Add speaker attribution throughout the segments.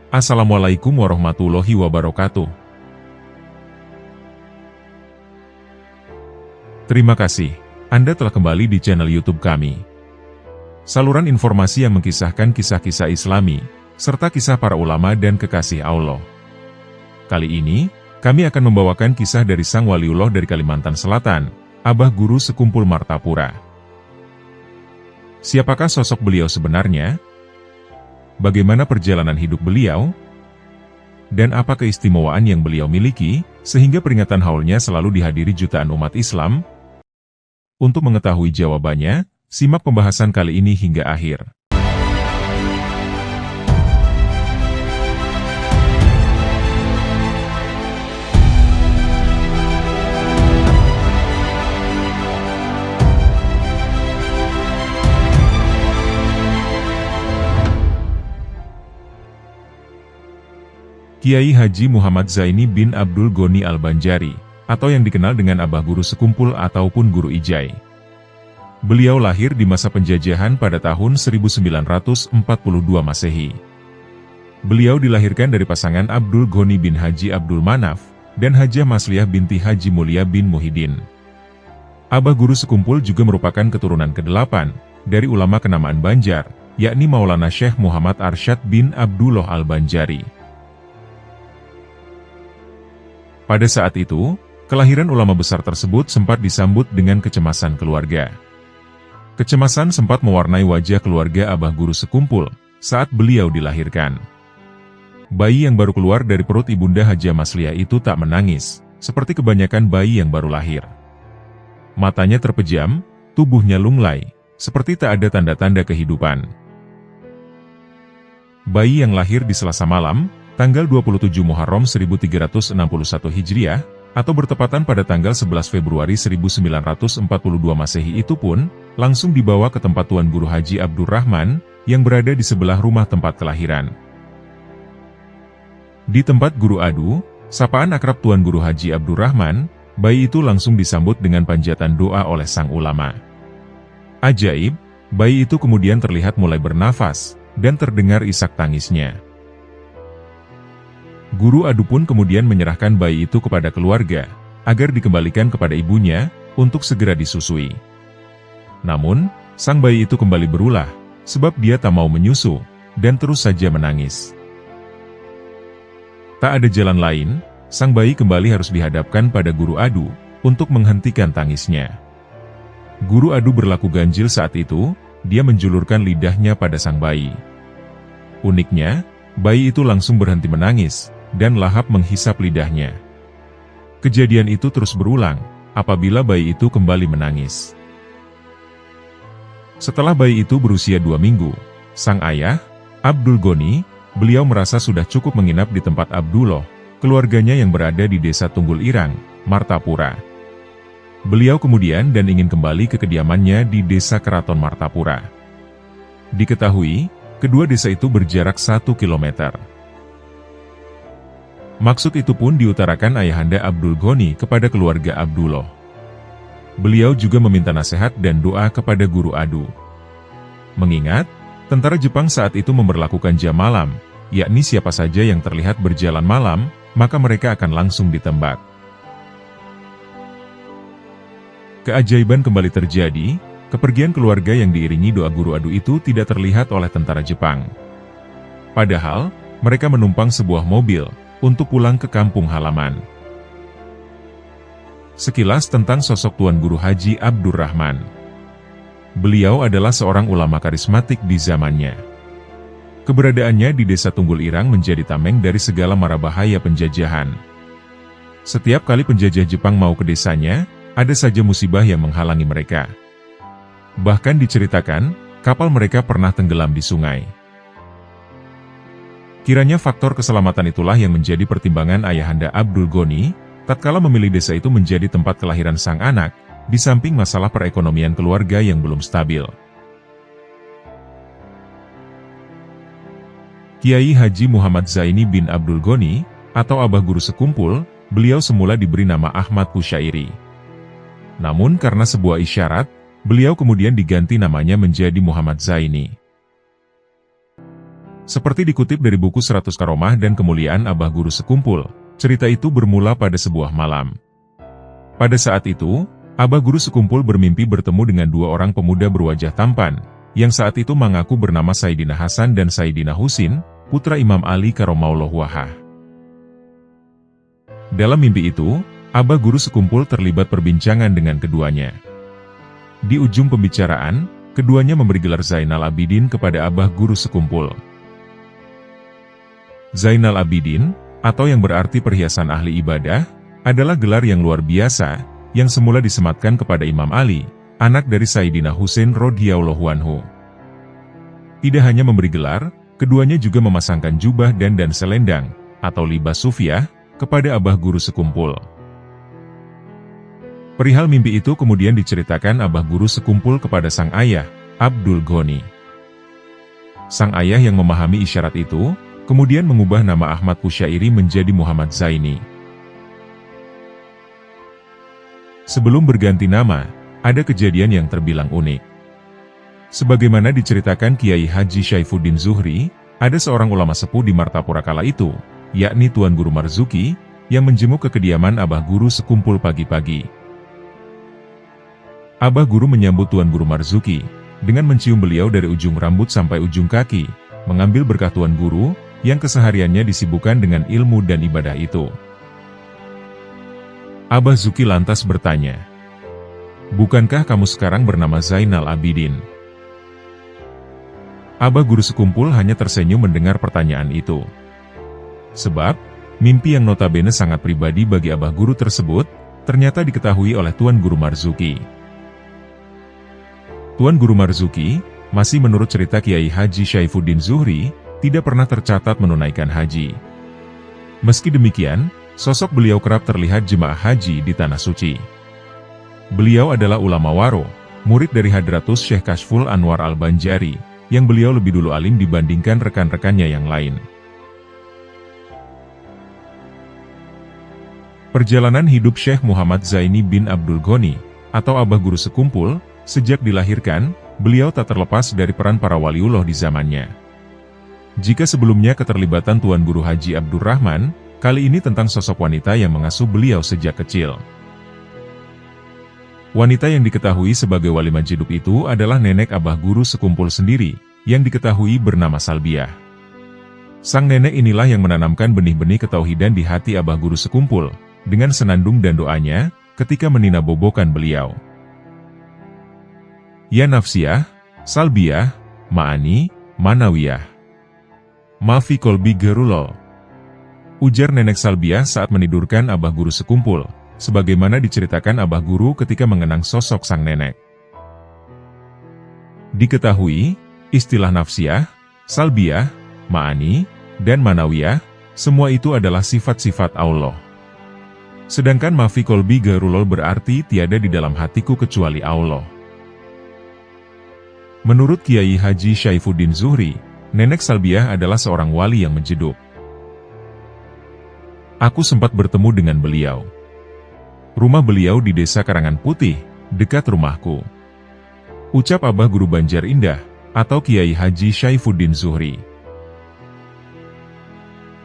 Speaker 1: Assalamualaikum warahmatullahi wabarakatuh. Terima kasih, Anda telah kembali di channel YouTube kami. Saluran informasi yang mengkisahkan kisah-kisah Islami, serta kisah para ulama dan kekasih Allah. Kali ini, kami akan membawakan kisah dari Sang Waliullah dari Kalimantan Selatan, Abah Guru Sekumpul Martapura. Siapakah sosok beliau sebenarnya? Bagaimana perjalanan hidup beliau? Dan apa keistimewaan yang beliau miliki, sehingga peringatan haulnya selalu dihadiri jutaan umat Islam? Untuk mengetahui jawabannya, simak pembahasan kali ini hingga akhir. Kiai Haji Muhammad Zaini bin Abdul Ghani Al-Banjari, atau yang dikenal dengan Abah Guru Sekumpul ataupun Guru Ijai. Beliau lahir di masa penjajahan pada tahun 1942 Masehi. Beliau dilahirkan dari pasangan Abdul Ghani bin Haji Abdul Manaf, dan Hajah Masliah binti Haji Mulia bin Muhyiddin. Abah Guru Sekumpul juga merupakan keturunan ke-8 dari ulama kenamaan Banjar, yakni Maulana Syekh Muhammad Arsyad bin Abdullah Al-Banjari. Pada saat itu, kelahiran ulama besar tersebut sempat disambut dengan kecemasan keluarga. Kecemasan sempat mewarnai wajah keluarga Abah Guru Sekumpul saat beliau dilahirkan. Bayi yang baru keluar dari perut ibunda Hajah Masliah itu tak menangis, seperti kebanyakan bayi yang baru lahir. Matanya terpejam, tubuhnya lunglai, seperti tak ada tanda-tanda kehidupan. Bayi yang lahir di Selasa malam, tanggal 27 Muharram 1361 Hijriah, atau bertepatan pada tanggal 11 Februari 1942 Masehi itu pun, langsung dibawa ke tempat Tuan Guru Haji Abdurrahman, yang berada di sebelah rumah tempat kelahiran. Di tempat Guru Adu, sapaan akrab Tuan Guru Haji Abdurrahman, bayi itu langsung disambut dengan panjatan doa oleh sang ulama. Ajaib, bayi itu kemudian terlihat mulai bernafas, dan terdengar isak tangisnya. Guru Adu pun kemudian menyerahkan bayi itu kepada keluarga, agar dikembalikan kepada ibunya, untuk segera disusui. Namun, sang bayi itu kembali berulah, sebab dia tak mau menyusu, dan terus saja menangis. Tak ada jalan lain, sang bayi kembali harus dihadapkan pada Guru Adu, untuk menghentikan tangisnya. Guru Adu berlaku ganjil saat itu, dia menjulurkan lidahnya pada sang bayi. Uniknya, bayi itu langsung berhenti menangis, dan lahap menghisap lidahnya. Kejadian itu terus berulang, apabila bayi itu kembali menangis. Setelah bayi itu berusia 2 minggu, sang ayah, Abdul Ghani, beliau merasa sudah cukup menginap di tempat Abdullah, keluarganya yang berada di desa Tunggul Irang, Martapura. Beliau kemudian dan ingin kembali ke kediamannya di desa Keraton Martapura. Diketahui, kedua desa itu berjarak 1 kilometer. Maksud itu pun diutarakan ayahanda Abdul Ghani kepada keluarga Abdullah. Beliau juga meminta nasihat dan doa kepada Guru Adu. Mengingat, tentara Jepang saat itu memberlakukan jam malam, yakni siapa saja yang terlihat berjalan malam, maka mereka akan langsung ditembak. Keajaiban kembali terjadi, kepergian keluarga yang diiringi doa Guru Adu itu tidak terlihat oleh tentara Jepang. Padahal, mereka menumpang sebuah mobil untuk pulang ke kampung halaman. Sekilas tentang sosok Tuan Guru Haji Abdurrahman. Beliau adalah seorang ulama karismatik di zamannya. Keberadaannya di desa Tunggul Irang menjadi tameng dari segala mara bahaya penjajahan. Setiap kali penjajah Jepang mau ke desanya, ada saja musibah yang menghalangi mereka. Bahkan diceritakan, kapal mereka pernah tenggelam di sungai. Kiranya faktor keselamatan itulah yang menjadi pertimbangan ayahanda Abdul Ghani, tatkala memilih desa itu menjadi tempat kelahiran sang anak, di samping masalah perekonomian keluarga yang belum stabil. Kiai Haji Muhammad Zaini bin Abdul Ghani, atau Abah Guru Sekumpul, beliau semula diberi nama Ahmad Kusyairi. Namun karena sebuah isyarat, beliau kemudian diganti namanya menjadi Muhammad Zaini. Seperti dikutip dari buku 100 Karomah dan Kemuliaan Abah Guru Sekumpul, cerita itu bermula pada sebuah malam. Pada saat itu, Abah Guru Sekumpul bermimpi bertemu dengan dua orang pemuda berwajah tampan, yang saat itu mengaku bernama Sayyidina Hasan dan Sayyidina Husin, putra Imam Ali karomaulahu wajhah. Dalam mimpi itu, Abah Guru Sekumpul terlibat perbincangan dengan keduanya. Di ujung pembicaraan, keduanya memberi gelar Zainal Abidin kepada Abah Guru Sekumpul. Zainal Abidin, atau yang berarti perhiasan ahli ibadah, adalah gelar yang luar biasa, yang semula disematkan kepada Imam Ali, anak dari Sayyidina Husain radhiyallahu anhu. Tidak hanya memberi gelar, keduanya juga memasangkan jubah dan selendang, atau libas sufiyah, kepada Abah Guru Sekumpul. Perihal mimpi itu kemudian diceritakan Abah Guru Sekumpul kepada sang ayah, Abdul Ghani. Sang ayah yang memahami isyarat itu, kemudian mengubah nama Ahmad Kusyairi menjadi Muhammad Zaini. Sebelum berganti nama, ada kejadian yang terbilang unik. Sebagaimana diceritakan Kiai Haji Syaifuddin Zuhri, ada seorang ulama sepuh di Martapura kala itu, yakni Tuan Guru Marzuki, yang menjenguk ke kediaman Abah Guru Sekumpul pagi-pagi. Abah Guru menyambut Tuan Guru Marzuki, dengan mencium beliau dari ujung rambut sampai ujung kaki, mengambil berkah Tuan Guru, yang kesehariannya disibukkan dengan ilmu dan ibadah itu. Abah Zuki lantas bertanya, "Bukankah kamu sekarang bernama Zainal Abidin?" Abah Guru Sekumpul hanya tersenyum mendengar pertanyaan itu. Sebab, mimpi yang notabene sangat pribadi bagi Abah Guru tersebut, ternyata diketahui oleh Tuan Guru Marzuki. Tuan Guru Marzuki, masih menurut cerita Kiai Haji Syaifuddin Zuhri, tidak pernah tercatat menunaikan haji. Meski demikian, sosok beliau kerap terlihat jemaah haji di Tanah Suci. Beliau adalah ulama waro, murid dari Hadratus Syekh Kashful Anwar Al-Banjari, yang beliau lebih dulu alim dibandingkan rekan-rekannya yang lain. Perjalanan hidup Syekh Muhammad Zaini bin Abdul Ghani, atau Abah Guru Sekumpul, sejak dilahirkan, beliau tak terlepas dari peran para waliullah di zamannya. Jika sebelumnya keterlibatan Tuan Guru Haji Abdurrahman, kali ini tentang sosok wanita yang mengasuh beliau sejak kecil. Wanita yang diketahui sebagai wali majidub itu adalah nenek Abah Guru Sekumpul sendiri, yang diketahui bernama Salbiah. Sang nenek inilah yang menanamkan benih-benih ketauhidan di hati Abah Guru Sekumpul, dengan senandung dan doanya, ketika meninabobokan beliau. Ya nafsiyah, salbiyah, ma'ani, manawiyah. Mafi kolbi gerulol. Ujar nenek Salbiah saat menidurkan Abah Guru Sekumpul, sebagaimana diceritakan Abah Guru ketika mengenang sosok sang nenek. Diketahui, istilah nafsiyah, salbiyah, ma'ani, dan manawiyah, semua itu adalah sifat-sifat Allah. Sedangkan mafi kolbi gerulol berarti tiada di dalam hatiku kecuali Allah. Menurut Kiai Haji Syaifuddin Zuhri, nenek Salbiah adalah seorang wali yang menjeduk. Aku sempat bertemu dengan beliau. Rumah beliau di Desa Karangan Putih, dekat rumahku. Ucap Abah Guru Banjar Indah, atau Kiai Haji Syaifuddin Zuhri.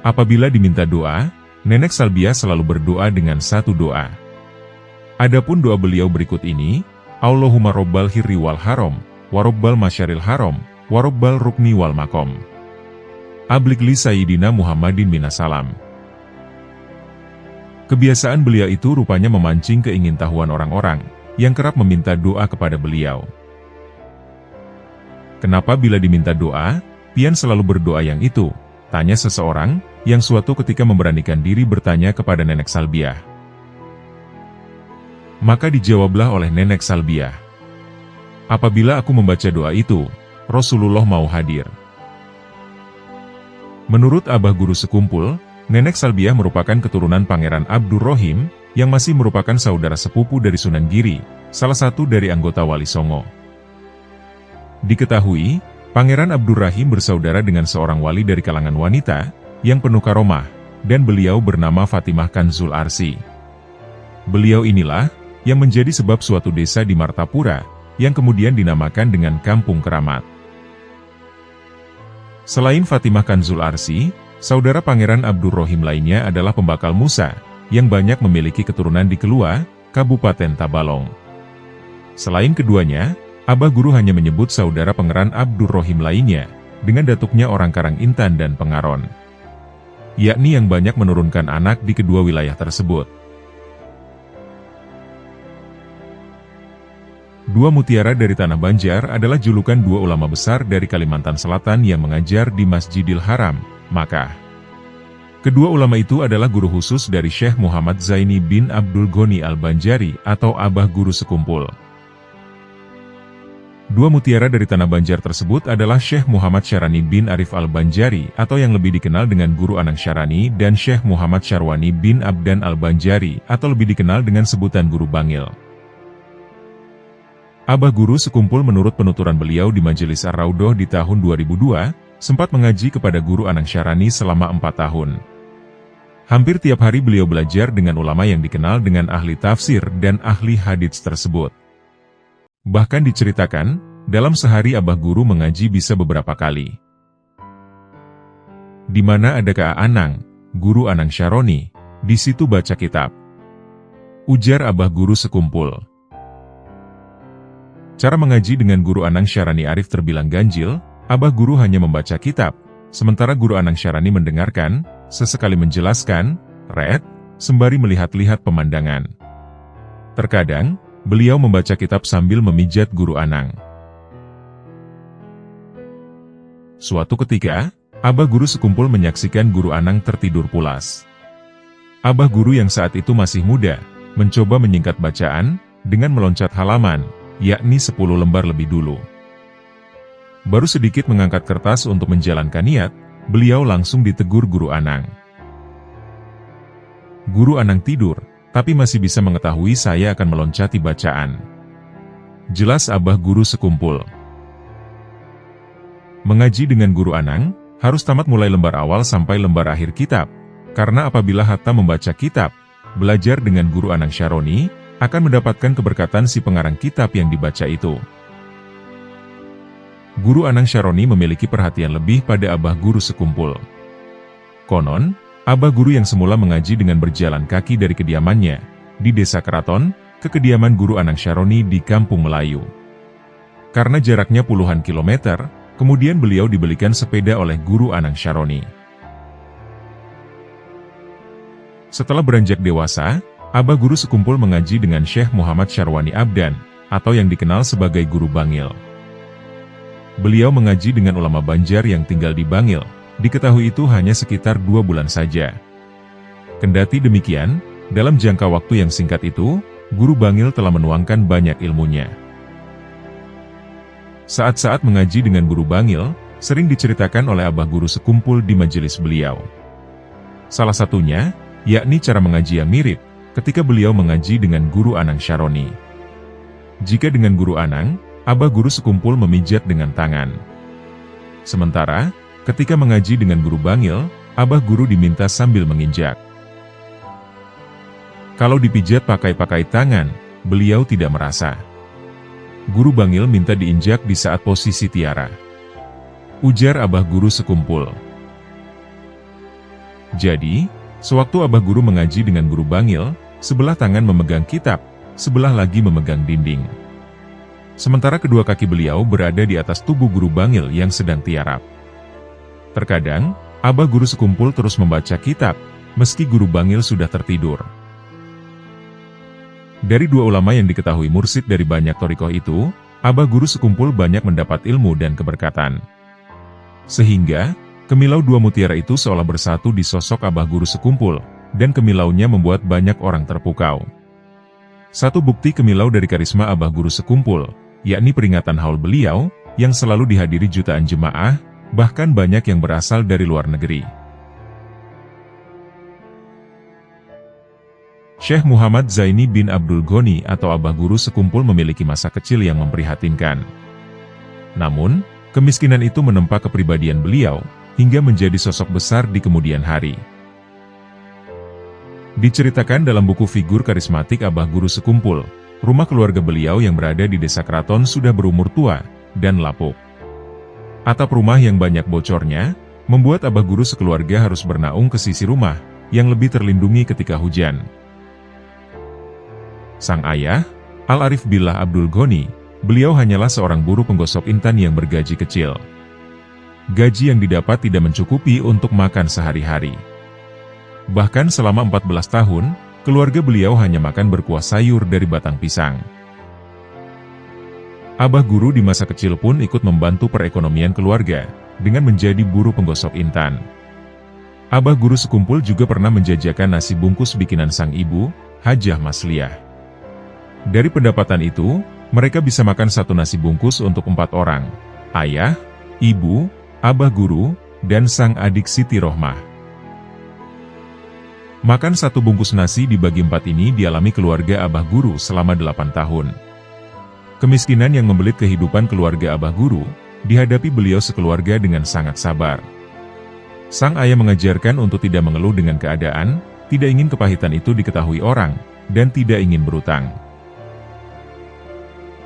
Speaker 1: Apabila diminta doa, nenek Salbiah selalu berdoa dengan satu doa. Adapun doa beliau berikut ini, Allahumma robbal hirri wal haram, warobbal masyaril haram, warobbal rukni wal makom. Ablik li Sayyidina Muhammadin minasalam. Kebiasaan beliau itu rupanya memancing keingintahuan orang-orang, yang kerap meminta doa kepada beliau. Kenapa bila diminta doa, pian selalu berdoa yang itu? Tanya seseorang, yang suatu ketika memberanikan diri bertanya kepada nenek Salbiah. Maka dijawablah oleh nenek Salbiah, apabila aku membaca doa itu, Rasulullah mau hadir. Menurut Abah Guru Sekumpul, nenek Salbiah merupakan keturunan Pangeran Abdurrahim, yang masih merupakan saudara sepupu dari Sunan Giri, salah satu dari anggota Wali Songo. Diketahui, Pangeran Abdurrahim bersaudara dengan seorang wali dari kalangan wanita, yang penuh karomah, dan beliau bernama Fatimah Kanzul Arsi. Beliau inilah, yang menjadi sebab suatu desa di Martapura, yang kemudian dinamakan dengan Kampung Keramat. Selain Fatimah Kanzul Arsy, saudara Pangeran Abdurrahim lainnya adalah pembakal Musa, yang banyak memiliki keturunan di Kelua, Kabupaten Tabalong. Selain keduanya, Abah Guru hanya menyebut saudara Pangeran Abdurrahim lainnya, dengan datuknya orang Karang Intan dan Pengaron, yakni yang banyak menurunkan anak di kedua wilayah tersebut. Dua mutiara dari Tanah Banjar adalah julukan dua ulama besar dari Kalimantan Selatan yang mengajar di Masjidil Haram, Makkah. Kedua ulama itu adalah guru khusus dari Syekh Muhammad Zaini bin Abdul Ghani Al-Banjari atau Abah Guru Sekumpul. Dua mutiara dari Tanah Banjar tersebut adalah Syekh Muhammad Syarani bin Arif Al-Banjari atau yang lebih dikenal dengan Guru Anang Syarani dan Syekh Muhammad Syarwani bin Abdan Al-Banjari atau lebih dikenal dengan sebutan Guru Bangil. Abah Guru Sekumpul menurut penuturan beliau di Majelis Ar-Raudhah di tahun 2002, sempat mengaji kepada Guru Anang Syarani selama 4 tahun. Hampir tiap hari beliau belajar dengan ulama yang dikenal dengan ahli tafsir dan ahli hadits tersebut. Bahkan diceritakan, dalam sehari Abah Guru mengaji bisa beberapa kali. Di mana ada Ka Anang, Guru Anang Syaroni, di situ baca kitab. Ujar Abah Guru Sekumpul. Cara mengaji dengan Guru Anang Syarani Arif terbilang ganjil, Abah Guru hanya membaca kitab, sementara Guru Anang Syarani mendengarkan, sesekali menjelaskan, sembari melihat-lihat pemandangan. Terkadang, beliau membaca kitab sambil memijat Guru Anang. Suatu ketika, Abah Guru Sekumpul menyaksikan Guru Anang tertidur pulas. Abah Guru yang saat itu masih muda, mencoba menyingkat bacaan, dengan meloncat halaman, yakni 10 lembar lebih dulu. Baru sedikit mengangkat kertas untuk menjalankan niat, beliau langsung ditegur Guru Anang. Guru Anang tidur, tapi masih bisa mengetahui saya akan meloncati bacaan. Jelas Abah Guru Sekumpul. Mengaji dengan Guru Anang, harus tamat mulai lembar awal sampai lembar akhir kitab, karena apabila hatam membaca kitab, belajar dengan Guru Anang Syaroni, akan mendapatkan keberkatan si pengarang kitab yang dibaca itu. Guru Anang Syaroni memiliki perhatian lebih pada Abah Guru Sekumpul. Konon, Abah Guru yang semula mengaji dengan berjalan kaki dari kediamannya, di Desa Keraton, ke kediaman Guru Anang Syaroni di Kampung Melayu. Karena jaraknya puluhan kilometer, kemudian beliau dibelikan sepeda oleh Guru Anang Syaroni. Setelah beranjak dewasa, Abah Guru Sekumpul mengaji dengan Syekh Muhammad Syarwani Abdan, atau yang dikenal sebagai Guru Bangil. Beliau mengaji dengan ulama Banjar yang tinggal di Bangil, diketahui itu hanya sekitar 2 bulan saja. Kendati demikian, dalam jangka waktu yang singkat itu, Guru Bangil telah menuangkan banyak ilmunya. Saat-saat mengaji dengan Guru Bangil, sering diceritakan oleh Abah Guru Sekumpul di majelis beliau. Salah satunya, yakni cara mengaji yang mirip, ketika beliau mengaji dengan Guru Anang Syaroni. Jika dengan Guru Anang, Abah Guru Sekumpul memijat dengan tangan. Sementara, ketika mengaji dengan Guru Bangil, Abah Guru diminta sambil menginjak. Kalau dipijat pakai tangan, beliau tidak merasa. Guru Bangil minta diinjak di saat posisi tiara. Ujar Abah Guru Sekumpul. Jadi, sewaktu Abah Guru mengaji dengan Guru Bangil, sebelah tangan memegang kitab, sebelah lagi memegang dinding. Sementara kedua kaki beliau berada di atas tubuh Guru Bangil yang sedang tiarap. Terkadang, Abah Guru Sekumpul terus membaca kitab, meski Guru Bangil sudah tertidur. Dari dua ulama yang diketahui mursid dari banyak thariqah itu, Abah Guru Sekumpul banyak mendapat ilmu dan keberkatan. Sehingga, kemilau dua mutiara itu seolah bersatu di sosok Abah Guru Sekumpul, dan kemilaunya membuat banyak orang terpukau. Satu bukti kemilau dari karisma Abah Guru Sekumpul, yakni peringatan haul beliau, yang selalu dihadiri jutaan jemaah, bahkan banyak yang berasal dari luar negeri. Syekh Muhammad Zaini bin Abdul Ghani atau Abah Guru Sekumpul memiliki masa kecil yang memprihatinkan. Namun, kemiskinan itu menempa kepribadian beliau, hingga menjadi sosok besar di kemudian hari. Diceritakan dalam buku Figur Karismatik Abah Guru Sekumpul, rumah keluarga beliau yang berada di Desa Keraton sudah berumur tua, dan lapuk. Atap rumah yang banyak bocornya, membuat Abah Guru sekeluarga harus bernaung ke sisi rumah, yang lebih terlindungi ketika hujan. Sang ayah, Al-Arif Billah Abdul Ghani, beliau hanyalah seorang buruh penggosok intan yang bergaji kecil. Gaji yang didapat tidak mencukupi untuk makan sehari-hari. Bahkan selama 14 tahun, keluarga beliau hanya makan berkuah sayur dari batang pisang. Abah Guru di masa kecil pun ikut membantu perekonomian keluarga, dengan menjadi buruh penggosok intan. Abah Guru sekumpul juga pernah menjajakan nasi bungkus bikinan sang ibu, Hajah Masliah. Dari pendapatan itu, mereka bisa makan satu nasi bungkus untuk 4 orang, ayah, ibu, Abah Guru, dan sang adik Siti Rohmah. Makan satu bungkus nasi dibagi 4 ini dialami keluarga Abah Guru selama 8 tahun. Kemiskinan yang membelit kehidupan keluarga Abah Guru, dihadapi beliau sekeluarga dengan sangat sabar. Sang ayah mengajarkan untuk tidak mengeluh dengan keadaan, tidak ingin kepahitan itu diketahui orang, dan tidak ingin berutang.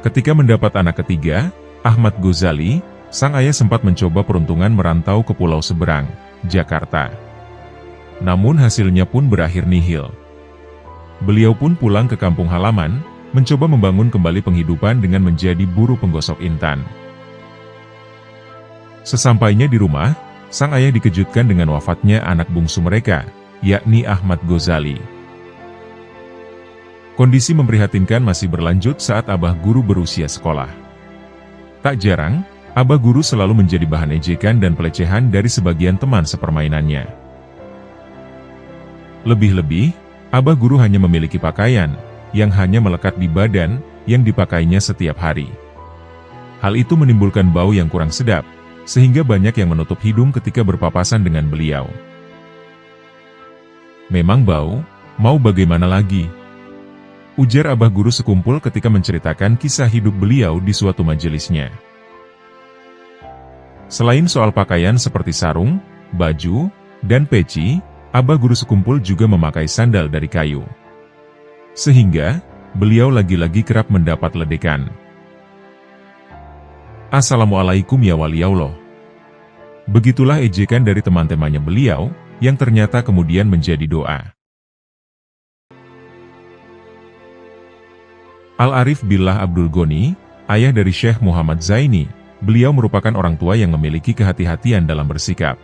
Speaker 1: Ketika mendapat anak ketiga, Ahmad Ghazali, sang ayah sempat mencoba peruntungan merantau ke Pulau Seberang, Jakarta. Namun hasilnya pun berakhir nihil. Beliau pun pulang ke kampung halaman, mencoba membangun kembali penghidupan dengan menjadi buruh penggosok intan. Sesampainya di rumah, sang ayah dikejutkan dengan wafatnya anak bungsu mereka, yakni Ahmad Ghazali. Kondisi memprihatinkan masih berlanjut saat Abah Guru berusia sekolah. Tak jarang, Abah Guru selalu menjadi bahan ejekan dan pelecehan dari sebagian teman sepermainannya. Lebih-lebih, Abah Guru hanya memiliki pakaian, yang hanya melekat di badan, yang dipakainya setiap hari. Hal itu menimbulkan bau yang kurang sedap, sehingga banyak yang menutup hidung ketika berpapasan dengan beliau. Memang bau, mau bagaimana lagi? Ujar Abah Guru sekumpul ketika menceritakan kisah hidup beliau di suatu majelisnya. Selain soal pakaian seperti sarung, baju, dan peci, Abah Guru sekumpul juga memakai sandal dari kayu. Sehingga, beliau lagi-lagi kerap mendapat ledekan. Assalamualaikum ya wali Allah. Begitulah ejekan dari teman-temannya beliau, yang ternyata kemudian menjadi doa. Al-Arif Billah Abdul Ghani, ayah dari Syekh Muhammad Zaini, beliau merupakan orang tua yang memiliki kehati-hatian dalam bersikap.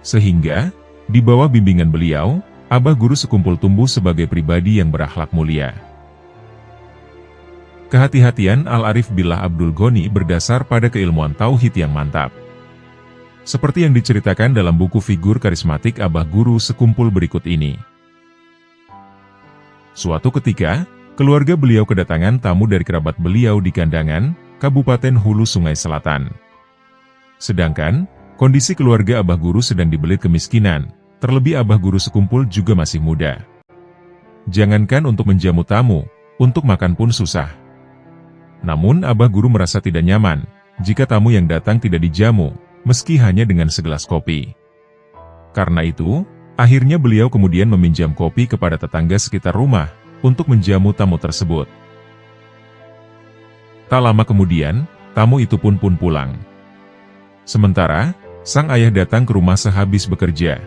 Speaker 1: Sehingga, di bawah bimbingan beliau, Abah Guru sekumpul tumbuh sebagai pribadi yang berakhlak mulia. Kehati-hatian Al-Arif Billah Abdul Ghani berdasar pada keilmuan tauhid yang mantap. Seperti yang diceritakan dalam buku Figur Karismatik Abah Guru sekumpul berikut ini. Suatu ketika, keluarga beliau kedatangan tamu dari kerabat beliau di Kandangan, Kabupaten Hulu Sungai Selatan. Sedangkan, kondisi keluarga Abah Guru sedang dibelit kemiskinan, terlebih Abah Guru sekumpul juga masih muda. Jangankan untuk menjamu tamu, untuk makan pun susah. Namun Abah Guru merasa tidak nyaman, jika tamu yang datang tidak dijamu, meski hanya dengan segelas kopi. Karena itu, akhirnya beliau kemudian meminjam kopi kepada tetangga sekitar rumah, untuk menjamu tamu tersebut. Tak lama kemudian, tamu itu pun pulang. Sementara, sang ayah datang ke rumah sehabis bekerja.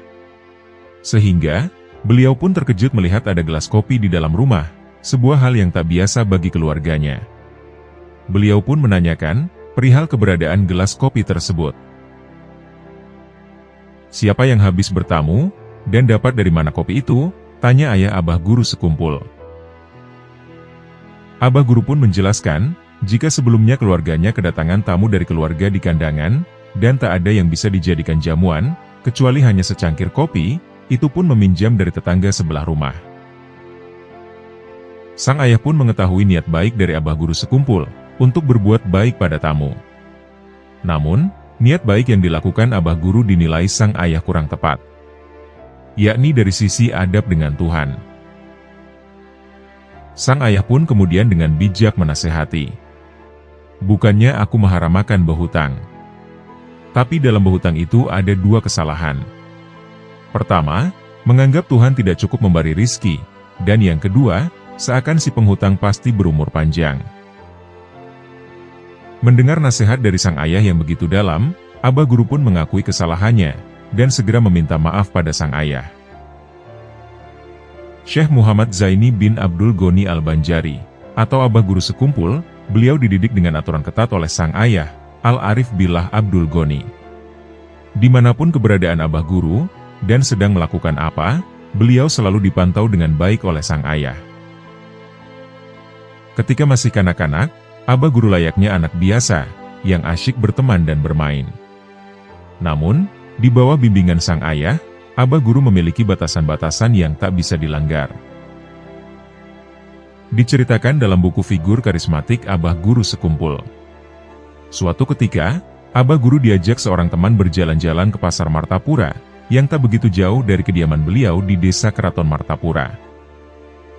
Speaker 1: Sehingga, beliau pun terkejut melihat ada gelas kopi di dalam rumah, sebuah hal yang tak biasa bagi keluarganya. Beliau pun menanyakan perihal keberadaan gelas kopi tersebut. Siapa yang habis bertamu, dan dapat dari mana kopi itu? Tanya ayah Abah Guru sekumpul. Abah Guru pun menjelaskan, jika sebelumnya keluarganya kedatangan tamu dari keluarga di Kandangan, dan tak ada yang bisa dijadikan jamuan, kecuali hanya secangkir kopi, itu pun meminjam dari tetangga sebelah rumah. Sang ayah pun mengetahui niat baik dari Abah Guru sekumpul, untuk berbuat baik pada tamu. Namun, niat baik yang dilakukan Abah Guru dinilai sang ayah kurang tepat. Yakni dari sisi adab dengan Tuhan. Sang ayah pun kemudian dengan bijak menasehati. Bukannya aku mengharamakan berhutang. Tapi dalam berhutang itu ada 2 kesalahan. Pertama, menganggap Tuhan tidak cukup memberi rizki, dan yang kedua, seakan si penghutang pasti berumur panjang. Mendengar nasihat dari sang ayah yang begitu dalam, Abah Guru pun mengakui kesalahannya, dan segera meminta maaf pada sang ayah. Syekh Muhammad Zaini bin Abdul Ghani Al-Banjari, atau Abah Guru Sekumpul, beliau dididik dengan aturan ketat oleh sang ayah, Al-Arif Billah Abdul Ghani. Dimanapun keberadaan Abah Guru, dan sedang melakukan apa, beliau selalu dipantau dengan baik oleh sang ayah. Ketika masih kanak-kanak, Abah Guru layaknya anak biasa, yang asyik berteman dan bermain. Namun, di bawah bimbingan sang ayah, Abah Guru memiliki batasan-batasan yang tak bisa dilanggar. Diceritakan dalam buku Figur Karismatik Abah Guru Sekumpul. Suatu ketika, Abah Guru diajak seorang teman berjalan-jalan ke Pasar Martapura, yang tak begitu jauh dari kediaman beliau di Desa Keraton Martapura.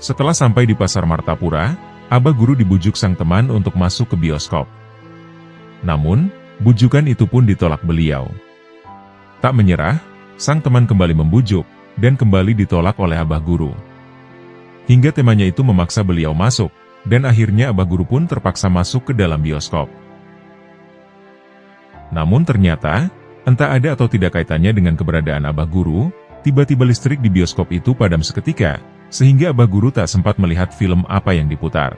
Speaker 1: Setelah sampai di Pasar Martapura, Abah Guru dibujuk sang teman untuk masuk ke bioskop. Namun, bujukan itu pun ditolak beliau. Tak menyerah, sang teman kembali membujuk, dan kembali ditolak oleh Abah Guru. Hingga temanya itu memaksa beliau masuk, dan akhirnya Abah Guru pun terpaksa masuk ke dalam bioskop. Namun ternyata, entah ada atau tidak kaitannya dengan keberadaan Abah Guru, tiba-tiba listrik di bioskop itu padam seketika, sehingga Abah Guru tak sempat melihat film apa yang diputar.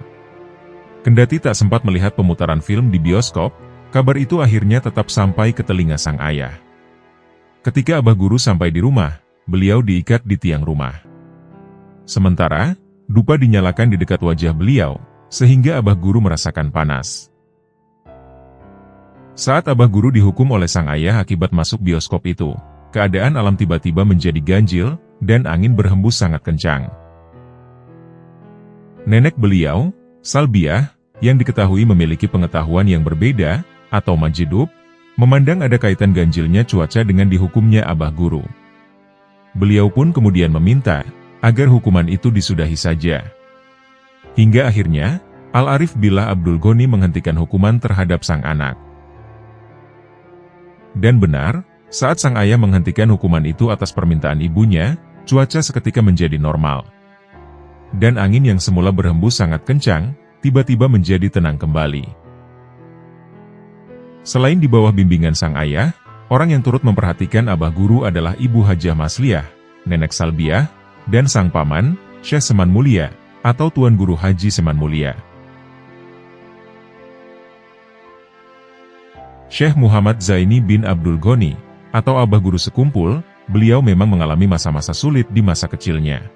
Speaker 1: Kendati tak sempat melihat pemutaran film di bioskop, kabar itu akhirnya tetap sampai ke telinga sang ayah. Ketika Abah Guru sampai di rumah, beliau diikat di tiang rumah. Sementara, dupa dinyalakan di dekat wajah beliau, sehingga Abah Guru merasakan panas. Saat Abah Guru dihukum oleh sang ayah akibat masuk bioskop itu, keadaan alam tiba-tiba menjadi ganjil, dan angin berhembus sangat kencang. Nenek beliau, Salbiah, yang diketahui memiliki pengetahuan yang berbeda, atau Majidub, memandang ada kaitan ganjilnya cuaca dengan dihukumnya Abah Guru. Beliau pun kemudian meminta, agar hukuman itu disudahi saja. Hingga akhirnya, Al-Arif Billah Abdul Ghani menghentikan hukuman terhadap sang anak. Dan benar, saat sang ayah menghentikan hukuman itu atas permintaan ibunya, cuaca seketika menjadi normal. Dan angin yang semula berhembus sangat kencang, tiba-tiba menjadi tenang kembali. Selain di bawah bimbingan sang ayah, orang yang turut memperhatikan Abah Guru adalah Ibu Hajah Masliah, Nenek Salbiah, dan sang paman, Syekh Seman Mulia, atau Tuan Guru Haji Seman Mulia. Syekh Muhammad Zaini bin Abdul Ghani, atau Abah Guru Sekumpul, beliau memang mengalami masa-masa sulit di masa kecilnya.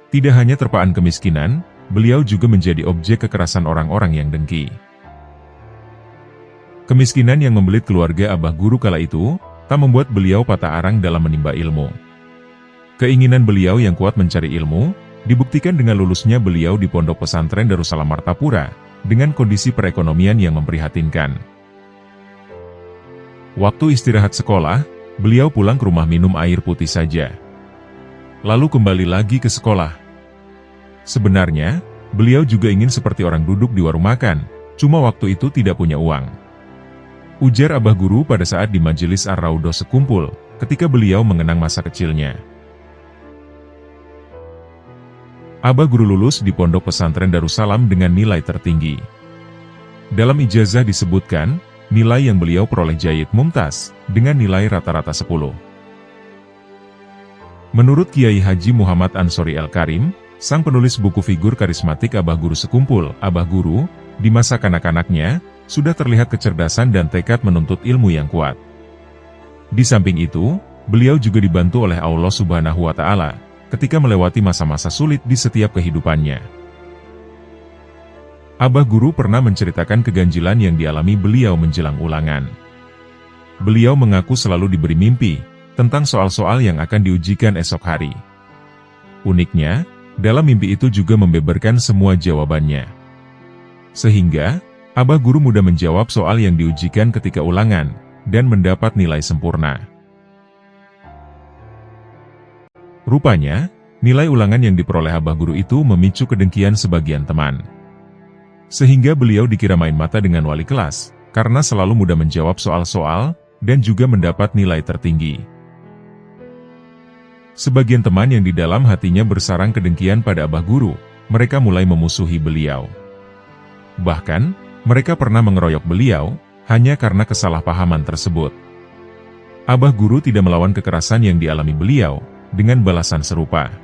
Speaker 1: Tidak hanya terpaan kemiskinan, beliau juga menjadi objek kekerasan orang-orang yang dengki. Kemiskinan yang membelit keluarga Abah Guru kala itu, tak membuat beliau patah arang dalam menimba ilmu. Keinginan beliau yang kuat mencari ilmu, dibuktikan dengan lulusnya beliau di Pondok Pesantren Darussalam Martapura, dengan kondisi perekonomian yang memprihatinkan. Waktu istirahat sekolah, beliau pulang ke rumah minum air putih saja. Lalu kembali lagi ke sekolah. Sebenarnya, beliau juga ingin seperti orang duduk di warung makan, cuma waktu itu tidak punya uang. Ujar Abah Guru pada saat di majelis Ar-Raudhah Sekumpul, ketika beliau mengenang masa kecilnya. Abah Guru lulus di Pondok Pesantren Darussalam dengan nilai tertinggi. Dalam ijazah disebutkan, nilai yang beliau peroleh Jayyid Mumtaz, dengan nilai rata-rata 10. Menurut Kiai Haji Muhammad Ansori Al-Karim, sang penulis buku Figur Karismatik Abah Guru Sekumpul, Abah Guru, di masa kanak-kanaknya, sudah terlihat kecerdasan dan tekad menuntut ilmu yang kuat. Di samping itu, beliau juga dibantu oleh Allah Subhanahu wa Ta'ala, ketika melewati masa-masa sulit di setiap kehidupannya. Abah Guru pernah menceritakan keganjilan yang dialami beliau menjelang ulangan. Beliau mengaku selalu diberi mimpi, tentang soal-soal yang akan diujikan esok hari. Uniknya, dalam mimpi itu juga membeberkan semua jawabannya. Sehingga, Abah Guru mudah menjawab soal yang diujikan ketika ulangan, dan mendapat nilai sempurna. Rupanya, nilai ulangan yang diperoleh Abah Guru itu memicu kedengkian sebagian teman. Sehingga beliau dikira main mata dengan wali kelas, karena selalu mudah menjawab soal-soal, dan juga mendapat nilai tertinggi. Sebagian teman yang di dalam hatinya bersarang kedengkian pada Abah Guru, mereka mulai memusuhi beliau. Bahkan, mereka pernah mengeroyok beliau, hanya karena kesalahpahaman tersebut. Abah Guru tidak melawan kekerasan yang dialami beliau, dengan balasan serupa.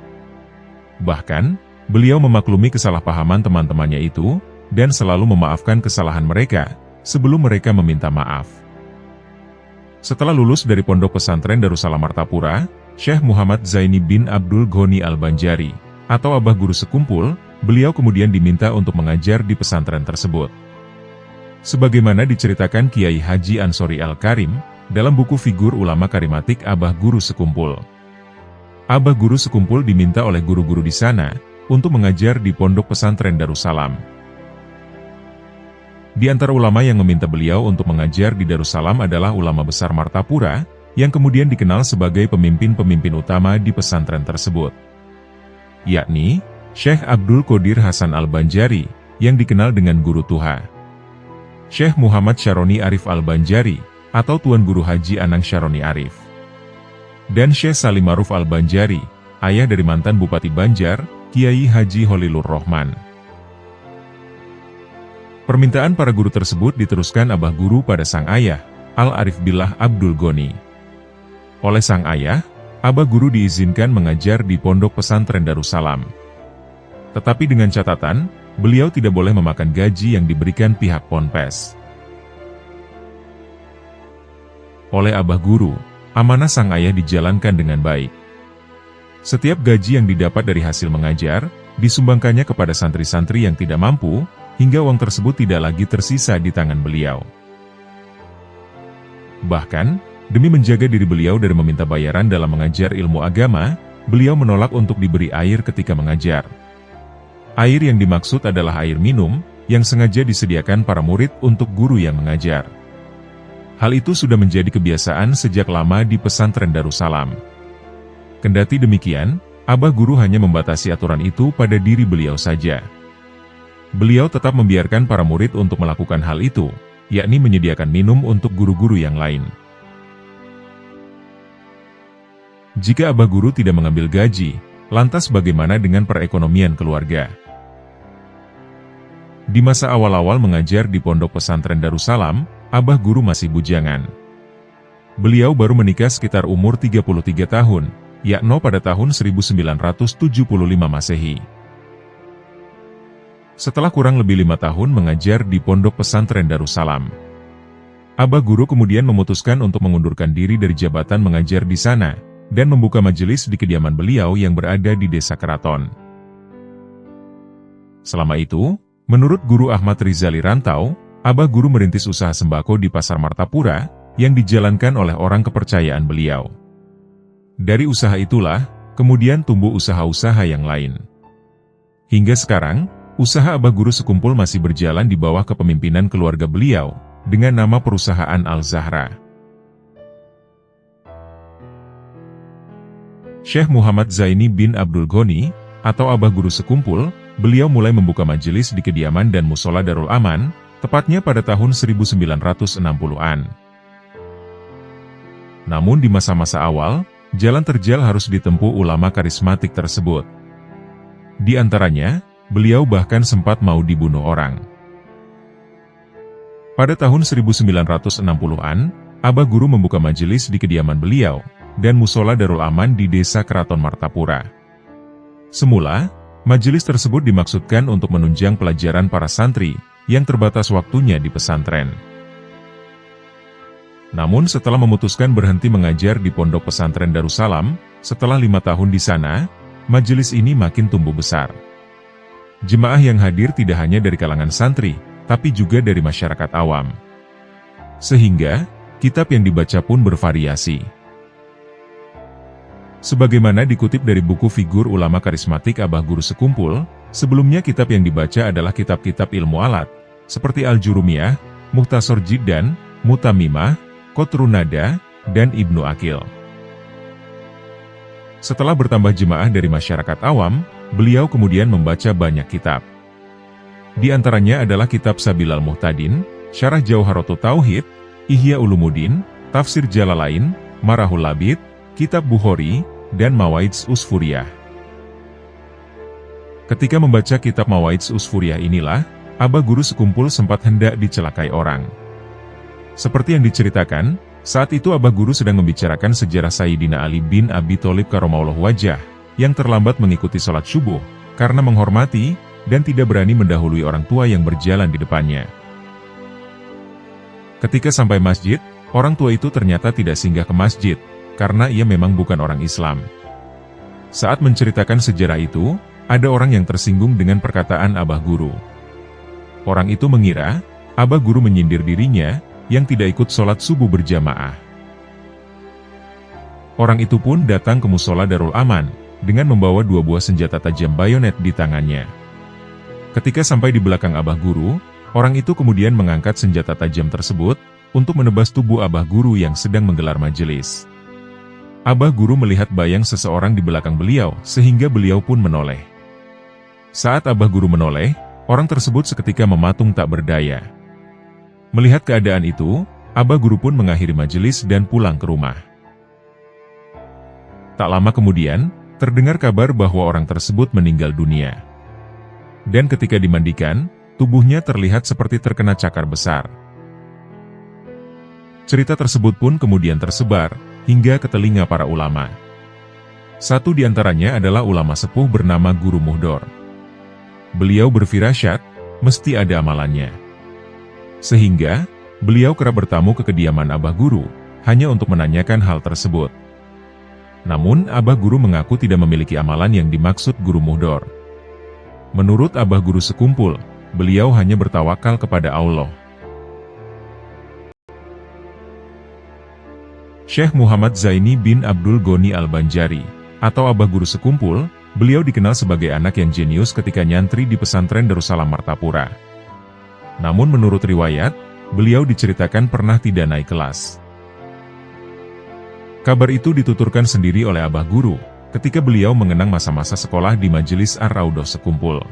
Speaker 1: Bahkan, beliau memaklumi kesalahpahaman teman-temannya itu, dan selalu memaafkan kesalahan mereka, sebelum mereka meminta maaf. Setelah lulus dari Pondok Pesantren Darussalam Martapura, Syekh Muhammad Zaini bin Abdul Ghani Al-Banjari, atau Abah Guru Sekumpul, beliau kemudian diminta untuk mengajar di pesantren tersebut. Sebagaimana diceritakan Kiai Haji Ansori Al-Karim, dalam buku Figur Ulama Karimatik Abah Guru Sekumpul. Abah Guru Sekumpul diminta oleh guru-guru di sana, untuk mengajar di Pondok Pesantren Darussalam. Di antara ulama yang meminta beliau untuk mengajar di Darussalam adalah ulama besar Martapura, yang kemudian dikenal sebagai pemimpin-pemimpin utama di pesantren tersebut. Yakni, Syekh Abdul Qadir Hasan Al-Banjari, yang dikenal dengan Guru Tuha. Syekh Muhammad Syaroni Arif Al-Banjari, atau Tuan Guru Haji Anang Syaroni Arif. Dan Syekh Salim Maruf Al-Banjari, ayah dari mantan Bupati Banjar, Kiai Haji Holilur Rohman. Permintaan para guru tersebut diteruskan Abah Guru pada sang ayah, Al-Arif Billah Abdul Ghani. Oleh sang ayah, Abah Guru diizinkan mengajar di Pondok Pesantren Darussalam. Tetapi dengan catatan, beliau tidak boleh memakan gaji yang diberikan pihak Ponpes. Oleh Abah Guru, amanah sang ayah dijalankan dengan baik. Setiap gaji yang didapat dari hasil mengajar, disumbangkannya kepada santri-santri yang tidak mampu, hingga uang tersebut tidak lagi tersisa di tangan beliau. Bahkan, demi menjaga diri beliau dari meminta bayaran dalam mengajar ilmu agama, beliau menolak untuk diberi air ketika mengajar. Air yang dimaksud adalah air minum, yang sengaja disediakan para murid untuk guru yang mengajar. Hal itu sudah menjadi kebiasaan sejak lama di pesantren Darussalam. Kendati demikian, Abah Guru hanya membatasi aturan itu pada diri beliau saja. Beliau tetap membiarkan para murid untuk melakukan hal itu, yakni menyediakan minum untuk guru-guru yang lain. Jika Abah Guru tidak mengambil gaji, lantas bagaimana dengan perekonomian keluarga? Di masa awal-awal mengajar di Pondok Pesantren Darussalam, Abah Guru masih bujangan. Beliau baru menikah sekitar umur 33 tahun, yakni pada tahun 1975 Masehi. Setelah kurang lebih 5 tahun mengajar di Pondok Pesantren Darussalam, Abah Guru kemudian memutuskan untuk mengundurkan diri dari jabatan mengajar di sana, dan membuka majelis di kediaman beliau yang berada di Desa Keraton. Selama itu, menurut Guru Ahmad Rizali Rantau, Abah Guru merintis usaha sembako di Pasar Martapura, yang dijalankan oleh orang kepercayaan beliau. Dari usaha itulah, kemudian tumbuh usaha-usaha yang lain. Hingga sekarang, usaha Abah Guru Sekumpul masih berjalan di bawah kepemimpinan keluarga beliau, dengan nama perusahaan Al-Zahra. Syekh Muhammad Zaini bin Abdul Ghani, atau Abah Guru Sekumpul, beliau mulai membuka majelis di kediaman dan musola Darul Aman, tepatnya pada tahun 1960-an. Namun di masa-masa awal, jalan terjal harus ditempuh ulama karismatik tersebut. Di antaranya, beliau bahkan sempat mau dibunuh orang. Pada tahun 1960-an, Abah Guru membuka majelis di kediaman beliau, dan musola Darul Aman di Desa Keraton Martapura. Semula, majelis tersebut dimaksudkan untuk menunjang pelajaran para santri, yang terbatas waktunya di pesantren. Namun setelah memutuskan berhenti mengajar di Pondok Pesantren Darussalam, setelah 5 tahun di sana, majelis ini makin tumbuh besar. Jemaah yang hadir tidak hanya dari kalangan santri, tapi juga dari masyarakat awam. Sehingga, kitab yang dibaca pun bervariasi. Sebagaimana dikutip dari buku Figur Ulama Karismatik Abah Guru Sekumpul, sebelumnya kitab yang dibaca adalah kitab-kitab ilmu alat, seperti Al-Jurumiyah, Mukhtasar Jiddan, Mutamimah, Qatrun Nada, dan Ibnu Aqil. Setelah bertambah jemaah dari masyarakat awam, beliau kemudian membaca banyak kitab. Di antaranya adalah kitab Sabilal Muhtadin, Syarah Jauharatut Tauhid, Ihya Ulumuddin, Tafsir Jalalain, Marahul Labid, Kitab Bukhari, dan Mawaidz Usfuriyah. Ketika membaca kitab Mawaidz Usfuriyah inilah, Abah guru sekumpul sempat hendak dicelakai orang. Seperti yang diceritakan, saat itu Abah guru sedang membicarakan sejarah Sayyidina Ali bin Abi Thalib karramallahu wajhah, yang terlambat mengikuti sholat subuh, karena menghormati, dan tidak berani mendahului orang tua yang berjalan di depannya. Ketika sampai masjid, orang tua itu ternyata tidak singgah ke masjid, karena ia memang bukan orang Islam. Saat menceritakan sejarah itu, ada orang yang tersinggung dengan perkataan Abah guru. Orang itu mengira, Abah guru menyindir dirinya, yang tidak ikut sholat subuh berjamaah. Orang itu pun datang ke musola Darul Aman, dengan membawa 2 buah senjata tajam bayonet di tangannya. Ketika sampai di belakang Abah guru, orang itu kemudian mengangkat senjata tajam tersebut, untuk menebas tubuh Abah guru yang sedang menggelar majelis. Abah guru melihat bayang seseorang di belakang beliau, sehingga beliau pun menoleh. Saat Abah guru menoleh, orang tersebut seketika mematung tak berdaya. Melihat keadaan itu, Abah guru pun mengakhiri majelis dan pulang ke rumah. Tak lama kemudian, terdengar kabar bahwa orang tersebut meninggal dunia. Dan ketika dimandikan, tubuhnya terlihat seperti terkena cakar besar. Cerita tersebut pun kemudian tersebar, hingga ke telinga para ulama. Satu di antaranya adalah ulama sepuh bernama Guru Muhdor. Beliau berfirasyat, mesti ada amalannya. Sehingga, beliau kerap bertamu ke kediaman Abah guru, hanya untuk menanyakan hal tersebut. Namun, Abah guru mengaku tidak memiliki amalan yang dimaksud Guru Muhdor. Menurut Abah guru sekumpul, beliau hanya bertawakal kepada Allah. Syekh Muhammad Zaini bin Abdul Ghani Al-Banjari, atau Abah guru sekumpul, beliau dikenal sebagai anak yang jenius ketika nyantri di pesantren Darussalam Martapura. Namun menurut riwayat, beliau diceritakan pernah tidak naik kelas. Kabar itu dituturkan sendiri oleh Abah guru, ketika beliau mengenang masa-masa sekolah di majelis Ar-Raudhah sekumpul.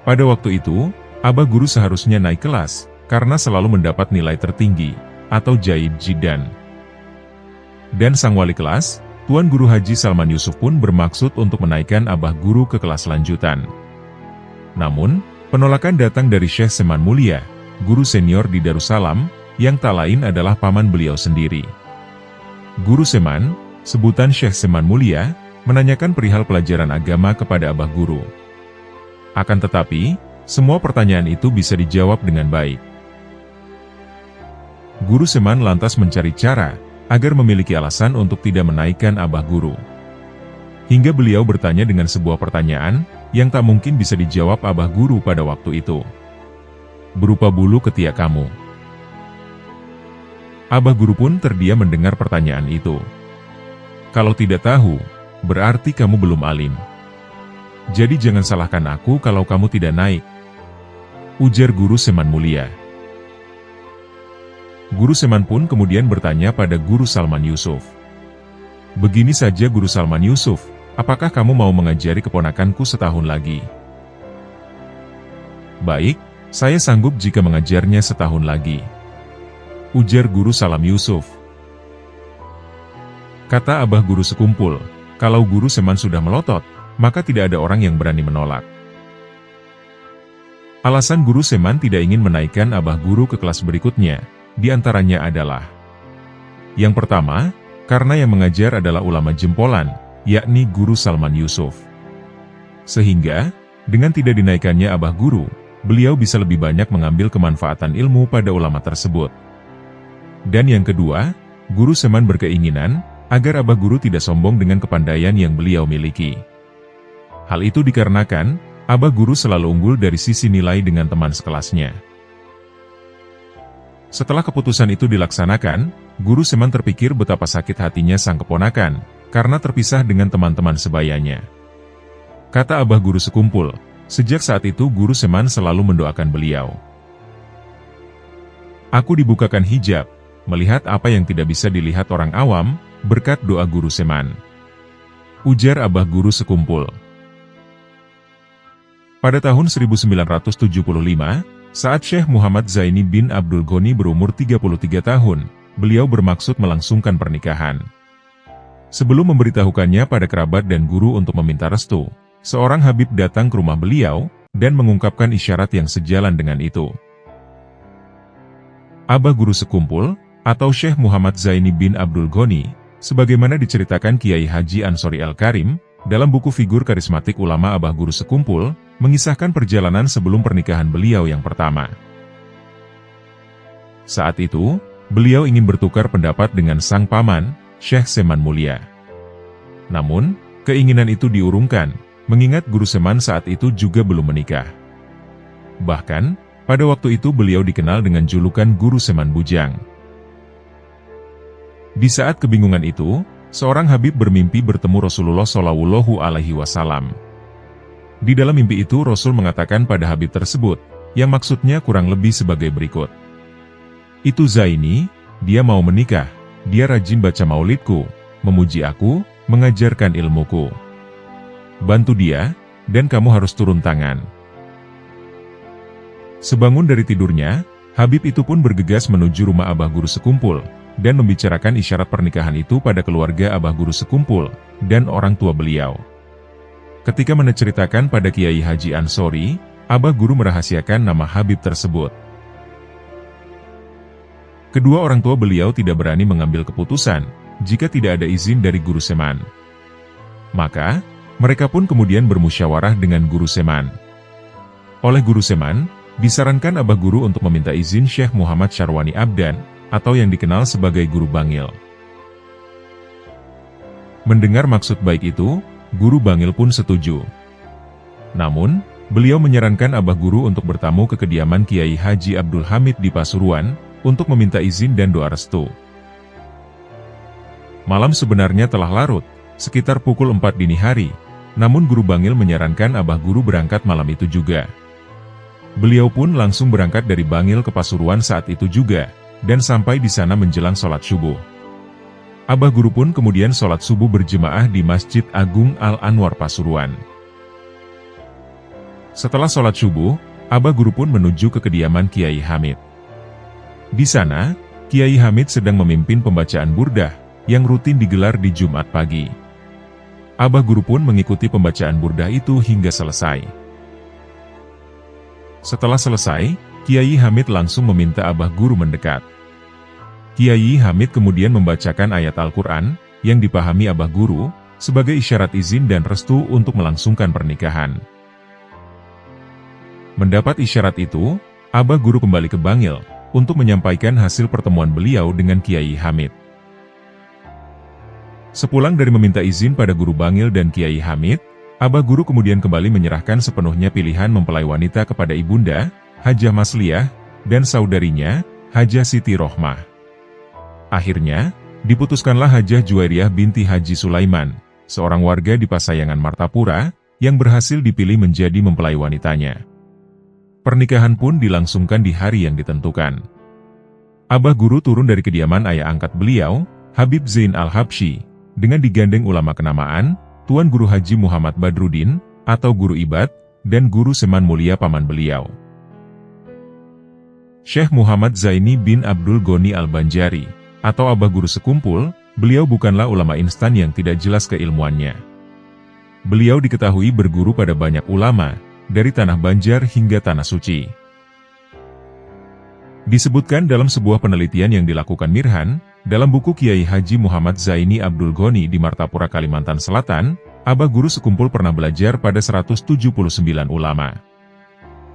Speaker 1: Pada waktu itu, Abah guru seharusnya naik kelas, karena selalu mendapat nilai tertinggi, atau jaid jidan. Dan sang wali kelas, Tuan Guru Haji Salman Yusuf pun bermaksud untuk menaikkan Abah guru ke kelas lanjutan. Namun, penolakan datang dari Syekh Seman Mulia, guru senior di Darussalam, yang tak lain adalah paman beliau sendiri. Guru Seman, sebutan Syekh Seman Mulia, menanyakan perihal pelajaran agama kepada Abah guru. Akan tetapi, semua pertanyaan itu bisa dijawab dengan baik. Guru Seman lantas mencari cara, agar memiliki alasan untuk tidak menaikkan Abah guru. Hingga beliau bertanya dengan sebuah pertanyaan, yang tak mungkin bisa dijawab Abah guru pada waktu itu. Berupa bulu ketiak kamu. Abah guru pun terdiam mendengar pertanyaan itu. Kalau tidak tahu, berarti kamu belum alim. Jadi jangan salahkan aku kalau kamu tidak naik, ujar Guru Seman Mulia. Guru Seman pun kemudian bertanya pada Guru Salman Yusuf. Begini saja Guru Salman Yusuf, apakah kamu mau mengajari keponakanku setahun lagi? Baik, saya sanggup jika mengajarnya setahun lagi, ujar Guru Salam Yusuf. Kata Abah guru sekumpul, kalau Guru Seman sudah melotot, maka tidak ada orang yang berani menolak. Alasan Guru Seman tidak ingin menaikkan Abah guru ke kelas berikutnya, di antaranya adalah: yang pertama, karena yang mengajar adalah ulama jempolan, yakni Guru Salman Yusuf. Sehingga, dengan tidak dinaikannya Abah guru, beliau bisa lebih banyak mengambil kemanfaatan ilmu pada ulama tersebut. Dan yang kedua, Guru Seman berkeinginan, agar Abah guru tidak sombong dengan kepandaian yang beliau miliki. Hal itu dikarenakan, Abah guru selalu unggul dari sisi nilai dengan teman sekelasnya. Setelah keputusan itu dilaksanakan, Guru Seman terpikir betapa sakit hatinya sang keponakan, karena terpisah dengan teman-teman sebayanya. Kata Abah guru sekumpul, sejak saat itu Guru Seman selalu mendoakan beliau. Aku dibukakan hijab, melihat apa yang tidak bisa dilihat orang awam, berkat doa Guru Seman, ujar Abah guru sekumpul. Pada tahun 1975, saat Syekh Muhammad Zaini bin Abdul Ghani berumur 33 tahun, beliau bermaksud melangsungkan pernikahan. Sebelum memberitahukannya pada kerabat dan guru untuk meminta restu, seorang Habib datang ke rumah beliau, dan mengungkapkan isyarat yang sejalan dengan itu. Abah Guru Sekumpul, atau Syekh Muhammad Zaini bin Abdul Ghani, sebagaimana diceritakan Kiai Haji Ansori Al-Karim, dalam buku Figur Karismatik Ulama Abah Guru Sekumpul, mengisahkan perjalanan sebelum pernikahan beliau yang pertama. Saat itu, beliau ingin bertukar pendapat dengan sang paman, Syekh Seman Mulia. Namun, keinginan itu diurungkan, mengingat Guru Seman saat itu juga belum menikah. Bahkan, pada waktu itu beliau dikenal dengan julukan Guru Seman Bujang. Di saat kebingungan itu, seorang Habib bermimpi bertemu Rasulullah Shallallahu Alaihi Wasallam. Di dalam mimpi itu Rasul mengatakan pada Habib tersebut, yang maksudnya kurang lebih sebagai berikut. Itu Zaini, dia mau menikah, dia rajin baca maulidku, memuji aku, mengajarkan ilmuku. Bantu dia, dan kamu harus turun tangan. Sebangun dari tidurnya, Habib itu pun bergegas menuju rumah Abah Guru Sekumpul, dan membicarakan isyarat pernikahan itu pada keluarga Abah Guru Sekumpul, dan orang tua beliau. Ketika menceritakan pada Kiai Haji Ansori, Abah Guru merahasiakan nama Habib tersebut. Kedua orang tua beliau tidak berani mengambil keputusan, jika tidak ada izin dari Guru Seman. Maka, mereka pun kemudian bermusyawarah dengan Guru Seman. Oleh Guru Seman, disarankan Abah Guru untuk meminta izin Syekh Muhammad Syarwani Abdan, atau yang dikenal sebagai Guru Bangil. Mendengar maksud baik itu, Guru Bangil pun setuju. Namun, beliau menyarankan Abah Guru untuk bertamu ke kediaman Kiai Haji Abdul Hamid di Pasuruan, untuk meminta izin dan doa restu. Malam sebenarnya telah larut, sekitar pukul 4 dini hari, namun Guru Bangil menyarankan Abah Guru berangkat malam itu juga. Beliau pun langsung berangkat dari Bangil ke Pasuruan saat itu juga, dan sampai di sana menjelang sholat subuh. Abah Guru pun kemudian sholat subuh berjemaah di Masjid Agung Al-Anwar Pasuruan. Setelah sholat subuh, Abah Guru pun menuju ke kediaman Kiai Hamid. Di sana, Kiai Hamid sedang memimpin pembacaan burdah, yang rutin digelar di Jumat pagi. Abah Guru pun mengikuti pembacaan burdah itu hingga selesai. Setelah selesai, Kiai Hamid langsung meminta Abah Guru mendekat. Kiai Hamid kemudian membacakan ayat Al-Quran, yang dipahami Abah Guru, sebagai isyarat izin dan restu untuk melangsungkan pernikahan. Mendapat isyarat itu, Abah Guru kembali ke Bangil, untuk menyampaikan hasil pertemuan beliau dengan Kiai Hamid. Sepulang dari meminta izin pada Guru Bangil dan Kiai Hamid, Abah Guru kemudian kembali menyerahkan sepenuhnya pilihan mempelai wanita kepada ibunda, Hajah Masliyah, dan saudarinya, Hajah Siti Rohmah. Akhirnya, diputuskanlah Hajah Juwairiyah binti Haji Sulaiman, seorang warga di Pasayangan Martapura, yang berhasil dipilih menjadi mempelai wanitanya. Pernikahan pun dilangsungkan di hari yang ditentukan. Abah Guru turun dari kediaman ayah angkat beliau, Habib Zain Al-Habsyi, dengan digandeng ulama kenamaan, Tuan Guru Haji Muhammad Badruddin, atau Guru Ibad, dan Guru Seman Mulia paman beliau. Syekh Muhammad Zaini bin Abdul Ghani Al-Banjari, atau Abah Guru Sekumpul, beliau bukanlah ulama instan yang tidak jelas keilmuannya. Beliau diketahui berguru pada banyak ulama, dari Tanah Banjar hingga Tanah Suci. Disebutkan dalam sebuah penelitian yang dilakukan Mirhan, dalam buku Kiai Haji Muhammad Zaini Abdul Ghani di Martapura, Kalimantan Selatan, Abah Guru Sekumpul pernah belajar pada 179 ulama.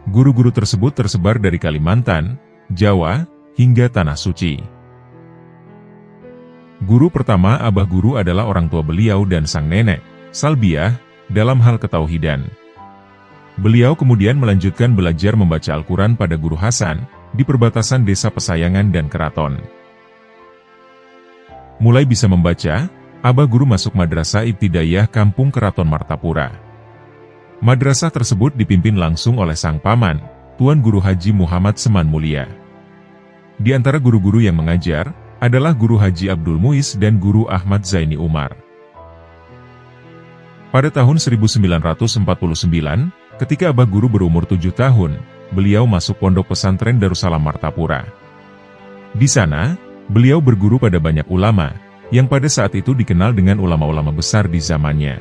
Speaker 1: Guru-guru tersebut tersebar dari Kalimantan, Jawa, hingga Tanah Suci. Guru pertama Abah Guru adalah orang tua beliau dan sang nenek, Salbiah, dalam hal ketauhidan. Beliau kemudian melanjutkan belajar membaca Al-Quran pada Guru Hasan, di perbatasan desa Pasayangan dan Keraton. Mulai bisa membaca, Abah Guru masuk Madrasah Ibtidaiyah Kampung Keraton Martapura. Madrasah tersebut dipimpin langsung oleh sang paman, Tuan Guru Haji Muhammad Seman Mulia. Di antara guru-guru yang mengajar, adalah Guru Haji Abdul Muiz dan Guru Ahmad Zaini Umar. Pada tahun 1949, ketika Abah Guru berumur 7 tahun, beliau masuk pondok pesantren Darussalam Martapura. Di sana, beliau berguru pada banyak ulama, yang pada saat itu dikenal dengan ulama-ulama besar di zamannya.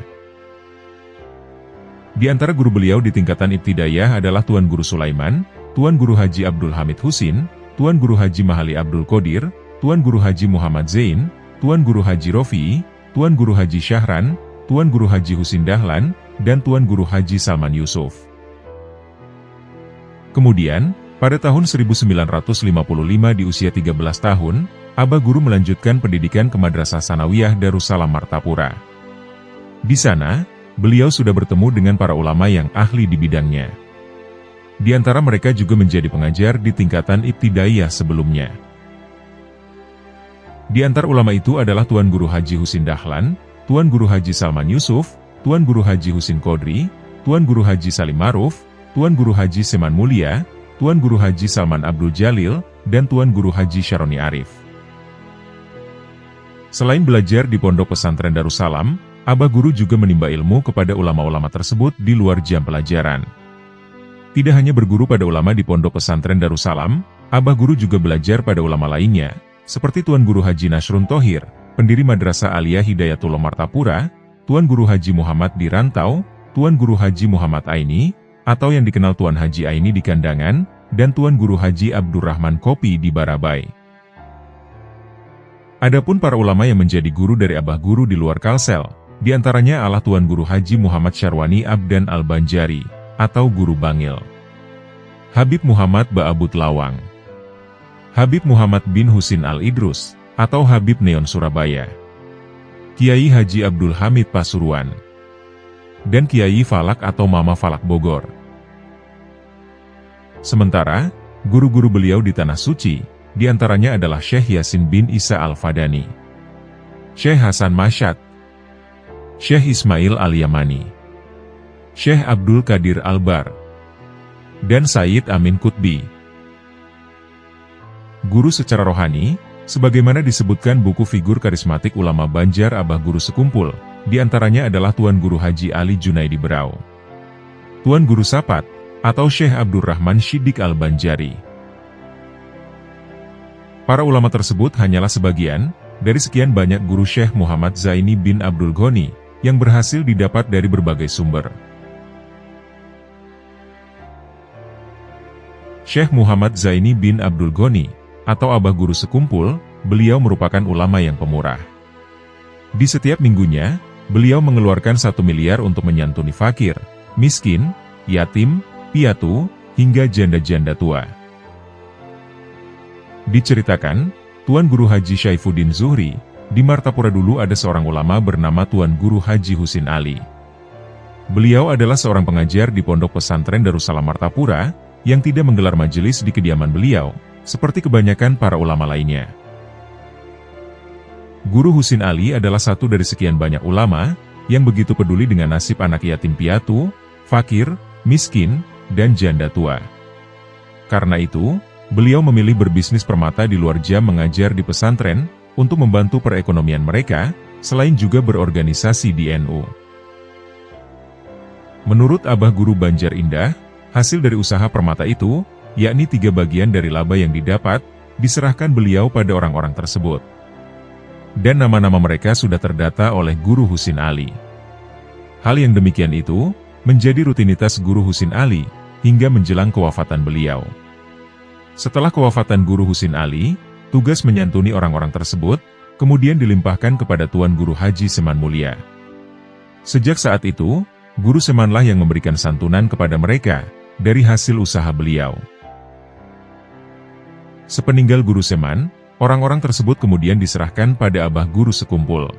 Speaker 1: Di antara guru beliau di tingkatan ibtidaiyah adalah Tuan Guru Sulaiman, Tuan Guru Haji Abdul Hamid Husin, Tuan Guru Haji Mahali Abdul Qadir, Tuan Guru Haji Muhammad Zain, Tuan Guru Haji Rofi'i, Tuan Guru Haji Syahran, Tuan Guru Haji Husin Dahlan, dan Tuan Guru Haji Salman Yusuf. Kemudian, pada tahun 1955 di usia 13 tahun, Abah Guru melanjutkan pendidikan ke Madrasah Sanawiyah Darussalam Martapura. Di sana, beliau sudah bertemu dengan para ulama yang ahli di bidangnya. Di antara mereka juga menjadi pengajar di tingkatan ibtidaiyah sebelumnya. Di antara ulama itu adalah Tuan Guru Haji Husin Dahlan, Tuan Guru Haji Salman Yusuf, Tuan Guru Haji Husin Qodri, Tuan Guru Haji Salim Maruf, Tuan Guru Haji Seman Mulia, Tuan Guru Haji Salman Abdul Jalil, dan Tuan Guru Haji Syaroni Arif. Selain belajar di Pondok Pesantren Darussalam, Abah Guru juga menimba ilmu kepada ulama-ulama tersebut di luar jam pelajaran. Tidak hanya berguru pada ulama di Pondok Pesantren Darussalam, Abah Guru juga belajar pada ulama lainnya, seperti Tuan Guru Haji Nasrun Thohir, pendiri Madrasah Aliyah Hidayatullah Martapura, Tuan Guru Haji Muhammad di Rantau, Tuan Guru Haji Muhammad Aini, atau yang dikenal Tuan Haji Aini di Kandangan, dan Tuan Guru Haji Abdurrahman Kopi di Barabai. Adapun para ulama yang menjadi guru dari Abah Guru di luar Kalsel, di antaranya adalah Tuan Guru Haji Muhammad Syarwani Abdan Al-Banjari, atau Guru Bangil. Habib Muhammad Ba'abut Lawang. Habib Muhammad bin Husin Al-Idrus, atau Habib Neon Surabaya. Kiai Haji Abdul Hamid Pasuruan. Dan Kiai Falak atau Mama Falak Bogor. Sementara, guru-guru beliau di Tanah Suci, di antaranya adalah Syekh Yasin bin Isa Al-Fadani, Syekh Hasan Masyad, Syekh Ismail Al-Yamani, Syekh Abdul Qadir Albar, dan Sayyid Amin Qutbi. Guru secara rohani, sebagaimana disebutkan buku figur karismatik ulama Banjar Abah Guru sekumpul, di antaranya adalah Tuan Guru Haji Ali Junaidi Berau, Tuan Guru Sapat, atau Syekh Abdurrahman Shiddiq Al-Banjari. Para ulama tersebut hanyalah sebagian dari sekian banyak guru Syekh Muhammad Zaini bin Abdul Ghani yang berhasil didapat dari berbagai sumber. Syekh Muhammad Zaini bin Abdul Ghani, atau Abah Guru sekumpul, beliau merupakan ulama yang pemurah. Di setiap minggunya, beliau mengeluarkan 1 miliar untuk menyantuni fakir, miskin, yatim, piatu, hingga janda-janda tua. Diceritakan, Tuan Guru Haji Syaifuddin Zuhri, di Martapura dulu ada seorang ulama bernama Tuan Guru Haji Husin Ali. Beliau adalah seorang pengajar di Pondok Pesantren Darussalam Martapura, yang tidak menggelar majelis di kediaman beliau, seperti kebanyakan para ulama lainnya. Guru Husin Ali adalah satu dari sekian banyak ulama, yang begitu peduli dengan nasib anak yatim piatu, fakir, miskin, dan janda tua. Karena itu, beliau memilih berbisnis permata di luar jam mengajar di pesantren, untuk membantu perekonomian mereka, selain juga berorganisasi di NU. Menurut Abah Guru Banjar Indah, hasil dari usaha permata itu, yakni 3 bagian dari laba yang didapat, diserahkan beliau pada orang-orang tersebut. Dan nama-nama mereka sudah terdata oleh Guru Husin Ali. Hal yang demikian itu, menjadi rutinitas Guru Husin Ali, hingga menjelang kewafatan beliau. Setelah kewafatan Guru Husin Ali, tugas menyantuni orang-orang tersebut, kemudian dilimpahkan kepada Tuan Guru Haji Seman Mulia. Sejak saat itu, Guru Semanlah yang memberikan santunan kepada mereka, dari hasil usaha beliau. Sepeninggal Guru Seman, orang-orang tersebut kemudian diserahkan pada Abah Guru sekumpul.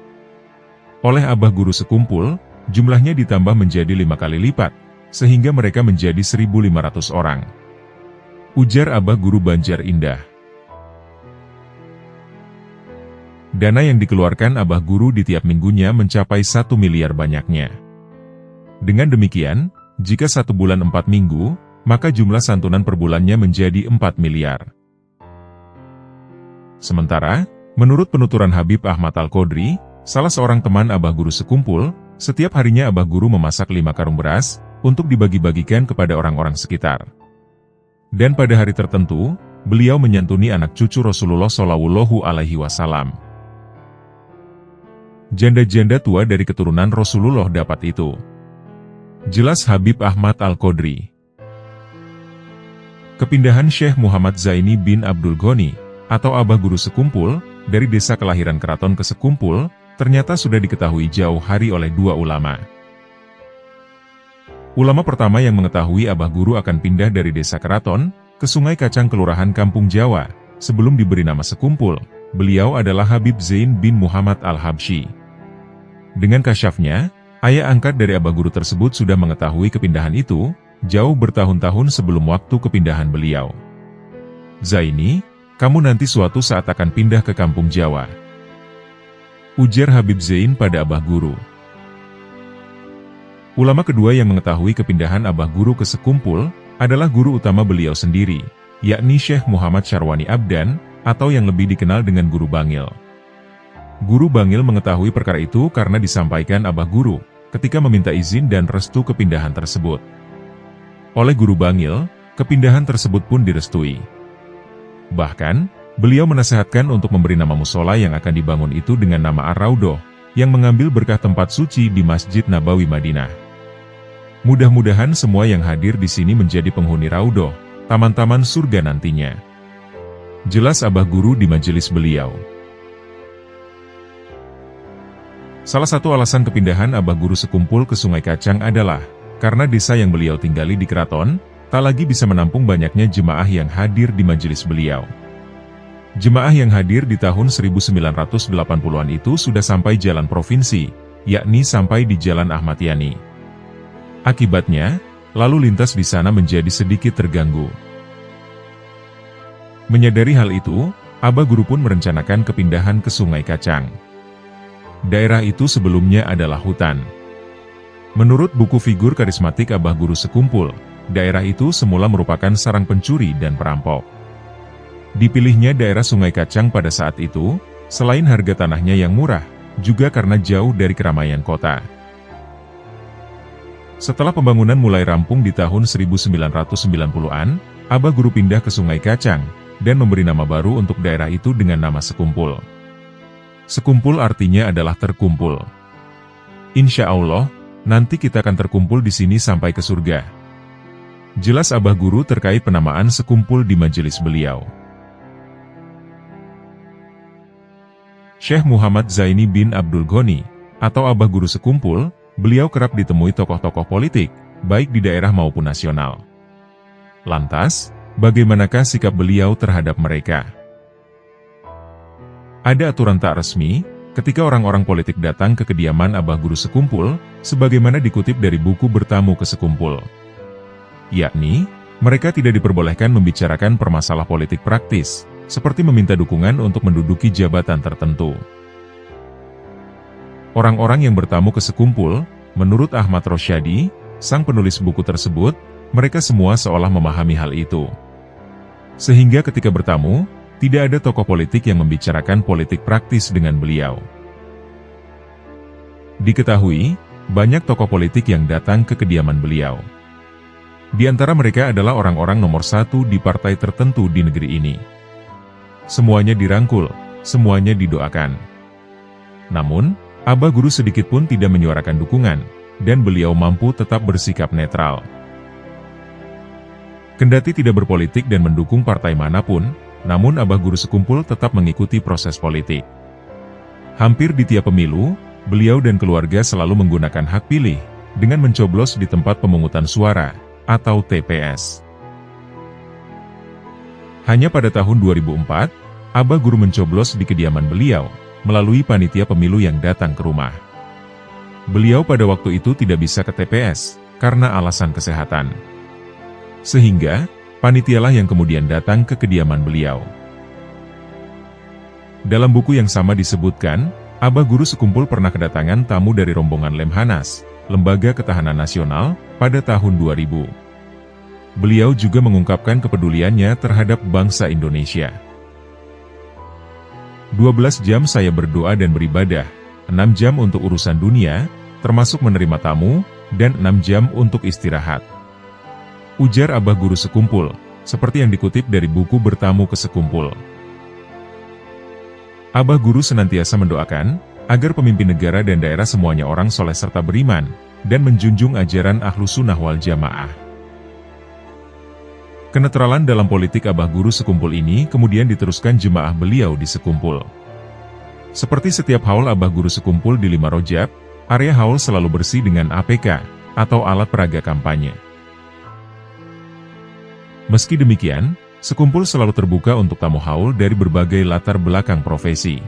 Speaker 1: Oleh Abah Guru sekumpul, jumlahnya ditambah menjadi 5 kali lipat, sehingga mereka menjadi 1.500 orang. Ujar Abah Guru Banjar Indah. Dana yang dikeluarkan Abah Guru di tiap minggunya mencapai 1 miliar banyaknya. Dengan demikian, jika 1 bulan 4 minggu, maka jumlah santunan per bulannya menjadi 4 miliar. Sementara, menurut penuturan Habib Ahmad Al-Qodri, salah seorang teman Abah Guru sekumpul, setiap harinya Abah Guru memasak 5 karung beras, untuk dibagi-bagikan kepada orang-orang sekitar. Dan pada hari tertentu, beliau menyantuni anak cucu Rasulullah Shallallahu Alaihi Wasallam. Janda-janda tua dari keturunan Rasulullah dapat itu. Jelas Habib Ahmad Al-Qodri. Kepindahan Syekh Muhammad Zaini bin Abdul Ghani, atau Abah Guru Sekumpul, dari desa kelahiran keraton ke Sekumpul, ternyata sudah diketahui jauh hari oleh dua ulama. Ulama pertama yang mengetahui Abah Guru akan pindah dari desa keraton ke Sungai Kacang Kelurahan Kampung Jawa, sebelum diberi nama Sekumpul, beliau adalah Habib Zain bin Muhammad Al-Habsyi. Dengan kasyafnya, ayah angkat dari Abah Guru tersebut sudah mengetahui kepindahan itu, jauh bertahun-tahun sebelum waktu kepindahan beliau. "Zaini, kamu nanti suatu saat akan pindah ke Kampung Jawa," ujar Habib Zain pada Abah Guru. Ulama kedua yang mengetahui kepindahan Abah Guru ke Sekumpul, adalah guru utama beliau sendiri, yakni Syekh Muhammad Syarwani Abdan, atau yang lebih dikenal dengan Guru Bangil. Guru Bangil mengetahui perkara itu karena disampaikan Abah Guru, ketika meminta izin dan restu kepindahan tersebut. Oleh Guru Bangil, kepindahan tersebut pun direstui. Bahkan, beliau menasehatkan untuk memberi nama musola yang akan dibangun itu dengan nama Ar-Raudhoh, yang mengambil berkah tempat suci di Masjid Nabawi Madinah. Mudah-mudahan semua yang hadir di sini menjadi penghuni Raudhoh, taman-taman surga nantinya. Jelas Abah Guru di majelis beliau. Salah satu alasan kepindahan Abah Guru Sekumpul ke Sungai Kacang adalah karena desa yang beliau tinggali di keraton, tak lagi bisa menampung banyaknya jemaah yang hadir di majelis beliau. Jemaah yang hadir di tahun 1980-an itu sudah sampai jalan provinsi, yakni sampai di Jalan Ahmad Yani. Akibatnya, lalu lintas di sana menjadi sedikit terganggu. Menyadari hal itu, Abah Guru pun merencanakan kepindahan ke Sungai Kacang. Daerah itu sebelumnya adalah hutan. Menurut buku figur karismatik Abah Guru Sekumpul, daerah itu semula merupakan sarang pencuri dan perampok. Dipilihnya daerah Sungai Kacang pada saat itu, selain harga tanahnya yang murah, juga karena jauh dari keramaian kota. Setelah pembangunan mulai rampung di tahun 1990-an, Abah Guru pindah ke Sungai Kacang, dan memberi nama baru untuk daerah itu dengan nama Sekumpul. Sekumpul artinya adalah terkumpul. Insya Allah, nanti kita akan terkumpul di sini sampai ke surga. Jelas Abah Guru terkait penamaan Sekumpul di majelis beliau. Syekh Muhammad Zaini bin Abdul Ghani, atau Abah Guru Sekumpul, beliau kerap ditemui tokoh-tokoh politik, baik di daerah maupun nasional. Lantas, bagaimanakah sikap beliau terhadap mereka? Ada aturan tak resmi, ketika orang-orang politik datang ke kediaman Abah Guru Sekumpul, sebagaimana dikutip dari buku Bertamu ke Sekumpul. Yakni, mereka tidak diperbolehkan membicarakan permasalah politik praktis, seperti meminta dukungan untuk menduduki jabatan tertentu. Orang-orang yang bertamu ke Sekumpul, menurut Ahmad Rosyadi, sang penulis buku tersebut, mereka semua seolah memahami hal itu. Sehingga ketika bertamu, tidak ada tokoh politik yang membicarakan politik praktis dengan beliau. Diketahui, banyak tokoh politik yang datang ke kediaman beliau. Di antara mereka adalah orang-orang nomor satu di partai tertentu di negeri ini. Semuanya dirangkul, semuanya didoakan. Namun, Abah Guru sedikit pun tidak menyuarakan dukungan, dan beliau mampu tetap bersikap netral. Kendati tidak berpolitik dan mendukung partai manapun, namun Abah Guru Sekumpul tetap mengikuti proses politik. Hampir di tiap pemilu, beliau dan keluarga selalu menggunakan hak pilih, dengan mencoblos di tempat pemungutan suara, atau TPS. Hanya pada tahun 2004, Abah Guru mencoblos di kediaman beliau, melalui panitia pemilu yang datang ke rumah. Beliau pada waktu itu tidak bisa ke TPS, karena alasan kesehatan. Sehingga, panitialah yang kemudian datang ke kediaman beliau. Dalam buku yang sama disebutkan, Abah Guru Sekumpul pernah kedatangan tamu dari rombongan Lemhanas, Lembaga Ketahanan Nasional, pada tahun 2000. Beliau juga mengungkapkan kepeduliannya terhadap bangsa Indonesia. 12 jam saya berdoa dan beribadah, 6 jam untuk urusan dunia, termasuk menerima tamu, dan 6 jam untuk istirahat. Ujar Abah Guru Sekumpul, seperti yang dikutip dari buku Bertamu ke Sekumpul. Abah Guru senantiasa mendoakan, agar pemimpin negara dan daerah semuanya orang soleh serta beriman, dan menjunjung ajaran Ahlussunnah wal Jamaah. Kenetralan dalam politik Abah Guru Sekumpul ini kemudian diteruskan jemaah beliau di Sekumpul. Seperti setiap haul Abah Guru Sekumpul di 5 Rojab, area haul selalu bersih dengan APK, atau alat peraga kampanye. Meski demikian, Sekumpul selalu terbuka untuk tamu haul dari berbagai latar belakang profesi.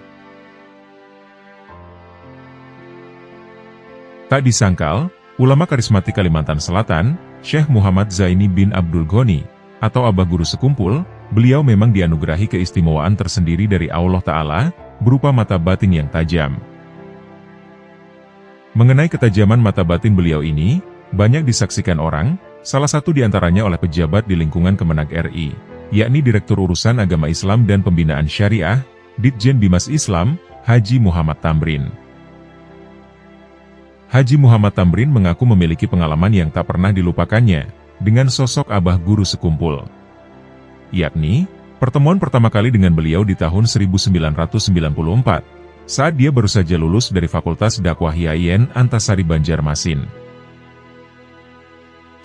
Speaker 1: Tak disangkal, ulama karismatik Kalimantan Selatan, Syekh Muhammad Zaini bin Abdul Ghani, atau Abah Guru Sekumpul, beliau memang dianugerahi keistimewaan tersendiri dari Allah Ta'ala, berupa mata batin yang tajam. Mengenai ketajaman mata batin beliau ini, banyak disaksikan orang, salah satu diantaranya oleh pejabat di lingkungan Kemenag RI, yakni Direktur Urusan Agama Islam dan Pembinaan Syariah, Ditjen Bimas Islam, Haji Muhammad Tamrin. Haji Muhammad Tamrin mengaku memiliki pengalaman yang tak pernah dilupakannya, dengan sosok Abah Guru Sekumpul. Yakni, pertemuan pertama kali dengan beliau di tahun 1994, saat dia baru saja lulus dari Fakultas Dakwah YAIN Antasari Banjarmasin.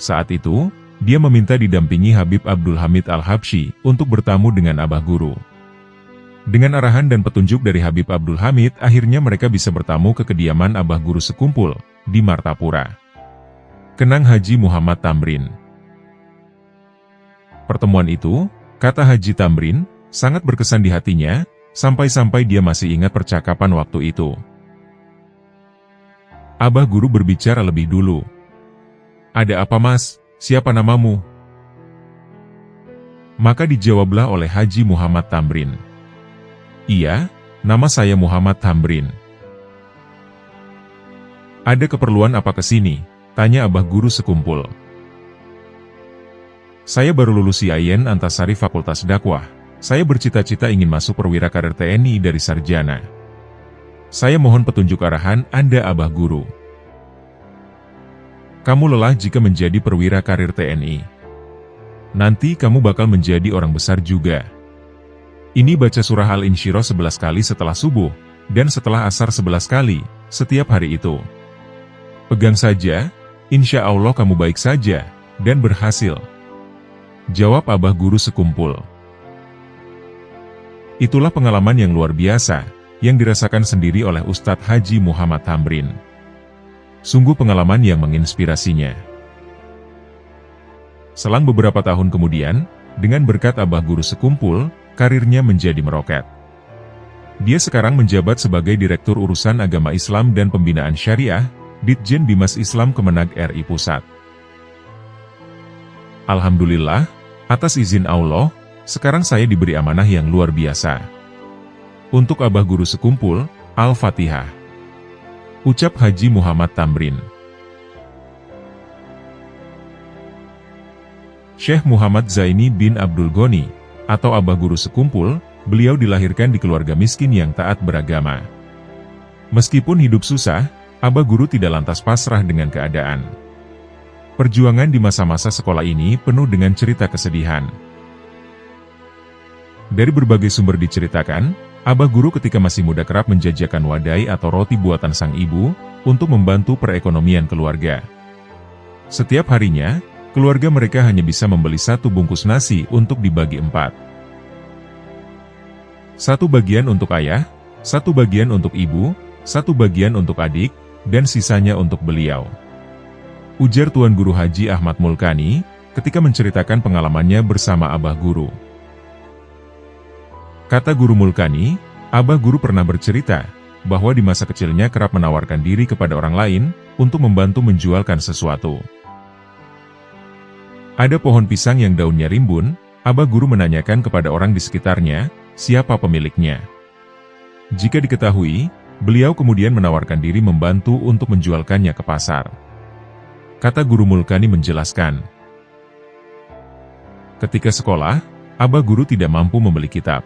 Speaker 1: Saat itu, dia meminta didampingi Habib Abdul Hamid Al-Habsyi untuk bertamu dengan Abah Guru. Dengan arahan dan petunjuk dari Habib Abdul Hamid, akhirnya mereka bisa bertamu ke kediaman Abah Guru Sekumpul, di Martapura. Kenang Haji Muhammad Tamrin. Pertemuan itu, kata Haji Tamrin, sangat berkesan di hatinya, sampai-sampai dia masih ingat percakapan waktu itu. Abah Guru berbicara lebih dulu. "Ada apa, Mas? Siapa namamu?" Maka dijawablah oleh Haji Muhammad Tamrin. "Iya, nama saya Muhammad Tamrin." "Ada keperluan apa ke sini?" tanya Abah Guru Sekumpul. "Saya baru lulus YAIN Antasari Fakultas Dakwah. Saya bercita-cita ingin masuk perwira karir TNI dari sarjana. Saya mohon petunjuk arahan Anda, Abah Guru." "Kamu lelah jika menjadi perwira karir TNI. Nanti kamu bakal menjadi orang besar juga. Ini baca surah Al-Insyirah 11 kali setelah subuh, dan setelah asar 11 kali, setiap hari itu. Pegang saja, insya Allah kamu baik saja, dan berhasil." Jawab Abah Guru Sekumpul. Itulah pengalaman yang luar biasa, yang dirasakan sendiri oleh Ustadz Haji Muhammad Tamrin. Sungguh pengalaman yang menginspirasinya. Selang beberapa tahun kemudian, dengan berkat Abah Guru Sekumpul, karirnya menjadi meroket. Dia sekarang menjabat sebagai Direktur Urusan Agama Islam dan Pembinaan Syariah, Ditjen Bimas Islam Kemenag RI Pusat. Alhamdulillah, atas izin Allah, sekarang saya diberi amanah yang luar biasa. Untuk Abah Guru Sekumpul, Al-Fatihah. Ucap Haji Muhammad Tamrin. Syekh Muhammad Zaini bin Abdul Ghani, atau Abah Guru Sekumpul, beliau dilahirkan di keluarga miskin yang taat beragama. Meskipun hidup susah, Abah Guru tidak lantas pasrah dengan keadaan. Perjuangan di masa-masa sekolah ini penuh dengan cerita kesedihan. Dari berbagai sumber diceritakan, Abah Guru ketika masih muda kerap menjajakan wadai atau roti buatan sang ibu, untuk membantu perekonomian keluarga. Setiap harinya, keluarga mereka hanya bisa membeli 1 bungkus nasi untuk dibagi 4. 1 bagian untuk ayah, 1 bagian untuk ibu, 1 bagian untuk adik, dan sisanya untuk beliau. Ujar Tuan Guru Haji Ahmad Mulkani, ketika menceritakan pengalamannya bersama Abah Guru. Kata Guru Mulkani, Abah Guru pernah bercerita, bahwa di masa kecilnya kerap menawarkan diri kepada orang lain, untuk membantu menjualkan sesuatu. Ada pohon pisang yang daunnya rimbun, Abah Guru menanyakan kepada orang di sekitarnya, siapa pemiliknya. Jika diketahui, beliau kemudian menawarkan diri membantu untuk menjualkannya ke pasar. Kata Guru Mulkani menjelaskan, ketika sekolah, Abah Guru tidak mampu membeli kitab.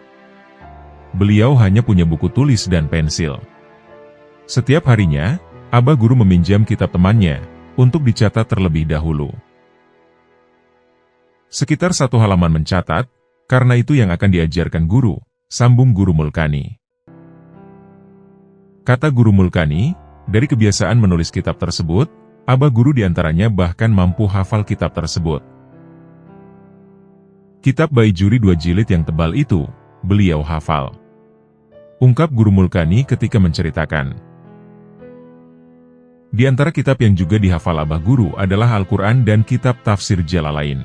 Speaker 1: Beliau hanya punya buku tulis dan pensil. Setiap harinya, Abah Guru meminjam kitab temannya, untuk dicatat terlebih dahulu. Sekitar 1 halaman mencatat, karena itu yang akan diajarkan guru, sambung Guru Mulkani. Kata Guru Mulkani, dari kebiasaan menulis kitab tersebut, Abah guru diantaranya bahkan mampu hafal kitab tersebut. Kitab Baijuri 2 jilid yang tebal itu, beliau hafal. Ungkap Guru Mulkani ketika menceritakan. Di antara kitab yang juga dihafal Abah guru adalah Al-Quran dan kitab tafsir Jalalain.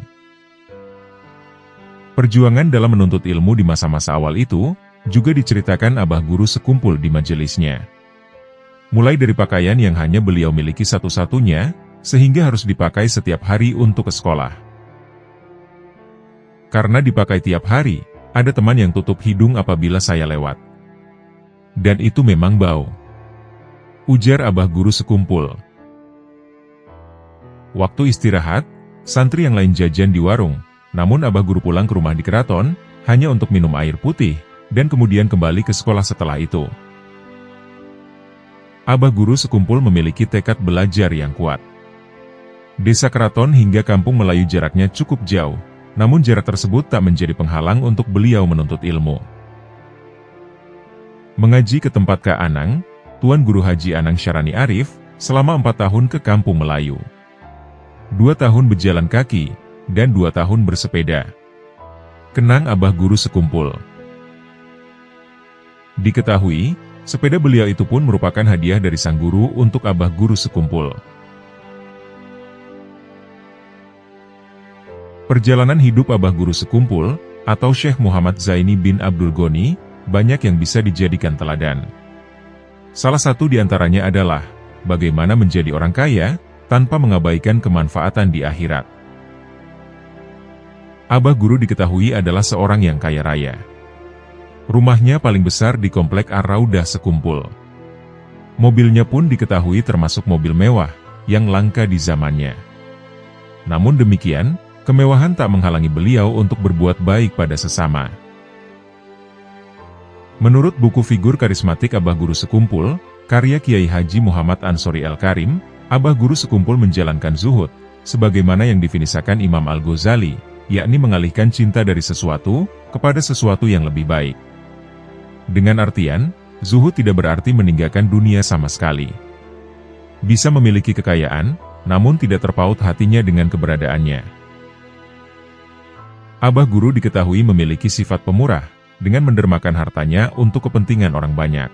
Speaker 1: Perjuangan dalam menuntut ilmu di masa-masa awal itu, juga diceritakan Abah guru sekumpul di majelisnya. Mulai dari pakaian yang hanya beliau miliki satu-satunya, sehingga harus dipakai setiap hari untuk ke sekolah. Karena dipakai tiap hari, ada teman yang tutup hidung apabila saya lewat. Dan itu memang bau. Ujar Abah guru sekumpul. Waktu istirahat, santri yang lain jajan di warung, namun Abah guru pulang ke rumah di keraton, hanya untuk minum air putih, dan kemudian kembali ke sekolah setelah itu. Abah guru sekumpul memiliki tekad belajar yang kuat. Desa keraton hingga kampung Melayu jaraknya cukup jauh, namun jarak tersebut tak menjadi penghalang untuk beliau menuntut ilmu. Mengaji ke tempat Kak Anang, Tuan Guru Haji Anang Syarani Arif, selama 4 tahun ke kampung Melayu. 2 tahun berjalan kaki, dan 2 tahun bersepeda. Kenang Abah guru sekumpul. Diketahui, sepeda beliau itu pun merupakan hadiah dari sang guru untuk Abah guru sekumpul. Perjalanan hidup Abah guru sekumpul, atau Syekh Muhammad Zaini bin Abdul Ghani, banyak yang bisa dijadikan teladan. Salah satu di antaranya adalah, bagaimana menjadi orang kaya, tanpa mengabaikan kemanfaatan di akhirat. Abah guru diketahui adalah seorang yang kaya raya. Rumahnya paling besar di komplek Ar-Raudah sekumpul. Mobilnya pun diketahui termasuk mobil mewah, yang langka di zamannya. Namun demikian, kemewahan tak menghalangi beliau untuk berbuat baik pada sesama. Menurut buku Figur Karismatik Abah Guru Sekumpul, karya Kiai Haji Muhammad Ansori El-Karim, Abah Guru Sekumpul menjalankan zuhud, sebagaimana yang definisikan Imam Al-Ghazali, yakni mengalihkan cinta dari sesuatu, kepada sesuatu yang lebih baik. Dengan artian, zuhud tidak berarti meninggalkan dunia sama sekali. Bisa memiliki kekayaan, namun tidak terpaut hatinya dengan keberadaannya. Abah guru diketahui memiliki sifat pemurah, dengan mendermakan hartanya untuk kepentingan orang banyak.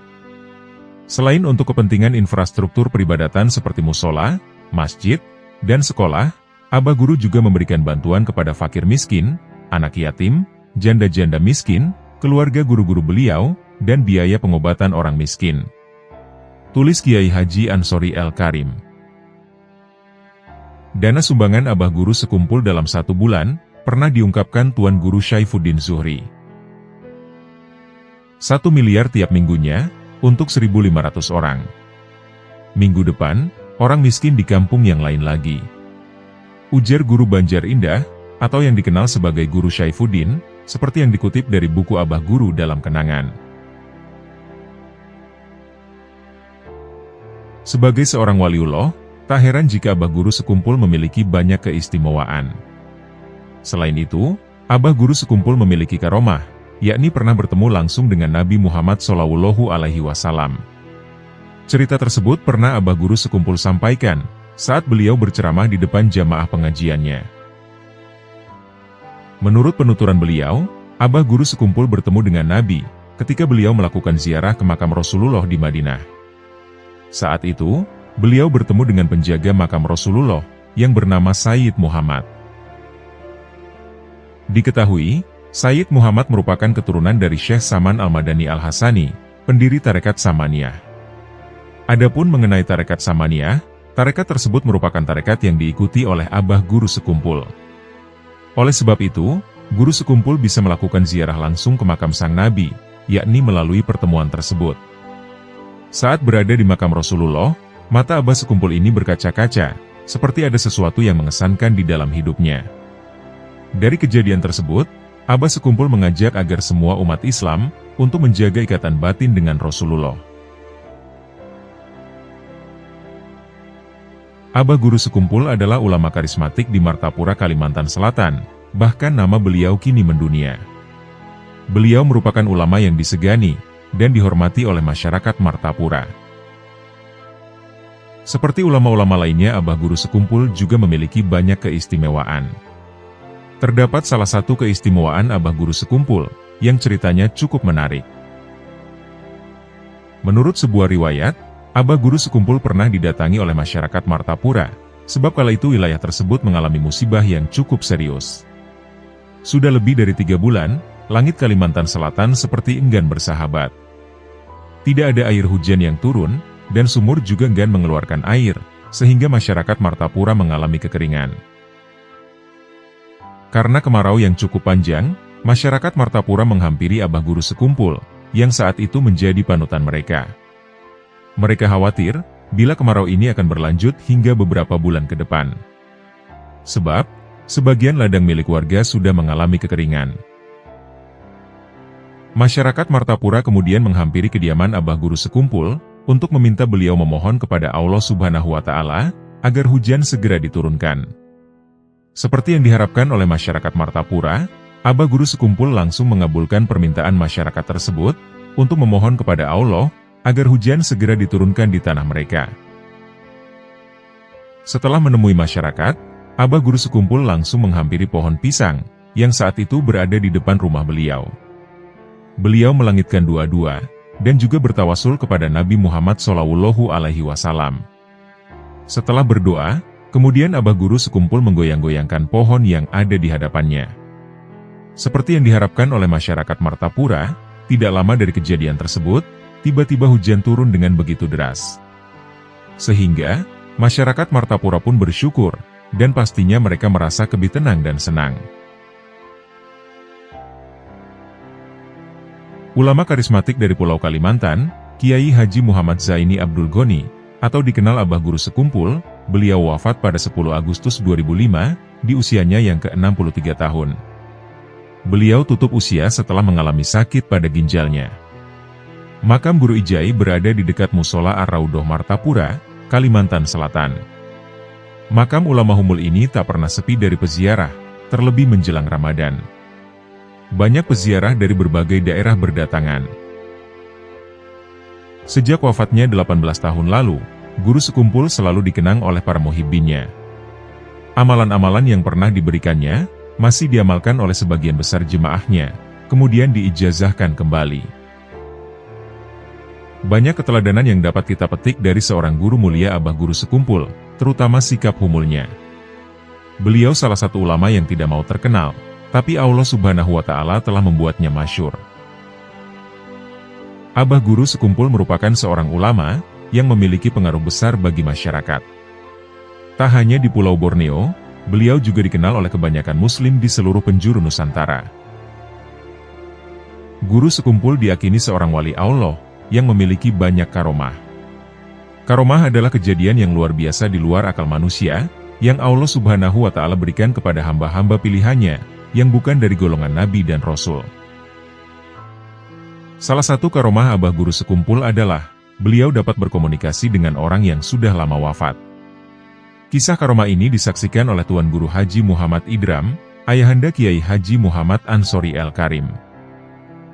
Speaker 1: Selain untuk kepentingan infrastruktur peribadatan seperti musola, masjid, dan sekolah, Abah guru juga memberikan bantuan kepada fakir miskin, anak yatim, janda-janda miskin, keluarga guru-guru beliau, dan biaya pengobatan orang miskin. Tulis Kiai Haji Ansori El-Karim. Dana sumbangan Abah guru sekumpul dalam 1 bulan, pernah diungkapkan Tuan Guru Syaifuddin Zuhri. 1 miliar tiap minggunya, untuk 1.500 orang. Minggu depan, orang miskin di kampung yang lain lagi. Ujar Guru Banjar Indah, atau yang dikenal sebagai Guru Syaifuddin, seperti yang dikutip dari buku Abah Guru dalam kenangan. Sebagai seorang waliullah, tak heran jika Abah Guru Sekumpul memiliki banyak keistimewaan. Selain itu, Abah Guru Sekumpul memiliki karomah, yakni pernah bertemu langsung dengan Nabi Muhammad SAW. Cerita tersebut pernah Abah Guru Sekumpul sampaikan, saat beliau berceramah di depan jamaah pengajiannya. Menurut penuturan beliau, Abah Guru Sekumpul bertemu dengan Nabi, ketika beliau melakukan ziarah ke makam Rasulullah di Madinah. Saat itu, beliau bertemu dengan penjaga makam Rasulullah, yang bernama Sayyid Muhammad. Diketahui, Sayyid Muhammad merupakan keturunan dari Syekh Saman Al-Madani Al-Hasani, pendiri Tarekat Samaniyah. Adapun mengenai Tarekat Samaniyah, tarekat tersebut merupakan tarekat yang diikuti oleh Abah Guru Sekumpul. Oleh sebab itu, Guru Sekumpul bisa melakukan ziarah langsung ke makam sang Nabi, yakni melalui pertemuan tersebut. Saat berada di makam Rasulullah, mata Abah Sekumpul ini berkaca-kaca, seperti ada sesuatu yang mengesankan di dalam hidupnya. Dari kejadian tersebut, Abah Sekumpul mengajak agar semua umat Islam untuk menjaga ikatan batin dengan Rasulullah. Abah Guru Sekumpul adalah ulama karismatik di Martapura, Kalimantan Selatan, bahkan nama beliau kini mendunia. Beliau merupakan ulama yang disegani dan dihormati oleh masyarakat Martapura. Seperti ulama-ulama lainnya, Abah Guru Sekumpul juga memiliki banyak keistimewaan. Terdapat salah satu keistimewaan Abah Guru Sekumpul, yang ceritanya cukup menarik. Menurut sebuah riwayat, Abah Guru Sekumpul pernah didatangi oleh masyarakat Martapura, sebab kala itu wilayah tersebut mengalami musibah yang cukup serius. Sudah lebih dari 3 bulan, langit Kalimantan Selatan seperti enggan bersahabat. Tidak ada air hujan yang turun, dan sumur juga enggan mengeluarkan air, sehingga masyarakat Martapura mengalami kekeringan. Karena kemarau yang cukup panjang, masyarakat Martapura menghampiri Abah Guru Sekumpul, yang saat itu menjadi panutan mereka. Mereka khawatir, bila kemarau ini akan berlanjut hingga beberapa bulan ke depan. Sebab, sebagian ladang milik warga sudah mengalami kekeringan. Masyarakat Martapura kemudian menghampiri kediaman Abah Guru Sekumpul, untuk meminta beliau memohon kepada Allah Subhanahu wa Ta'ala, agar hujan segera diturunkan. Seperti yang diharapkan oleh masyarakat Martapura, Abah Guru Sekumpul langsung mengabulkan permintaan masyarakat tersebut, untuk memohon kepada Allah, agar hujan segera diturunkan di tanah mereka. Setelah menemui masyarakat, Abah Guru Sekumpul langsung menghampiri pohon pisang, yang saat itu berada di depan rumah beliau. Beliau melangitkan doa-doa, dan juga bertawasul kepada Nabi Muhammad SAW. Setelah berdoa, kemudian Abah Guru Sekumpul menggoyang-goyangkan pohon yang ada di hadapannya. Seperti yang diharapkan oleh masyarakat Martapura, tidak lama dari kejadian tersebut, tiba-tiba hujan turun dengan begitu deras. Sehingga, masyarakat Martapura pun bersyukur, dan pastinya mereka merasa lebih tenang dan senang. Ulama karismatik dari Pulau Kalimantan, Kiai Haji Muhammad Zaini Abdul Goni, atau dikenal Abah Guru Sekumpul, beliau wafat pada 10 Agustus 2005, di usianya yang ke-63 tahun. Beliau tutup usia setelah mengalami sakit pada ginjalnya. Makam Guru Ijai berada di dekat Musola Ar-Raudhoh Martapura, Kalimantan Selatan. Makam ulama humul ini tak pernah sepi dari peziarah, terlebih menjelang Ramadan. Banyak peziarah dari berbagai daerah berdatangan. Sejak wafatnya 18 tahun lalu, Guru Sekumpul selalu dikenang oleh para muhibbinnya. Amalan-amalan yang pernah diberikannya, masih diamalkan oleh sebagian besar jemaahnya, kemudian diijazahkan kembali. Banyak keteladanan yang dapat kita petik dari seorang guru mulia Abah Guru Sekumpul, terutama sikap humulnya. Beliau salah satu ulama yang tidak mau terkenal, tapi Allah Subhanahu wa Ta'ala telah membuatnya masyhur. Abah Guru Sekumpul merupakan seorang ulama yang memiliki pengaruh besar bagi masyarakat. Tak hanya di Pulau Borneo, beliau juga dikenal oleh kebanyakan Muslim di seluruh penjuru Nusantara. Guru Sekumpul diyakini seorang wali Allah yang memiliki banyak karomah. Karomah adalah kejadian yang luar biasa di luar akal manusia, yang Allah Subhanahu wa Ta'ala berikan kepada hamba-hamba pilihannya, yang bukan dari golongan Nabi dan Rasul. Salah satu karomah Abah Guru Sekumpul adalah, beliau dapat berkomunikasi dengan orang yang sudah lama wafat. Kisah karomah ini disaksikan oleh Tuan Guru Haji Muhammad Idram, ayahanda Kiai Haji Muhammad Ansori El-Karim.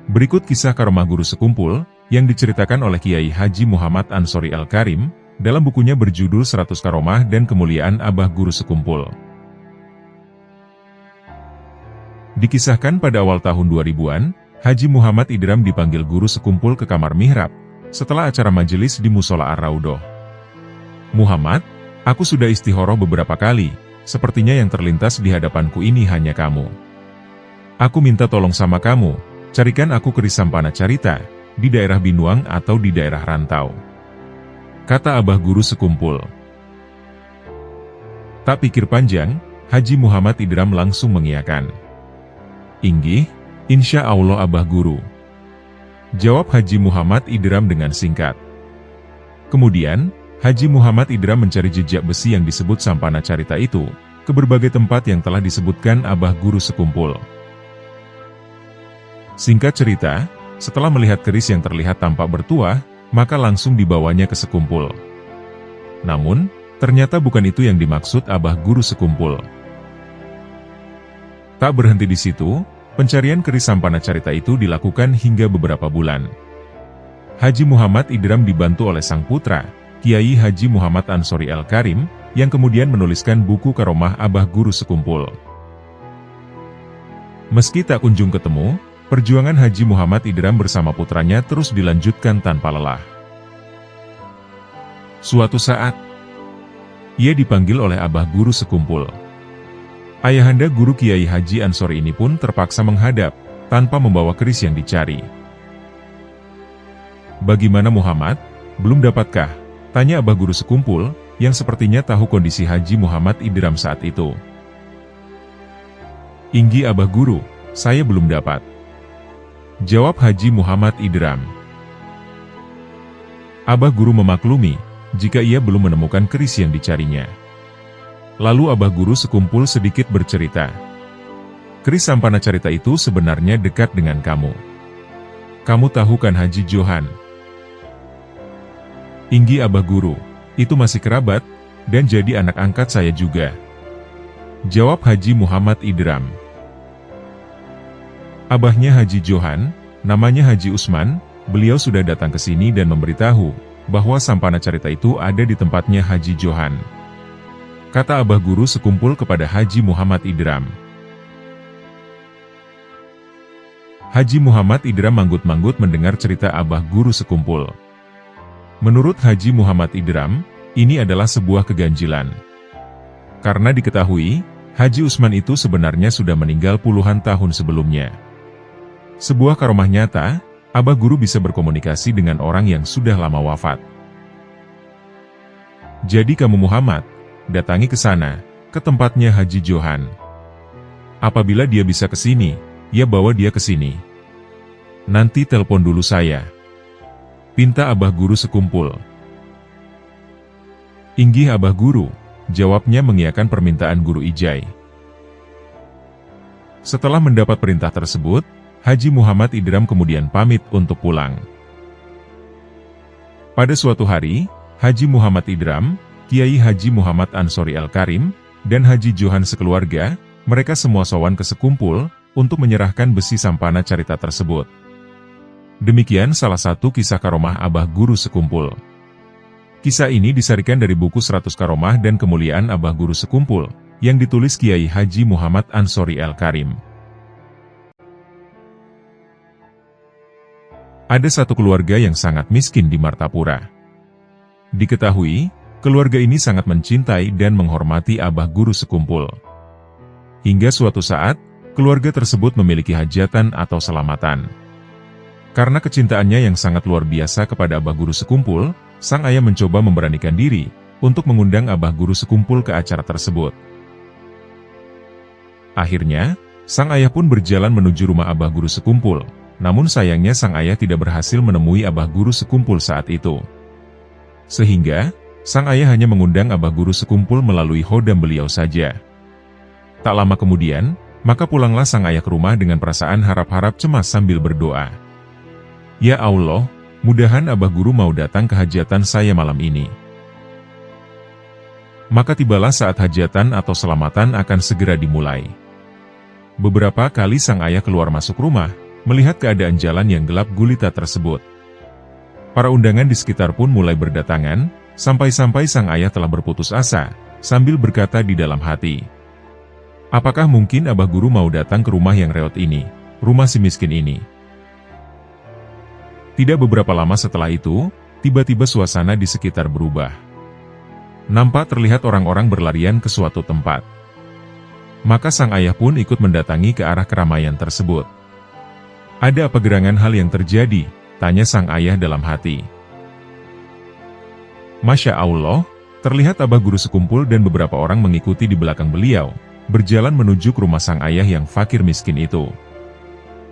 Speaker 1: Berikut kisah karomah Guru Sekumpul, yang diceritakan oleh Kiai Haji Muhammad Ansori El-Karim, dalam bukunya berjudul 100 Karomah dan Kemuliaan Abah Guru Sekumpul. Dikisahkan pada awal tahun 2000-an, Haji Muhammad Idram dipanggil Guru Sekumpul ke kamar mihrab, setelah acara majelis di Musola Ar-Raudhoh. "Muhammad, aku sudah istikharah beberapa kali, sepertinya yang terlintas di hadapanku ini hanya kamu. Aku minta tolong sama kamu, carikan aku keris Sampana Carita, di daerah Binuang atau di daerah Rantau," kata Abah Guru Sekumpul. Tak pikir panjang, Haji Muhammad Idram langsung mengiyakan. "Inggih, insya Allah Abah Guru," jawab Haji Muhammad Idram dengan singkat. Kemudian, Haji Muhammad Idram mencari jejak besi yang disebut Sampana Carita itu, ke berbagai tempat yang telah disebutkan Abah Guru Sekumpul. Singkat cerita, setelah melihat keris yang terlihat tampak bertuah, maka langsung dibawanya ke Sekumpul. Namun, ternyata bukan itu yang dimaksud Abah Guru Sekumpul. Tak berhenti di situ, pencarian keris Sampana Carita itu dilakukan hingga beberapa bulan. Haji Muhammad Idram dibantu oleh sang putra, Kiai Haji Muhammad Ansori Al-Karim, yang kemudian menuliskan buku Karomah Abah Guru Sekumpul. Meski tak kunjung ketemu, perjuangan Haji Muhammad Idram bersama putranya terus dilanjutkan tanpa lelah. Suatu saat, ia dipanggil oleh Abah Guru Sekumpul. Ayahanda Guru Kiai Haji Ansori ini pun terpaksa menghadap, tanpa membawa keris yang dicari. "Bagaimana Muhammad? Belum dapatkah?" tanya Abah Guru Sekumpul, yang sepertinya tahu kondisi Haji Muhammad Idram saat itu. "Inggi Abah Guru, saya belum dapat," jawab Haji Muhammad Idram. Abah Guru memaklumi, jika ia belum menemukan keris yang dicarinya. Lalu Abah Guru Sekumpul sedikit bercerita. "Keris Sampana Carita itu sebenarnya dekat dengan kamu. Kamu tahu kan Haji Johan?" "Inggi Abah Guru, itu masih kerabat, dan jadi anak angkat saya juga," jawab Haji Muhammad Idram. Abahnya Haji Johan, namanya Haji Usman, beliau sudah datang ke sini dan memberitahu bahwa Sampana Carita itu ada di tempatnya Haji Johan, kata Abah Guru Sekumpul kepada Haji Muhammad Idram. Haji Muhammad Idram manggut-manggut mendengar cerita Abah Guru Sekumpul. Menurut Haji Muhammad Idram, ini adalah sebuah keganjilan. Karena diketahui, Haji Usman itu sebenarnya sudah meninggal puluhan tahun sebelumnya. Sebuah karomah nyata, Abah Guru bisa berkomunikasi dengan orang yang sudah lama wafat. "Jadi kamu Muhammad, datangi ke sana, ke tempatnya Haji Johan. Apabila dia bisa ke sini, ya bawa dia ke sini. Nanti telepon dulu saya," pinta Abah Guru Sekumpul. "Inggih Abah Guru," jawabnya mengiyakan permintaan Guru Ijai. Setelah mendapat perintah tersebut, Haji Muhammad Idram kemudian pamit untuk pulang. Pada suatu hari, Haji Muhammad Idram, Kiai Haji Muhammad Ansori Al-Karim, dan Haji Johan sekeluarga, mereka semua sowan ke Sekumpul, untuk menyerahkan besi Sampana Carita tersebut. Demikian salah satu kisah karomah Abah Guru Sekumpul. Kisah ini disarikan dari buku 100 Karomah dan Kemuliaan Abah Guru Sekumpul, yang ditulis Kiai Haji Muhammad Ansori Al-Karim. Ada satu keluarga yang sangat miskin di Martapura. Diketahui, keluarga ini sangat mencintai dan menghormati Abah Guru Sekumpul. Hingga suatu saat, keluarga tersebut memiliki hajatan atau selamatan. Karena kecintaannya yang sangat luar biasa kepada Abah Guru Sekumpul, sang ayah mencoba memberanikan diri untuk mengundang Abah Guru Sekumpul ke acara tersebut. Akhirnya, sang ayah pun berjalan menuju rumah Abah Guru Sekumpul, namun sayangnya sang ayah tidak berhasil menemui Abah Guru Sekumpul saat itu. Sehingga, sang ayah hanya mengundang Abah Guru Sekumpul melalui hodam beliau saja. Tak lama kemudian, maka pulanglah sang ayah ke rumah dengan perasaan harap-harap cemas sambil berdoa. "Ya Allah, mudahan Abah Guru mau datang ke hajatan saya malam ini." Maka tibalah saat hajatan atau selamatan akan segera dimulai. Beberapa kali sang ayah keluar masuk rumah, melihat keadaan jalan yang gelap gulita tersebut. Para undangan di sekitar pun mulai berdatangan, sampai-sampai sang ayah telah berputus asa, sambil berkata di dalam hati, "Apakah mungkin Abah Guru mau datang ke rumah yang reot ini, rumah si miskin ini?" Tidak beberapa lama setelah itu, tiba-tiba suasana di sekitar berubah. Nampak terlihat orang-orang berlarian ke suatu tempat. Maka sang ayah pun ikut mendatangi ke arah keramaian tersebut. "Ada apa gerangan hal yang terjadi?" tanya sang ayah dalam hati. Masya Allah, terlihat Abah Guru Sekumpul dan beberapa orang mengikuti di belakang beliau, berjalan menuju ke rumah sang ayah yang fakir miskin itu.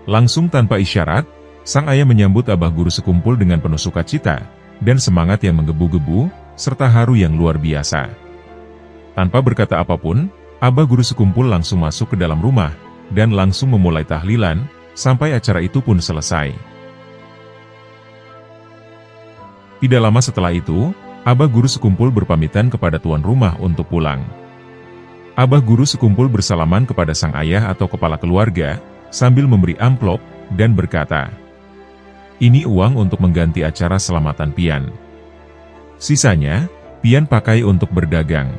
Speaker 1: Langsung tanpa isyarat, sang ayah menyambut Abah Guru Sekumpul dengan penuh sukacita, dan semangat yang menggebu-gebu, serta haru yang luar biasa. Tanpa berkata apapun, Abah Guru Sekumpul langsung masuk ke dalam rumah, dan langsung memulai tahlilan, sampai acara itu pun selesai. Tidak lama setelah itu, Abah Guru Sekumpul berpamitan kepada tuan rumah untuk pulang. Abah Guru Sekumpul bersalaman kepada sang ayah atau kepala keluarga, sambil memberi amplop, dan berkata, "Ini uang untuk mengganti acara selamatan pian. Sisanya, pian pakai untuk berdagang.